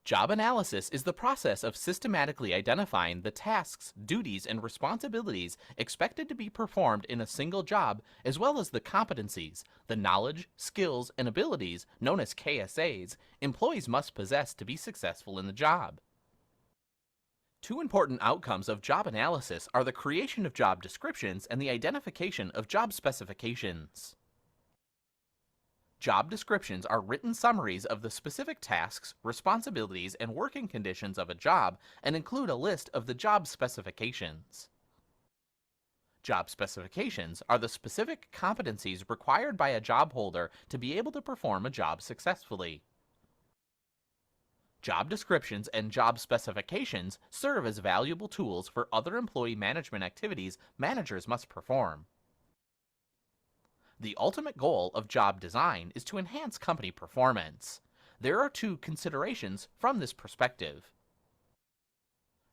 Speaker 9: Job analysis is the process of systematically identifying the tasks, duties, and responsibilities expected to be performed in a single job, as well as the competencies, the knowledge, skills, and abilities, known as KSAs, employees must possess to be successful in the job. Two important outcomes of job analysis are the creation of job descriptions and the identification of job specifications. Job descriptions are written summaries of the specific tasks, responsibilities, and working conditions of a job and include a list of the job specifications. Job specifications are the specific competencies required by a job holder to be able to perform a job successfully. Job descriptions and job specifications serve as valuable tools for other employee management activities managers must perform. The ultimate goal of job design is to enhance company performance. There are two considerations from this perspective.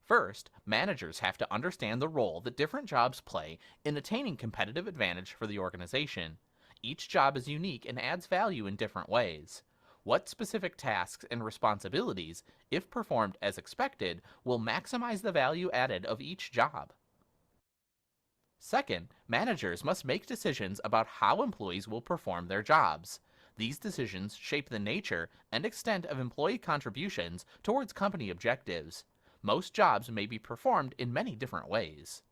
Speaker 9: First, managers have to understand the role that different jobs play in attaining competitive advantage for the organization. Each job is unique and adds value in different ways. What specific tasks and responsibilities, if performed as expected, will maximize the value added of each job? Second, managers must make decisions about how employees will perform their jobs. These decisions shape the nature and extent of employee contributions towards company objectives. Most jobs may be performed in many different ways.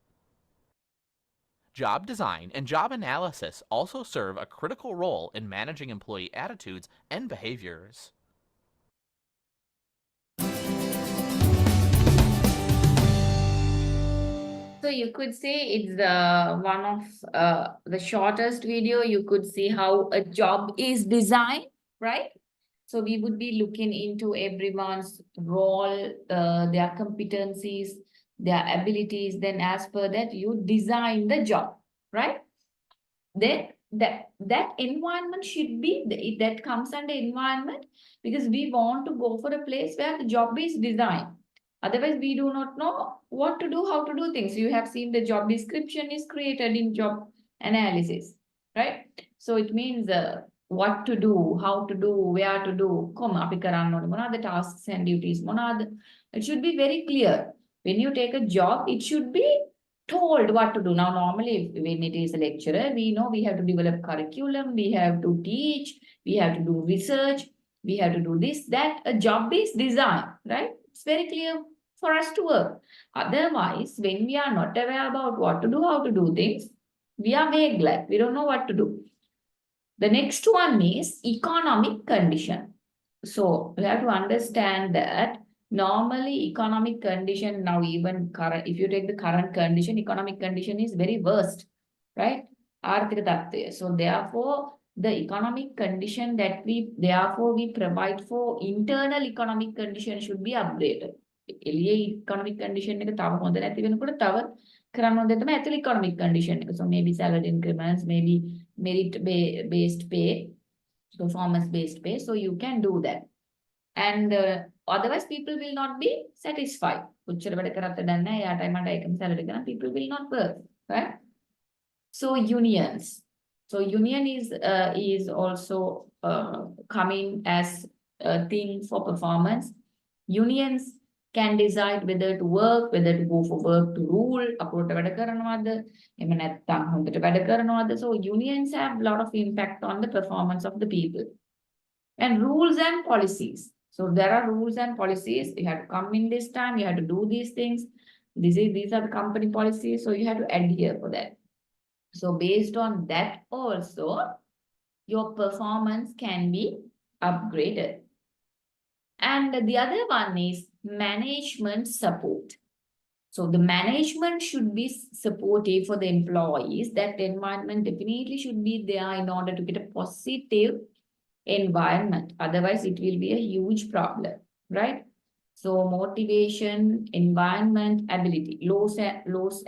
Speaker 9: Job design and job analysis also serve a critical role in managing employee attitudes and behaviors.
Speaker 1: So you could say it's one of the shortest video. You could see how a job is designed, right? So we would be looking into everyone's role, their competencies, their abilities. Then as per that, you design the job, right? Then that environment should be, that comes under environment, because we want to go for a place where the job is designed. Otherwise, we do not know what to do, how to do things. You have seen the job description is created in job analysis, right? So it means what to do, how to do, where to do, the tasks and duties. It should be very clear. When you take a job, it should be told what to do. Now, normally, when it is a lecturer, we know we have to develop curriculum, we have to teach, we have to do research, we have to do this, that. A job is design, right? It's very clear for us to work. Otherwise, when we are not aware about what to do, how to do things, we are vague, like we don't know what to do. The next one is economic condition. So we have to understand that normally economic condition, now even current, if you take the current condition, economic condition is very worst, right? So therefore, the economic condition that therefore we provide for internal economic condition should be upgraded. එළියේ economic condition එක තව හොඳ නැති වෙනකොට තව කරන්න හොඳ තමයි ඇතුළේ economic condition එක. So maybe salary increments, maybe merit based pay, performance based pay. So you can do that. And otherwise people will not be satisfied. කොච්චර වැඩ කරත් දන්නේ නැහැ. යාටයි මටයි එකම salary කරන people will not work, right? So unions. So union is also coming as a thing for performance. Unions can decide whether to work, whether to go for work to rule, අපුරට වැඩ කරනවද, එහෙම නැත්නම් හොඳට වැඩ කරනවද. So unions have a lot of impact on the performance of the people. And rules and policies. So there are rules and policies. You have to come in this time, you have to do these things. These are the company policies, so you have to adhere for that. So based on that also, your performance can be upgraded. And the other one is management support. So the management should be supportive for the employees. That environment definitely should be there in order to get a positive environment. Otherwise, it will be a huge problem, right? So motivation, environment, ability. Laws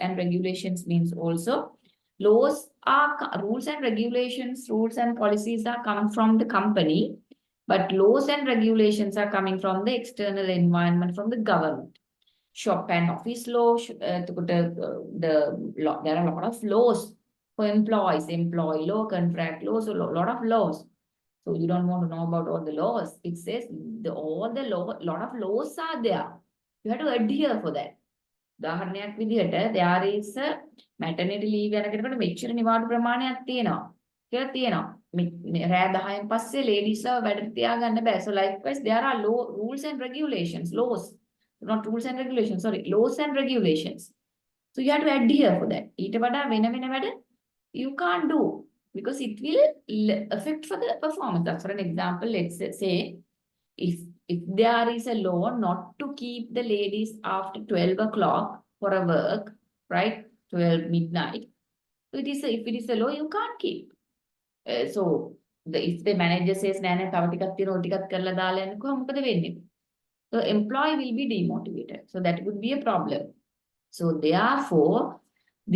Speaker 1: and regulations means also laws are rules and regulations, rules and policies are coming from the company, but laws and regulations are coming from the external environment, from the government. Shop and office law, there are a lot of laws for employees, employee law, contract laws, a lot of laws. So you don't want to know about all the laws. It says lot of laws are there. You have to adhere for that. උදාහරණයක් විදිහට there is a maternity leave යන කෙනෙකුට මෙච්චර නිවාඩු ප්‍රමාණයක් තියෙනවා කියලා තියෙනවා. රෑ 10න් පස්සේ ladiesලා වැඩට තියාගන්න බෑ. So likewise there are rules and regulations, laws. Not rules and regulations, sorry, laws and regulations. So you have to adhere for that. ඊට වඩා වෙන වැඩ you can't do because it will affect for the performance. That's for an example. Let's say if there is a law not to keep the ladies after 12 o'clock for a work, right? 12 midnight. So if it is a law, you can't keep. So if the manager says, "Nana, තව ටිකක් තියෙනවා, ටිකක් කරලා දාලා යන්නකෝ," මොකද වෙන්නේ? The employee will be demotivated. So that would be a problem. So therefore,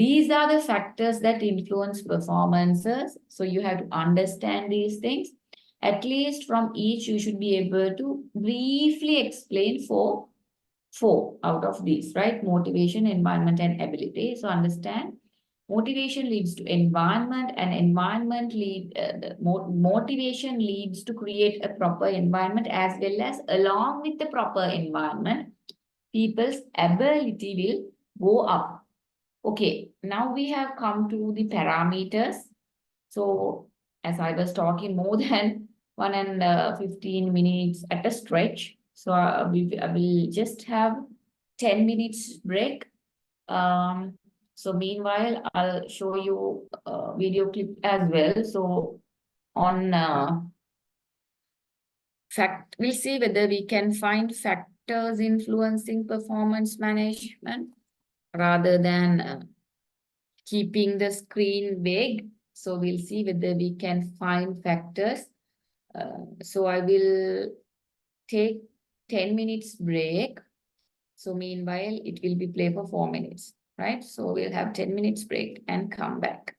Speaker 1: these are the factors that influence performances. So you have to understand these things. At least from each, you should be able to briefly explain four out of these, right? Motivation, environment, and ability. So understand, motivation leads to environment, and motivation leads to create a proper environment, as well as along with the proper environment, people's ability will go up. Okay, now we have come to the parameters. So as I was talking more than 15 minutes at a stretch. So I will just have 10 minutes break. So meanwhile, I'll show you a video clip as well. So on we'll see whether we can find factors influencing performance management rather than keeping the screen vague. So we'll see whether we can find factors. So I will take 10 minutes break. So meanwhile, it will be play for 4 minutes, right? So we'll have 10 minutes break and come back.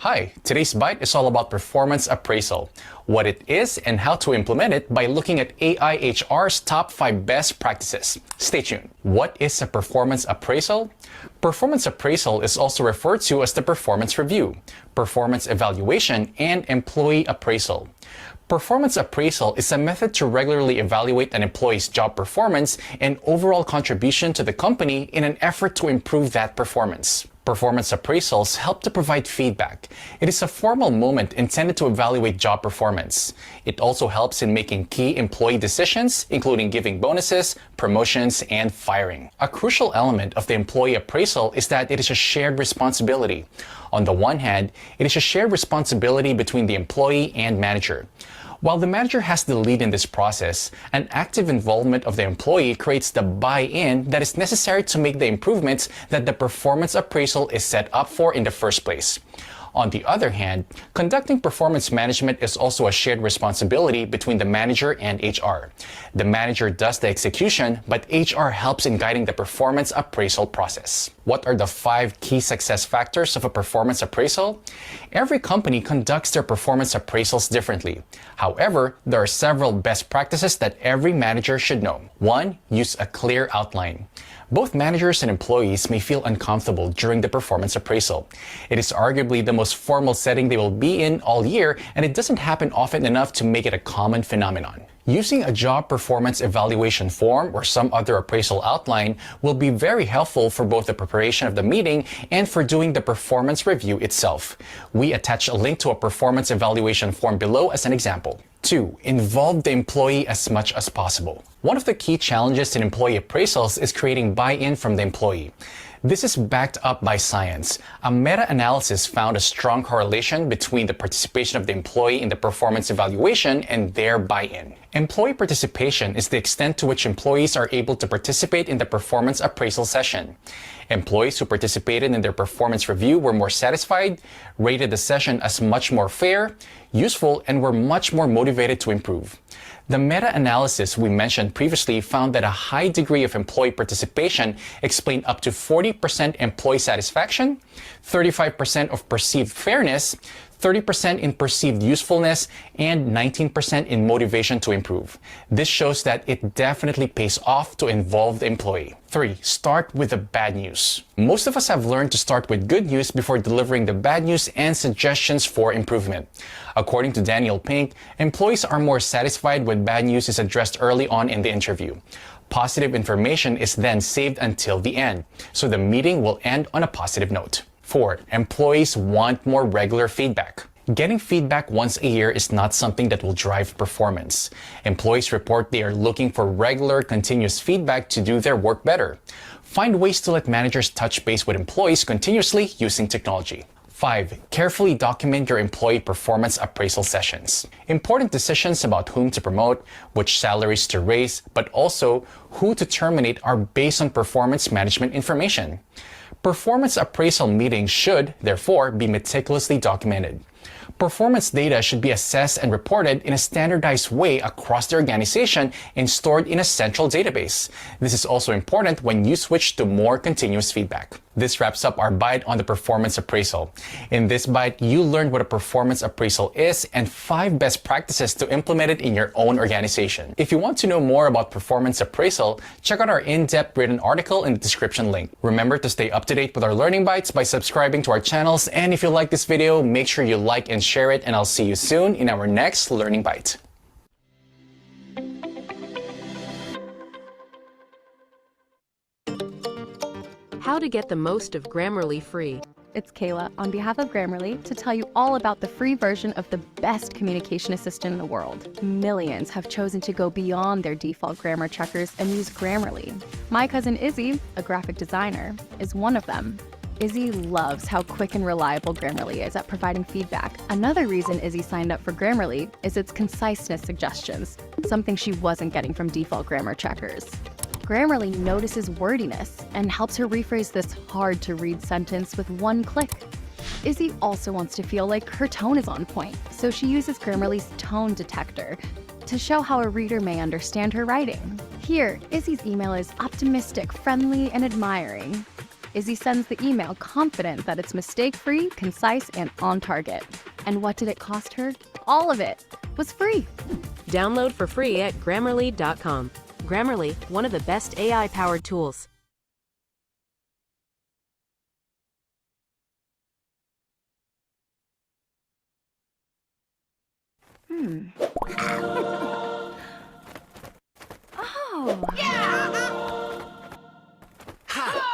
Speaker 12: Hi, today's bite is all about performance appraisal, what it is and how to implement it by looking at AIHR's top 5 best practices. Stay tuned. What is a performance appraisal? Performance appraisal is also referred to as the performance review, performance evaluation, and employee appraisal. Performance appraisal is a method to regularly evaluate an employee's job performance and overall contribution to the company in an effort to improve that performance. Performance appraisals help to provide feedback. It is a formal moment intended to evaluate job performance. It also helps in making key employee decisions, including giving bonuses, promotions, and firing. A crucial element of the employee appraisal is that it is a shared responsibility. On the one hand, it is a shared responsibility between the employee and manager. While the manager has the lead in this process, an active involvement of the employee creates the buy-in that is necessary to make the improvements that the performance appraisal is set up for in the first place. On the other hand, conducting performance management is also a shared responsibility between the manager and HR. The manager does the execution, but HR helps in guiding the performance appraisal process. What are the 5 key success factors of a performance appraisal? Every company conducts their performance appraisals differently. However, there are several best practices that every manager should know. 1. Use a clear outline. Both managers and employees may feel uncomfortable during the performance appraisal. It is arguably the most formal setting they will be in all year, and it doesn't happen often enough to make it a common phenomenon. Using a job performance evaluation form or some other appraisal outline will be very helpful for both the preparation of the meeting and for doing the performance review itself. We attach a link to a performance evaluation form below as an example. 2. Involve the employee as much as possible. One of the key challenges in employee appraisals is creating buy-in from the employee. This is backed up by science. A meta-analysis found a strong correlation between the participation of the employee in the performance evaluation and their buy-in. Employee participation is the extent to which employees are able to participate in the performance appraisal session. Employees who participated in their performance review were more satisfied, rated the session as much more fair, useful, and were much more motivated to improve. The meta-analysis we mentioned previously found that a high degree of employee participation explained up to 40% employee satisfaction, 35% of perceived fairness, 30% in perceived usefulness, and 19% in motivation to improve. This shows that it definitely pays off to involve the employee. 3. Start with the bad news. Most of us have learned to start with good news before delivering the bad news and suggestions for improvement. According to Daniel Pink, employees are more satisfied when bad news is addressed early on in the interview. Positive information is then saved until the end, so the meeting will end on a positive note. 4. Employees want more regular feedback. Getting feedback once a year is not something that will drive performance. Employees report they are looking for regular, continuous feedback to do their work better. Find ways to let managers touch base with employees continuously using technology. 5. Carefully document your employee performance appraisal sessions. Important decisions about whom to promote, which salaries to raise, but also who to terminate are based on performance management information. Performance appraisal meetings should, therefore, be meticulously documented. Performance data should be assessed and reported in a standardized way across the organization and stored in a central database. This is also important when you switch to more continuous feedback. This wraps up our bite on the performance appraisal. In this bite, you learned what a performance appraisal is and 5 best practices to implement it in your own organization. If you want to know more about performance appraisal, check out our in-depth written article in the description link. Remember to stay up to date with our learning bites by subscribing to our channels, and if you like this video, make sure you like and share it, and I'll see you soon in our next learning bite.
Speaker 13: How to get the most of Grammarly free.
Speaker 14: It's Kayla on behalf of Grammarly to tell you all about the free version of the best communication assistant in the world. Millions have chosen to go beyond their default grammar checkers and use Grammarly. My cousin Izzy, a graphic designer, is one of them. Izzy loves how quick and reliable Grammarly is at providing feedback. Another reason Izzy signed up for Grammarly is its conciseness suggestions, something she wasn't getting from default grammar checkers. Grammarly notices wordiness and helps her rephrase this hard-to-read sentence with one click. Izzy also wants to feel like her tone is on point, so she uses Grammarly's tone detector to show how a reader may understand her writing. Here, Izzy's email is optimistic, friendly, and admiring. Izzy sends the email confident that it's mistake-free, concise, and on target. And what did it cost her? All of it was free.
Speaker 13: Download for free at Grammarly.com. Grammarly, one of the best AI-powered tools.
Speaker 14: Oh.
Speaker 6: Ha!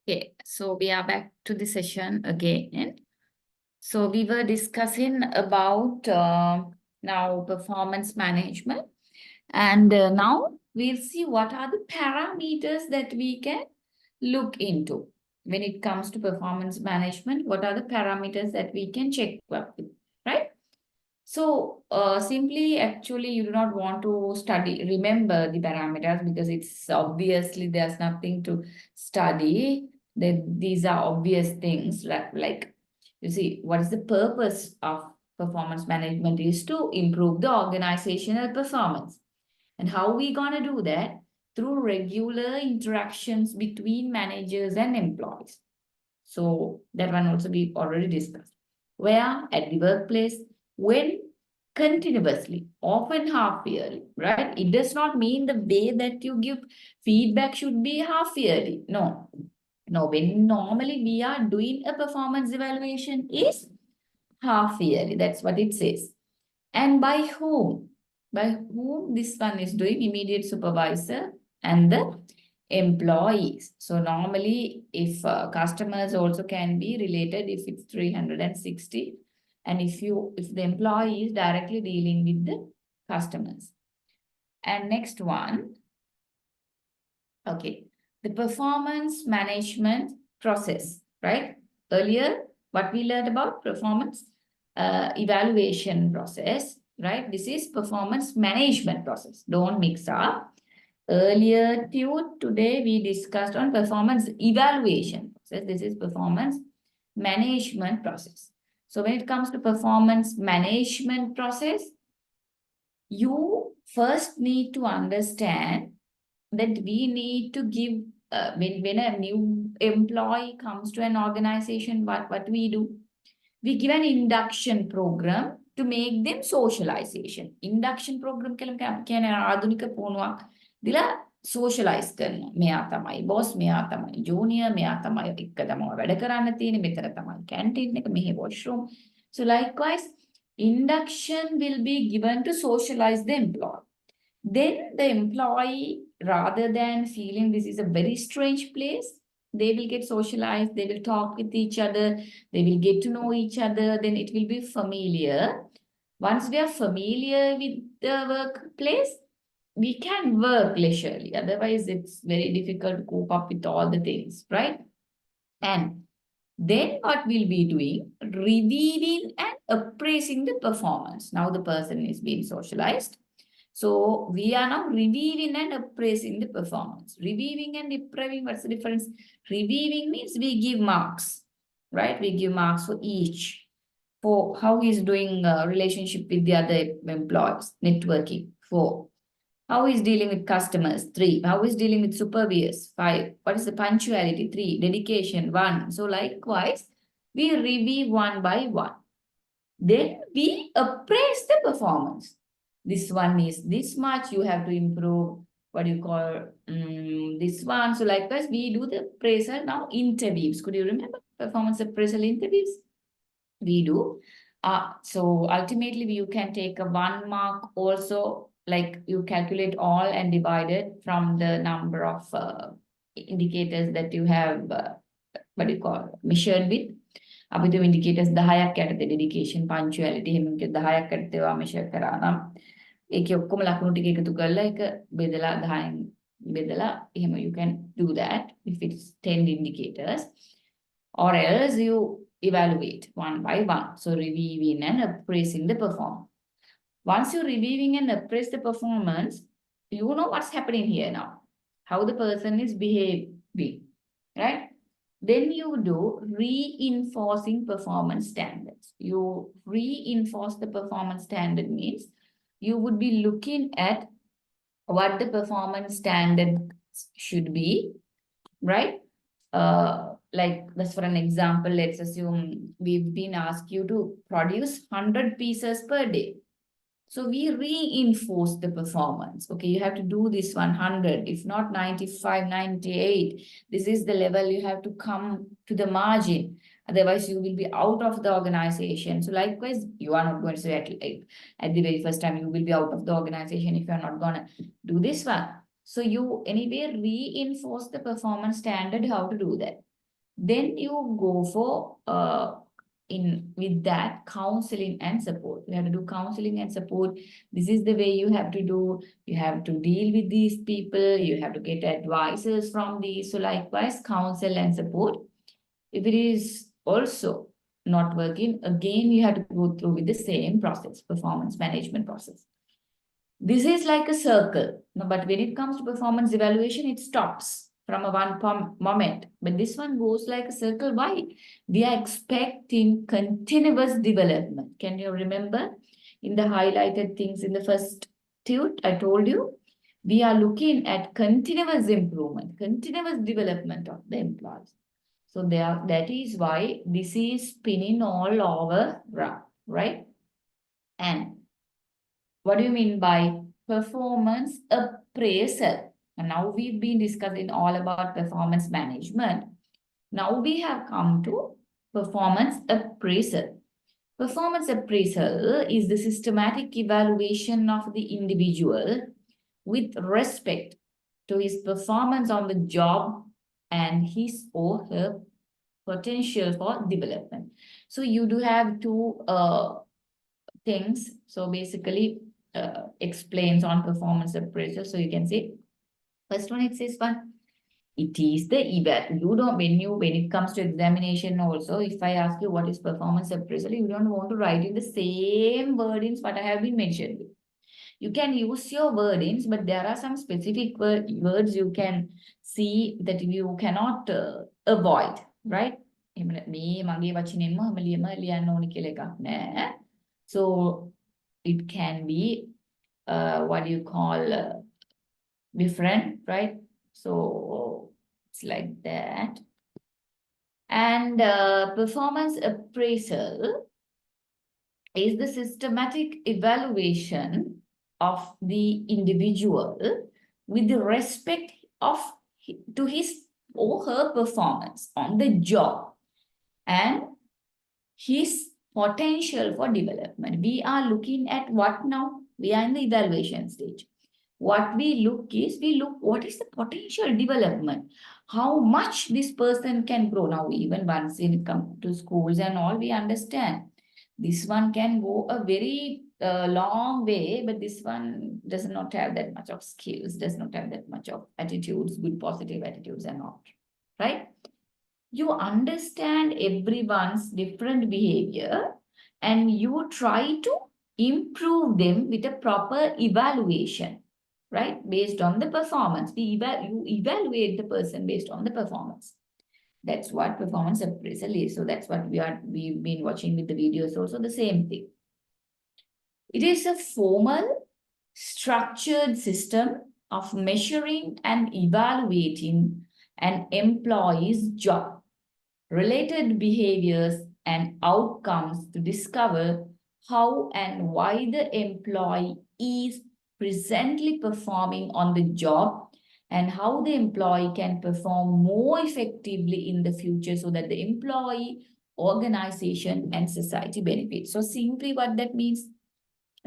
Speaker 1: Okay, so we are back to the session again. So we were discussing about now performance management, and now we'll see what are the parameters that we can look into when it comes to performance management. What are the parameters that we can check up with, right? So simply, actually, you do not want to remember the parameters because it's obviously there's nothing to study. These are obvious things like, you see, what is the purpose of performance management is to improve the organizational performance. And how we gonna do that? Through regular interactions between managers and employees. So that one also we already discussed. Where at the workplace, when continuously, often half yearly, right? It does not mean the way that you give feedback should be half yearly. No. No, when normally we are doing a performance evaluation is half yearly. That's what it says. And by whom? By whom this one is doing? Immediate supervisor and the employees. So normally if customers also can be related if it's 360, and if the employee is directly dealing with the customers. And next one, okay, the performance management process, right? Earlier, what we learned about performance evaluation process, right? This is performance management process. Don't mix up. Earlier today we discussed on performance evaluation process. This is performance management process. So when it comes to performance management process, you first need to understand that we need to give, when a new employee comes to an organization, what we do? We give an induction program to make them socialization. Induction program කියන ආධුනික පුණුවක් දීලා socialize කරනවා. මෙයා තමයි boss, මෙයා තමයි junior, මෙයා තමයි එක තමයි වැඩ කරන්න තියෙන්නේ, මෙතන තමයි canteen එක, මෙහි washroom. So likewise, induction will be given to socialize the employee. Then the employee, rather than feeling this is a very strange place, they will get socialized, they will talk with each other, they will get to know each other, then it will be familiar. Once we are familiar with the workplace, we can work leisurely. Otherwise, it's very difficult to cope up with all the things, right? And then what we'll be doing? Reviewing and appraising the performance. Now the person is being socialized. So we are now reviewing and appraising the performance. Reviewing and appraising, what's the difference? Reviewing means we give marks, right? We give marks for each. For how he's doing relationship with the other employees, networking. 4. How he's dealing with customers. 3. How he's dealing with supervisors. 5. What is the punctuality? 3. Dedication. 1. So likewise, we review one by one. Then we appraise the performance. This one is this much, you have to improve, what do you call, this one. So likewise, we do the appraisal now interviews. Could you remember performance appraisal interviews? We do. So ultimately, you can take a 1 mark also, like you calculate all and divide it from the number of indicators that you have, what do you call, measured with. අපි තුම indicators 10ක් යටතේ dedication, punctuality එහෙම 10ක් යටතේ ඒවා measure කරා නම් ඒකේ ඔක්කොම ලකුණු ටික එකතු කරලා ඒක බෙදලා 10න් බෙදලා එහෙම you can do that if it's 10 indicators, or else you evaluate one by one. So reviewing and appraising the performance. Once you're reviewing and appraise the performance, you know what's happening here now, how the person is behaving, right? Then you do reinforcing performance standards. You reinforce the performance standard means you would be looking at what the performance standard should be, right? Like that's for an example, let's assume we've been asked you to produce 100 pieces per day. So we reinforce the performance. Okay, you have to do this 100, if not 95, 98. This is the level you have to come to the margin. Otherwise, you will be out of the organization. So likewise, you are not going to say at the very first time, you will be out of the organization if you're not going to do this one. So you anyway reinforce the performance standard, how to do that. Then you go for with that counseling and support. You have to do counseling and support. This is the way you have to do. You have to deal with these people. You have to get advices from these. So likewise, counsel and support. If it is also not working, again, you have to go through with the same process, performance management process. This is like a circle. No, but when it comes to performance evaluation, it stops from a moment. But this one goes like a circle. Why? We are expecting continuous development. Can you remember in the highlighted things in the first tute, I told you, we are looking at continuous improvement, continuous development of the employees. So there, that is why this is spinning all over, right? And what do you mean by performance appraisal? And now we've been discussing all about performance management. Now we have come to performance appraisal. Performance appraisal is the systematic evaluation of the individual with respect to his performance on the job and his or her potential for development. So you do have two things. So basically explains on performance appraisal. So you can say, first one, it says one, it is the eval. You don't, when it comes to examination also, if I ask you what is performance appraisal, you don't want to write in the same wordings what I have been mentioned. You can use your wordings, but there are some specific words you can see that you cannot avoid, right? So it can be what do you call different, right? So it's like that. And performance appraisal is the systematic evaluation of the individual with the respect to his or her performance on the job and his potential for development. We are looking at what now? We are in the evaluation stage. What we look what is the potential development? How much this person can grow. Now, even once it comes to schools and all, we understand. This one can go a very long way, but this one does not have that much of skills, does not have that much of attitudes, good positive attitudes and all, right? You understand everyone's different behavior and you try to improve them with a proper evaluation, right? Based on the performance. You evaluate the person based on the performance. That's what performance appraisal is. So that's what we've been watching with the videos also, the same thing. It is a formal, structured system of measuring and evaluating an employee's job, related behaviors and outcomes to discover how and why the employee is presently performing on the job and how the employee can perform more effectively in the future so that the employee, organization, and society benefit. So simply what that means,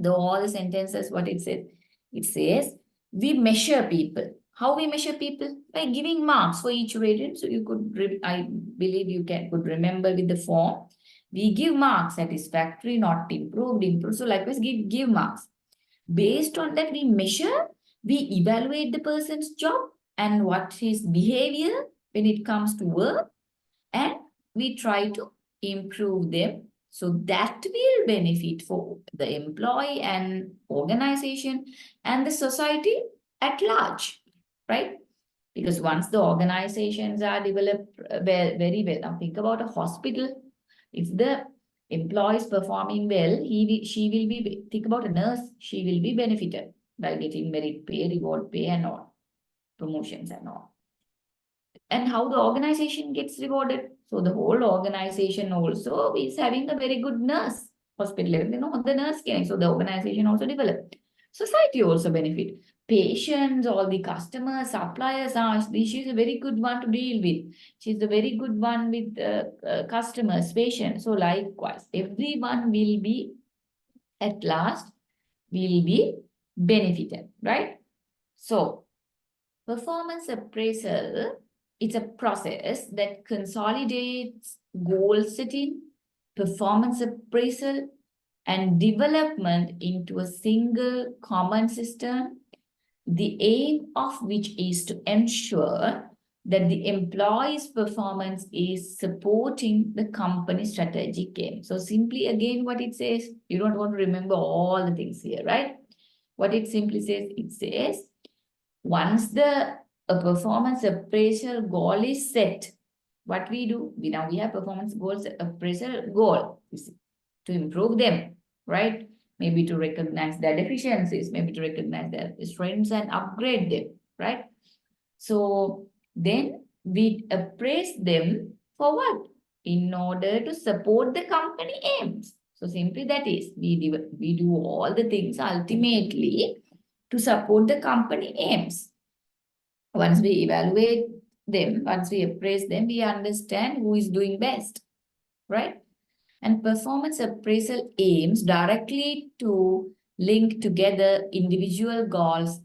Speaker 1: all the sentences, what it says? It says, we measure people. How we measure people? By giving marks for each rating. So you could, I believe you could remember with the form. We give marks, satisfactory, not improved, improved. So likewise, give marks. Based on that, we measure, we evaluate the person's job and what his behavior when it comes to work, and we try to improve them. So that will benefit for the employee and organization and the society at large, right? Because once the organizations are developed very well, now think about a hospital. If the employee is performing well, she will be, think about a nurse, she will be benefited by getting merit pay, reward pay and all, promotions and all. And how the organization gets rewarded. So the whole organization also is having a very good nurse hospital, the nurse care. So the organization also develop. Society also benefit. Patients, all the customers, suppliers, she's a very good one to deal with. She's a very good one with customers, patients. So likewise, everyone will be, at last, will be benefited, right? So performance appraisal it's a process that consolidates goal setting, performance appraisal, and development into a single common system, the aim of which is to ensure that the employee's performance is supporting the company's strategic aim. So simply again what it says, you don't want to remember all the things here, right? What it simply says, it says, once a performance appraisal goal is set, what we do, we have performance goals, appraisal goal is to improve them, right? Maybe to recognize their deficiencies, maybe to recognize their strengths and upgrade them, right? So then we appraise them for what? In order to support the company aims. So simply that is, we do all the things ultimately to support the company aims. Once we evaluate them, once we appraise them, we understand who is doing best, right? And performance appraisal aims directly to link together individual goals,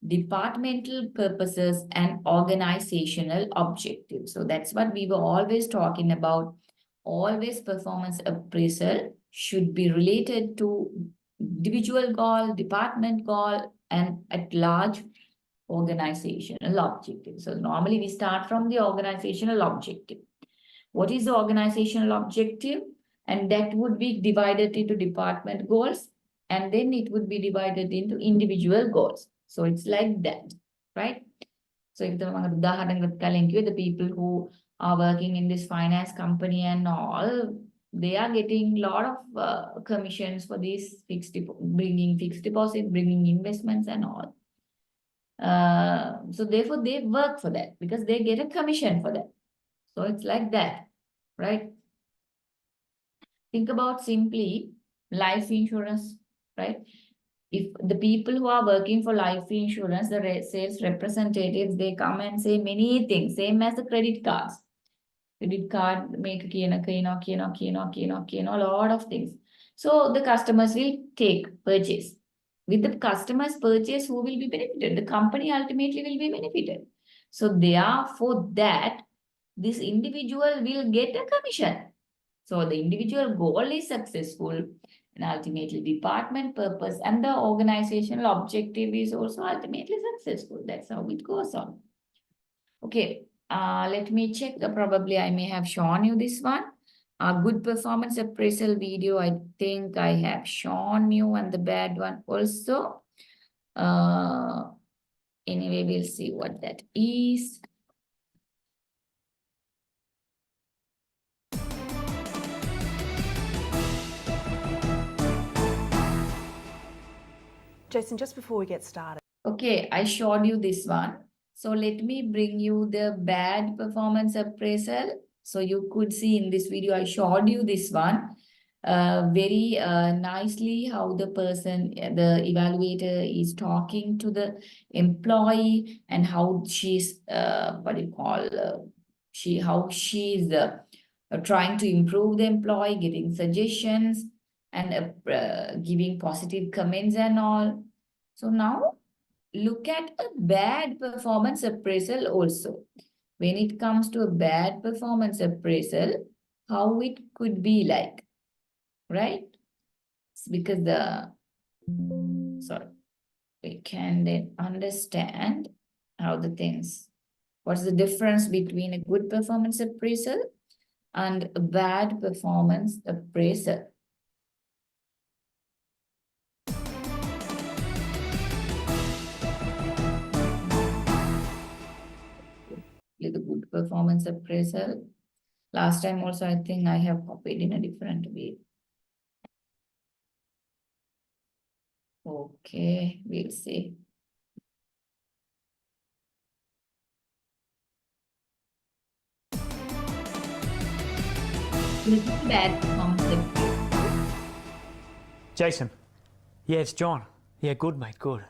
Speaker 1: departmental purposes, and organizational objectives. So that's what we were always talking about. Always performance appraisal should be related to individual goal, department goal, and at large organizational objective. So normally we start from the organizational objective. What is the organizational objective? And that would be divided into department goals, and then it would be divided into individual goals. So it's like that, right? So if the people who are working in this finance company and all, they are getting a lot of commissions for these bringing fixed deposit, bringing investments and all. So therefore they work for that because they get a commission for that. So it's like that, right? Think about simply life insurance, right? If the people who are working for life insurance, the sales representatives, they come and say many things, same as the credit cards. Credit card make a lot of things. So the customers will purchase. With the customers purchase, who will be benefited? The company ultimately will be benefited. So therefore that this individual will get a commission. So the individual goal is successful, and ultimately department purpose and the organizational objective is also ultimately successful. That's how it goes on. Okay, let me check. Probably I may have shown you this one. A good performance appraisal video, I think I have shown you, and the bad one also. Anyway, we'll see what that is.
Speaker 3: Jason, just before we get started.
Speaker 1: Okay, I showed you this one. So let me bring you the bad performance appraisal. So you could see in this video, I showed you this one very nicely how the person, the evaluator is talking to the employee and how she's, how she's trying to improve the employee, getting suggestions and giving positive comments and all. So now look at a bad performance appraisal also. When it comes to a bad performance appraisal, how it could be like, right? It's because we can then understand how the things, what's the difference between a good performance appraisal and a bad performance appraisal. The good performance appraisal. Last time also, I think I have copied in a different way. Okay, we'll see. Bad performance appraisal.
Speaker 15: Jason. Yeah, it's John. Yeah, good, mate, good.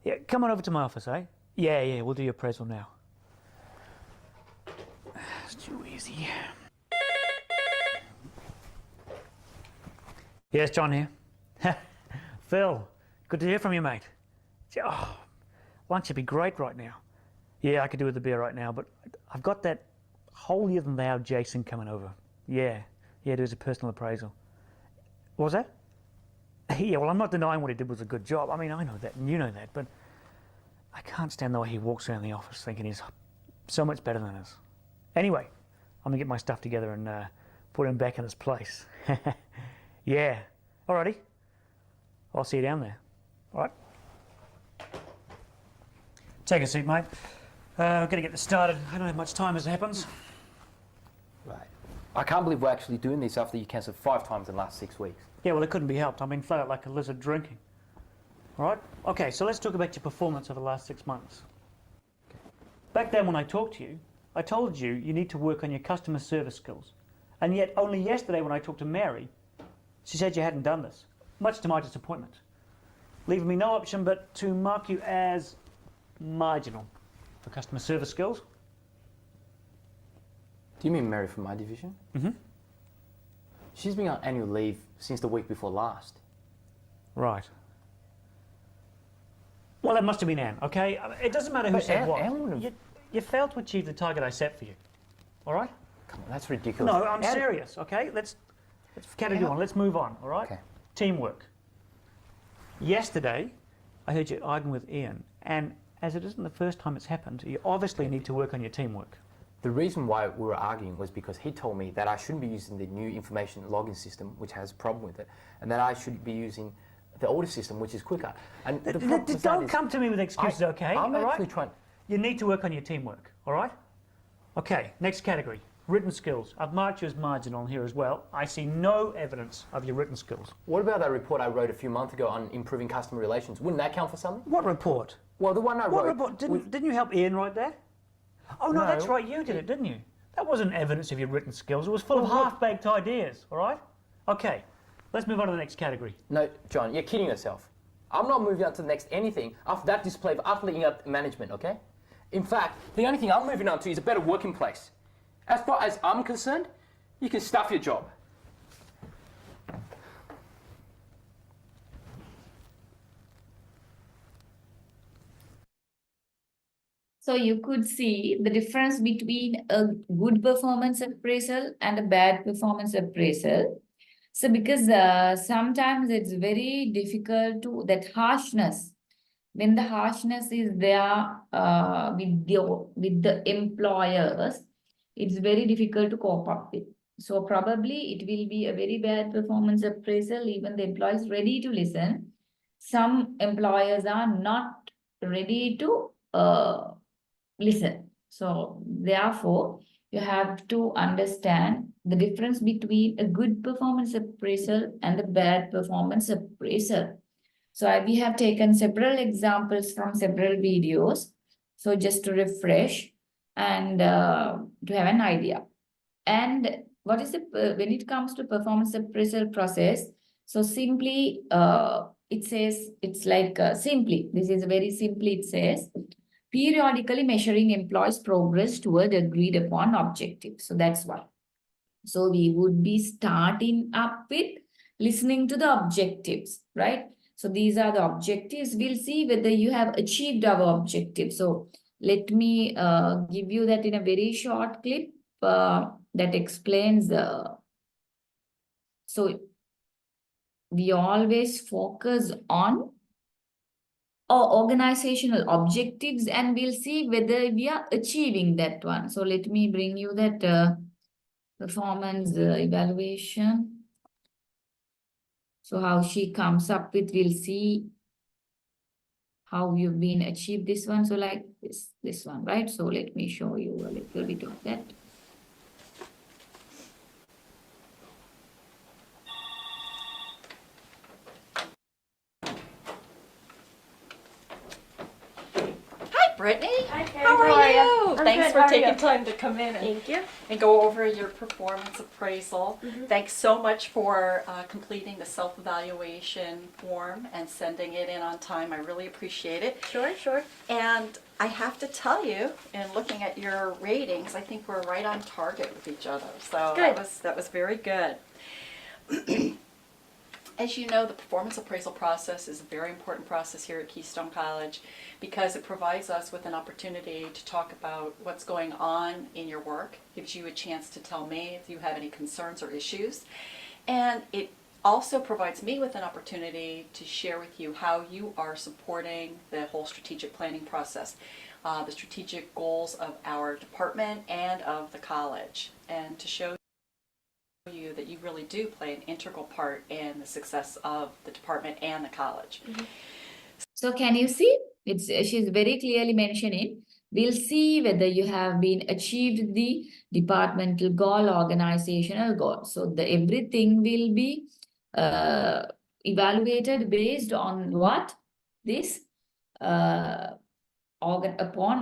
Speaker 15: Yeah, come on over to my office, eh? Yeah, we'll do your appraisal now. It's too easy. Yeah, it's John here. Phil, good to hear from you, mate. Oh, lunch would be great right now. Yeah, I could do with a beer right now, but I've got that holier-than-thou Jason coming over. Yeah, to his personal appraisal. What was that? Yeah, well, I'm not denying what he did was a good job. I mean, I know that, and you know that, but I can't stand the way he walks around the office thinking he's so much better than us. Anyway, I'm gonna get my stuff together and put him back in his place. Yeah, alrighty. I'll see you down there. All right. Take a seat, mate. We've got to get this started. I don't have much time as it happens.
Speaker 4: Right. I can't believe we're actually doing this after you cancelled 5 times in the last 6 weeks.
Speaker 15: Yeah, well, it couldn't be helped. I've been flat out like a lizard drinking. All right? Okay, so let's talk about your performance over the last 6 months. Back then when I talked to you, I told you you need to work on your customer service skills. And yet only yesterday when I talked to Mary, she said you hadn't done this, much to my disappointment, leaving me no option but to mark you as marginal for customer service skills.
Speaker 4: Do you mean Mary from my division?
Speaker 15: Mm-hmm.
Speaker 4: She's been on annual leave since the week before last.
Speaker 15: Right. Well, that must have been Anne, okay? It doesn't matter who
Speaker 4: But
Speaker 15: said
Speaker 4: Anne-
Speaker 15: what.
Speaker 4: Anne wouldn't have-
Speaker 15: You failed to achieve the target I set for you, all right?
Speaker 4: Come on, that's ridiculous.
Speaker 15: No, I'm
Speaker 4: Anne-
Speaker 15: serious, okay? Let's category one. Let's move on, all right?
Speaker 4: Okay.
Speaker 15: Teamwork. Yesterday, I heard you arguing with Ian, and as it isn't the first time it's happened, you obviously need to work on your teamwork.
Speaker 4: The reason why we were arguing was because he told me that I shouldn't be using the new information login system, which has a problem with it, and that I should be using the older system, which is quicker. And the problem with that
Speaker 15: Don't
Speaker 4: is-
Speaker 15: come to me with excuses, okay?
Speaker 4: I'm
Speaker 15: all right?
Speaker 4: actually trying.
Speaker 15: You need to work on your teamwork, all right? Okay, next category, written skills. I've marked you as marginal here as well. I see no evidence of your written skills.
Speaker 4: What about that report I wrote a few months ago on improving customer relations? Wouldn't that count for something?
Speaker 15: What report?
Speaker 4: Well, the one I
Speaker 15: What
Speaker 4: wrote.
Speaker 15: report? Didn't you help Ian write that? Oh, no,
Speaker 4: No.
Speaker 15: that's right, you did it, didn't you? That wasn't evidence of your written skills. It was full of
Speaker 4: Well,
Speaker 15: half-baked ideas, all right? Okay, let's move on to the next category.
Speaker 4: No, John, you're kidding yourself. I'm not moving on to the next anything after that display of utterly inept management, okay? In fact, the only thing I'm moving on to is a better working place. As far as I'm concerned, you can stuff your job.
Speaker 1: So you could see the difference between a good performance appraisal and a bad performance appraisal. So because sometimes it's very difficult to, that harshness, when the harshness is there with the employers, it's very difficult to cope up with. So probably it will be a very bad performance appraisal, even the employer is ready to listen. Some employers are not ready to listen. So therefore, you have to understand the difference between a good performance appraisal and a bad performance appraisal. So we have taken several examples from several videos. So just to refresh and to have an idea. And what is when it comes to performance appraisal process, so simply it says, it's like simply, this is very simply, it says, periodically measuring employees' progress toward agreed upon objectives. So that's why. So we would be starting up with listening to the objectives, right? So these are the objectives. We'll see whether you have achieved our objective. So let me give you that in a very short clip that explains. So we always focus on our organizational objectives and we'll see whether we are achieving that one. So let me bring you that performance evaluation. So how she comes up with, we'll see how you've been achieved this one. So like this one, right? So let me show you a little bit of that.
Speaker 16: Brittany,
Speaker 17: Hi, Carrie.
Speaker 16: how are you?
Speaker 17: I'm
Speaker 16: Thanks
Speaker 17: good.
Speaker 16: for
Speaker 17: How are
Speaker 16: taking
Speaker 17: you?
Speaker 16: time to come in and go over your performance appraisal. Thanks so much for completing the self-evaluation form and sending it in on time. I really appreciate it.
Speaker 17: Sure.
Speaker 16: And I have to tell you, in looking at your ratings, I think we're right on target with each other. So
Speaker 17: Good.
Speaker 16: that was very good. As you know, the performance appraisal process is a very important process here at Keystone College because it provides us with an opportunity to talk about what's going on in your work, gives you a chance to tell me if you have any concerns or issues, and it also provides me with an opportunity to share with you how you are supporting the whole strategic planning process, the strategic goals of our department and of the college, and to show you that you really do play an integral part in the success of the department and the college.
Speaker 1: So can you see? She's very clearly mentioning. We'll see whether you have been achieved the departmental goal, organizational goal. So everything will be evaluated based on what? This upon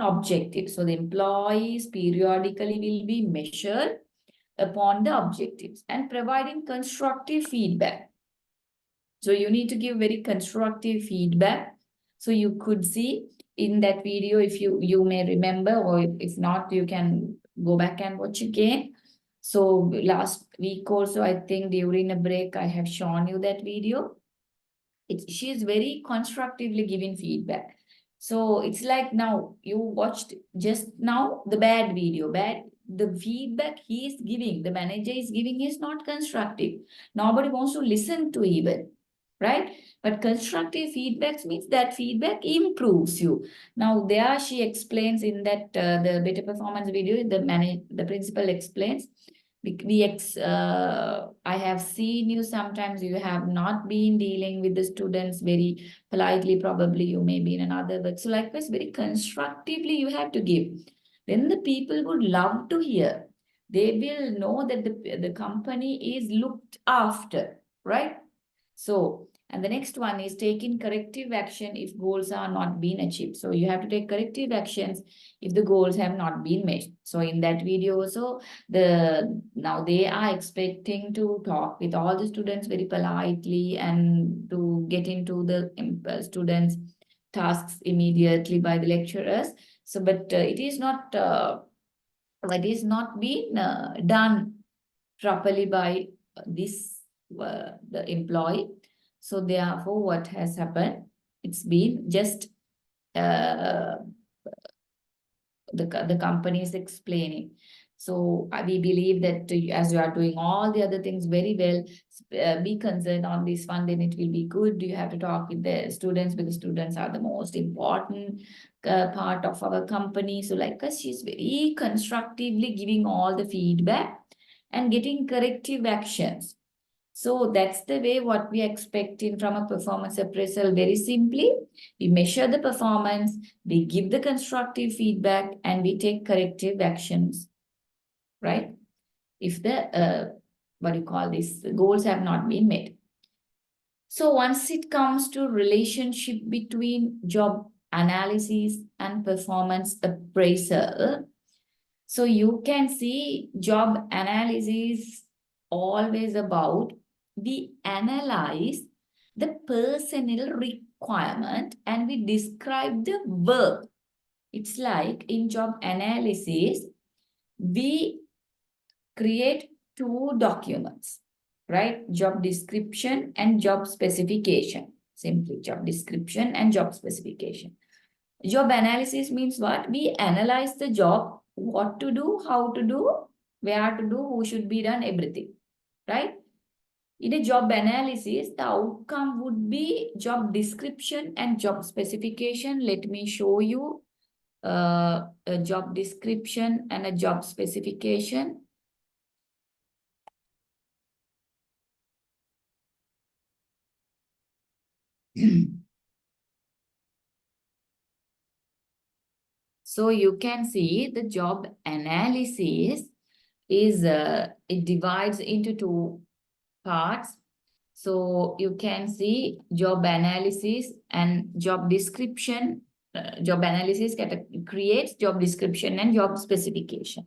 Speaker 1: objective. So the employees periodically will be measured upon the objectives and providing constructive feedback. So you need to give very constructive feedback. So you could see in that video, if you may remember, or if not, you can go back and watch again. So last week also, I think during a break, I have shown you that video. She is very constructively giving feedback. So it's like now you watched just now the bad video, the feedback he is giving, the manager is giving is not constructive. Nobody wants to listen to even, right? But constructive feedback means that feedback improves you. Now there she explains in that the better performance video, the principal explains. I have seen you sometimes you have not been dealing with the students very politely, probably you may be in another work. So likewise, very constructively you have to give. Then the people would love to hear. They will know that the company is looked after, right? So, and the next one is taking corrective action if goals are not being achieved. So you have to take corrective actions if the goals have not been met. So in that video also, now they are expecting to talk with all the students very politely and to get into the students' tasks immediately by the lecturers. So, but it is not being done properly by the employee. So therefore, what has happened? It's been just the company is explaining. So we believe that as you are doing all the other things very well, be concerned on this one, then it will be good. You have to talk with the students because students are the most important part of our company. So like us, she's very constructively giving all the feedback and getting corrective actions. So that's the way what we are expecting from a performance appraisal. Very simply, we measure the performance, we give the constructive feedback, and we take corrective actions, right? If the, the goals have not been met. So once it comes to relationship between job analysis and performance appraisal, so you can see job analysis always about we analyze the personnel requirement and we describe the work. It's like in job analysis, we create two documents, right? Job description and job specification. Simply job description and job specification. Job analysis means what? We analyze the job, what to do, how to do, where to do, who should be done, everything, right? In a job analysis, the outcome would be job description and job specification. Let me show you a job description and a job specification. So you can see the job analysis is, it divides into two parts. So you can see job analysis and job description. Job analysis creates job description and job specification.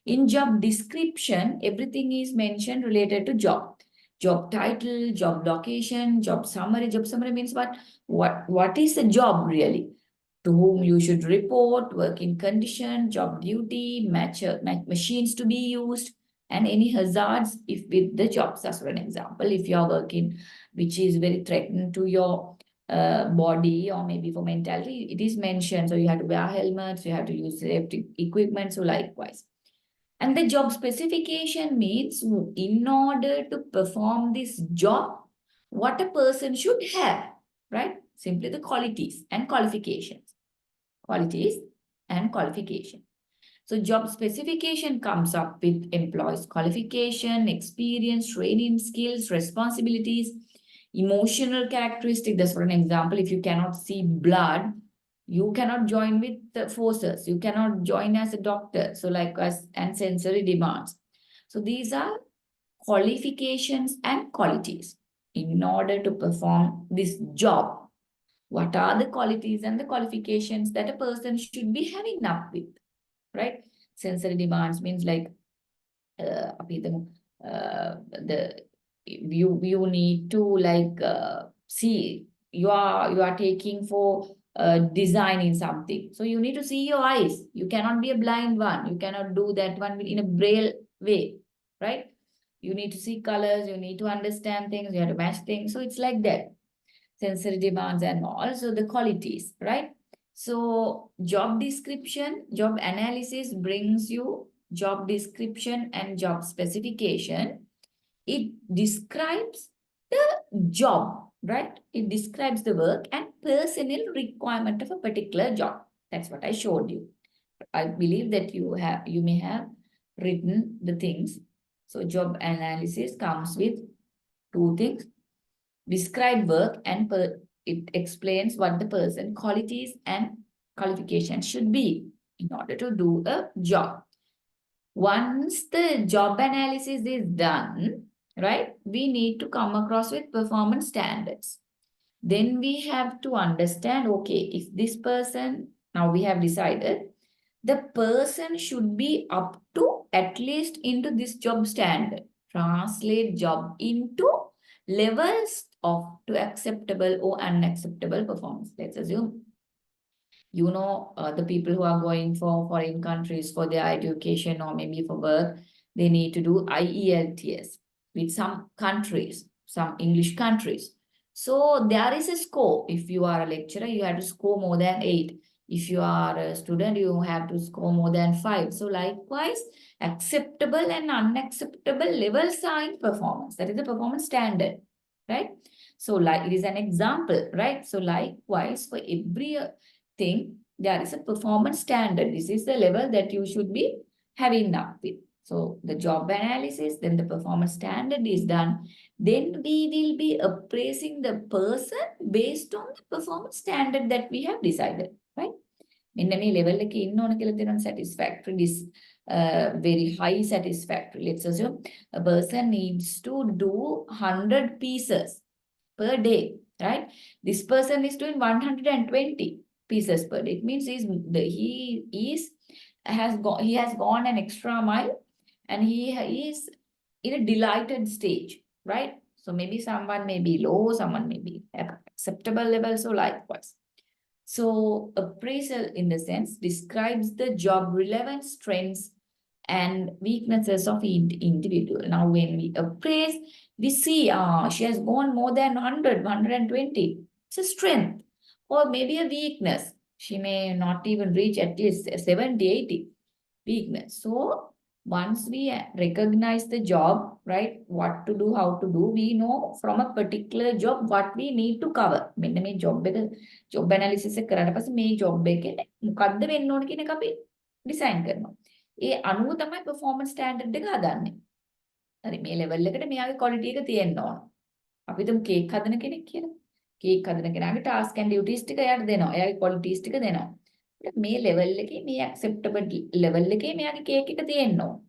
Speaker 1: In job description, everything is mentioned related to job. Job title, job location, job summary. Job summary means what is the job really? To whom you should report, working condition, job duty, machines to be used, and any hazards if with the jobs. As for an example, if you are working which is very threatening to your body or maybe for mentality, it is mentioned. So you have to wear helmets, you have to use safety equipment, so likewise. And the job specification means in order to perform this job, what a person should have, right? Simply the qualities and qualifications. Qualities and qualification. So job specification comes up with employees' qualification, experience, training, skills, responsibilities, emotional characteristic. That's for an example, if you cannot see blood, you cannot join with the forces. You cannot join as a doctor. So likewise, and sensory demands. So these are qualifications and qualities. In order to perform this job, what are the qualities and the qualifications that a person should be having up with, right? Sensory demands means like the you need to like see, you are taking for designing something, so you need to see your eyes. You cannot be a blind one. You cannot do that one in a braille way, right? You need to see colors, you need to understand things, you have to match things. So it's like that, sensory demands and also the qualities, right? So job description, job analysis brings you job description and job specification. It describes the job, right? It describes the work and personnel requirement of a particular job. That's what I showed you. I believe that you may have written the things. So job analysis comes with two things: describe work and it explains what the person qualities and qualifications should be in order to do a job. Once the job analysis is done, right, we need to come across with performance standards. Then we have to understand, okay, if this person, now we have decided, the person should be up to at least into this job standard. Translate job into levels of to acceptable or unacceptable performance. Let's assume, the people who are going for foreign countries for their education or maybe for work, they need to do IELTS with some countries, some English countries. So there is a score. If you are a lecturer, you have to score more than 8. If you are a student, you have to score more than 5. So likewise, acceptable and unacceptable levels are in performance. That is the performance standard, right? So like it is an example, right? So likewise, for every thing, there is a performance standard. This is the level that you should be having up with. So the job analysis, then the performance standard is done. Then we will be appraising the person based on the performance standard that we have decided, right? In any level, like in satisfactory, this very high satisfactory. Let's assume a person needs to do 100 pieces per day, right? This person is doing 120 pieces per day. It means he has gone an extra mile, and he is in a delighted stage, right? So maybe someone may be low, someone may be acceptable level, so likewise. So appraisal in the sense describes the job relevance, strengths and weaknesses of each individual. Now when we appraise, we see she has gone more than 100, 120. It's a strength, or maybe a weakness. She may not even reach at least 70, 80 weakness. So once we recognize the job, right, what to do, how to do, we know from a particular job what we need to cover. මෙන්න මේ job analysis එක කරාට පස්සේ මේ job එකේ මොකද්ද වෙන්න ඕන කියන එක අපි ඩිසයින් කරනවා. ඒ අනුව තමයි performance standard එක හදන්නේ. හරි, මේ level එකට මෙයාගේ quality එක තියෙන්න ඕන. අපි හිතමු cake හදන කෙනෙක් කියලා. cake හදන කෙනාගේ task and duties ටික එයාට දෙනවා. එයාගේ qualities ටික දෙනවා. මේ level එකේ මේ acceptable level එකේ මෙයාගේ cake එක තියෙන්න ඕන.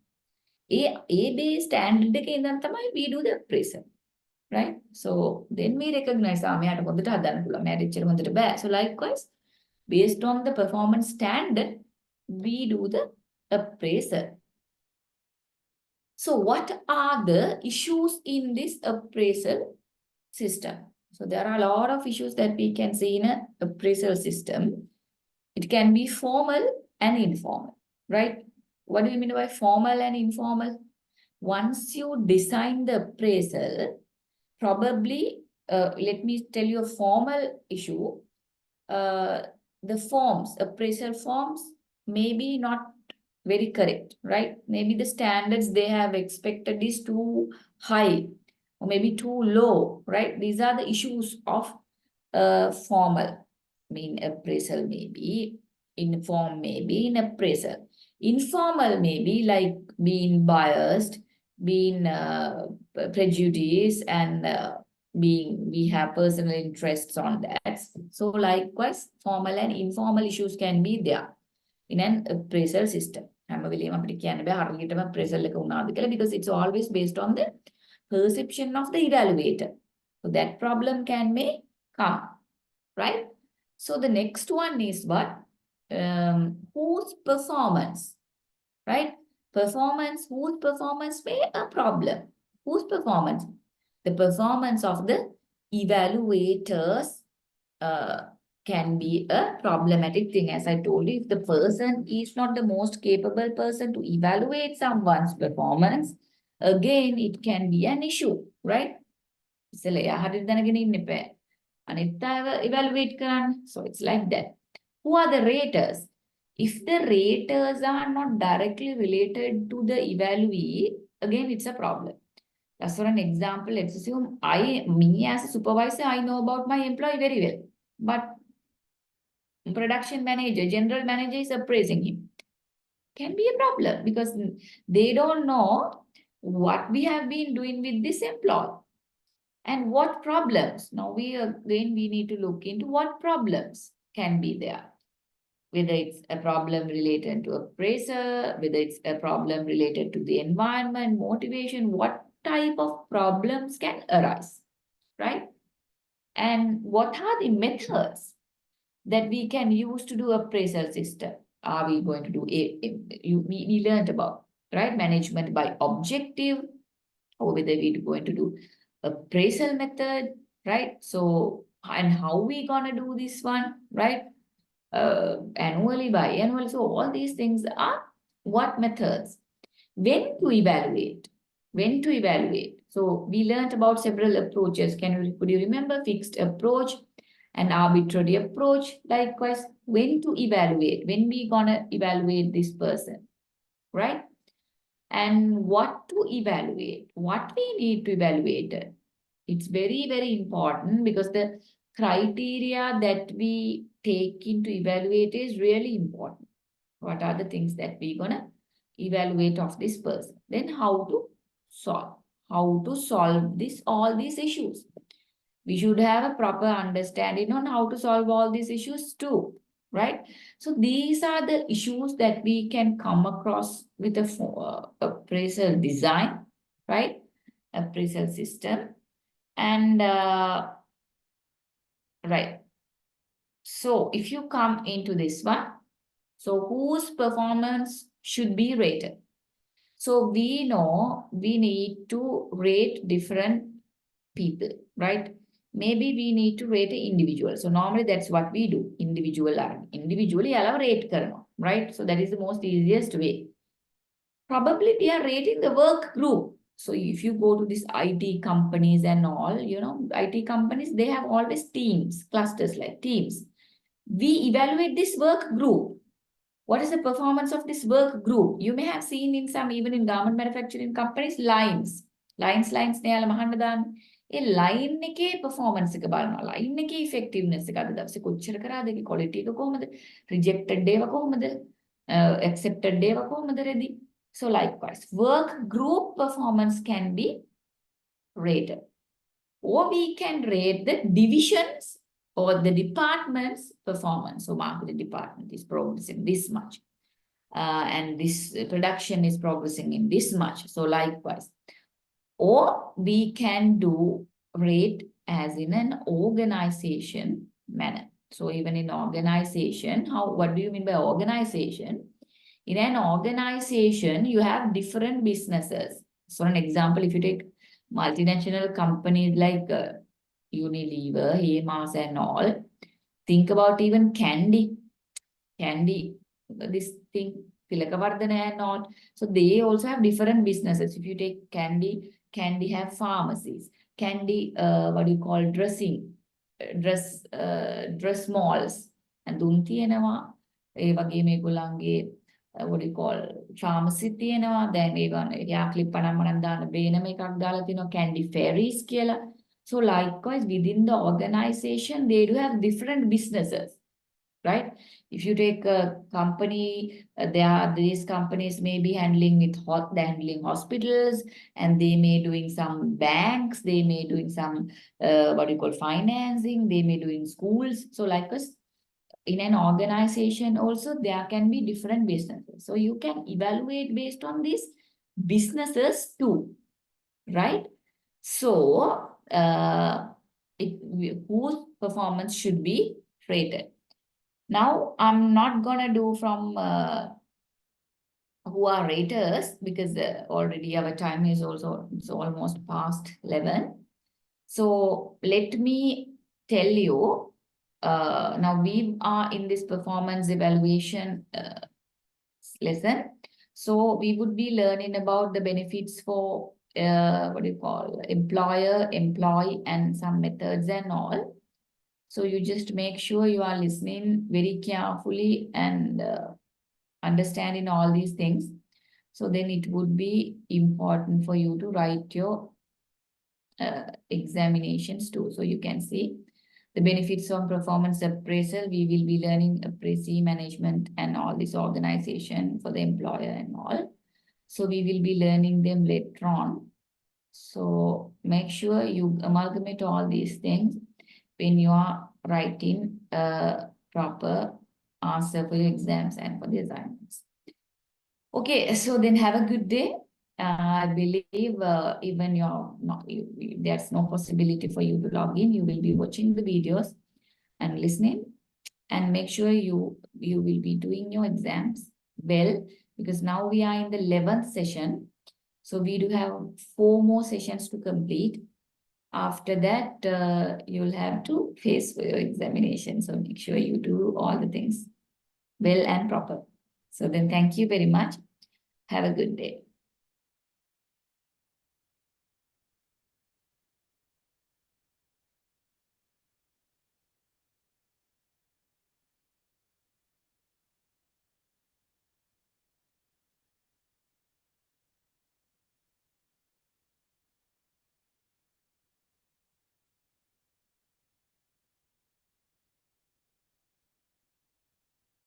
Speaker 1: ඒ base standard එකේ ඉඳන් තමයි we do the appraisal, right? So then we recognize මෙයාට හොඳට හදන්න පුළුවන්. මෙයාට එච්චර හොඳට බෑ. So likewise, based on the performance standard, we do the appraisal. So what are the issues in this appraisal system? So there are a lot of issues that we can see in an appraisal system. It can be formal and informal, right? What do you mean by formal and informal? once you design the appraisal, probably, let me tell you a formal issue. The forms, appraisal forms, maybe not very correct, right? Maybe the standards they have expected is too high or maybe too low, right? These are the issues of formal. I mean, appraisal maybe, inform maybe in appraisal. Informal maybe like being biased, being prejudiced, and we have personal interests on that. So likewise, formal and informal issues can be there in an appraisal system. Because it's always based on the perception of the evaluator. So that problem may come, right? So the next one is what? Whose performance, right? Performance, whose performance may a problem? Whose performance? The performance of the evaluators can be a problematic thing. As I told you, if the person is not the most capable person to evaluate someone's performance, again, it can be an issue, right? Evaluate karan. So it's like that. Who are the raters? If the raters are not directly related to the evaluee, again, it's a problem. As for an example, let's assume me as a supervisor, I know about my employee very well. But production manager, general manager is appraising him. Can be a problem because they don't know what we have been doing with this employee and what problems. Now we need to look into what problems can be there. Whether it's a problem related to appraiser, whether it's a problem related to the environment, motivation, what type of problems can arise, right? And what are the methods that we can use to do appraisal system? Are we going to do we learned about, right? Management by objective, or whether we're going to do appraisal method, right? So, and how we gonna do this one, right? Annually, biannually. So all these things are what methods. When to evaluate? When to evaluate? So we learned about several approaches. Could you remember fixed approach and arbitrary approach? Likewise, when to evaluate? When we gonna evaluate this person, right? And what to evaluate? What we need to evaluate it. It's very, very important because the criteria that we take into evaluate is really important. What are the things that we're gonna evaluate of this person? Then how to solve? How to solve all these issues? We should have a proper understanding on how to solve all these issues too, right? So these are the issues that we can come across with a appraisal design, right? Appraisal system. And right. So if you come into this one, so whose performance should be rated? So we know we need to rate different people, right? Maybe we need to rate an individual. So normally that's what we do. Individually rate karna, right? So that is the most easiest way. Probably we are rating the work group. So if you go to these IT companies and all, IT companies, they have always teams, clusters like teams. We evaluate this work group. What is the performance of this work group? You may have seen even in garment manufacturing companies, lines. Lines, නෑල මහන්න දාන්න. ඒ line එකේ performance එක බලනවා. line එකේ effectiveness එක අද දවසේ කොච්චර කරාද? ඒකේ quality එක කොහොමද? Rejected ඒවා කොහොමද? Accepted ඒවා කොහොමද ready? So likewise, work group performance can be rated. Or we can rate the divisions or the department's performance. So marketing department is progressing this much. And this production is progressing in this much. So likewise. Or we can do rate as in an organization manner. So even in organization, what do you mean by organization? In an organization, you have different businesses. So an example, if you take multinational companies like Unilever, Hemas and all, think about even candy, this thing, Tilakavardhana and all. So they also have different businesses. If you take Candy have pharmacies. Candy, what do you call, dress malls. And දුන් තියෙනවා. ඒ වගේ මේගොල්ලන්ගේ what do you call, pharmacy තියෙනවා. දැන් ඒගොල්ලන් යා clip අනම්මනම් දාන බේනම එකක් දාලා තිනවා Candy Fairies කියලා. So likewise within the organization they do have different businesses. Right? If you take a company, these companies may be handling they're handling hospitals, and they may doing some banks, they may doing some what do you call, financing, they may doing schools. So like us, in an organization also there can be different businesses. So you can evaluate based on these businesses too, right? So whose performance should be rated. Now, I'm not gonna do from who are raters, because already our time is also it's almost past 11. So let me tell you, now we are in this performance evaluation lesson. So we would be learning about the benefits for what do you call, employer, employee, and some methods and all. So you just make sure you are listening very carefully and understanding all these things. So then it would be important for you to write your examinations too. So you can see the benefits of performance appraisal. We will be learning appraisee management and all this organization for the employer and all. So we will be learning them later on. So make sure you amalgamate all these things when you are writing a proper answer for your exams and for the assignments. Okay, so then have a good day. I believe even there's no possibility for you to log in. You will be watching the videos and listening, and make sure you will be doing your exams well, because now we are in the 11th session. So we do have 4 more sessions to complete. After that, you'll have to face for your examination. So make sure you do all the things well and proper. So then thank you very much. Have a good day.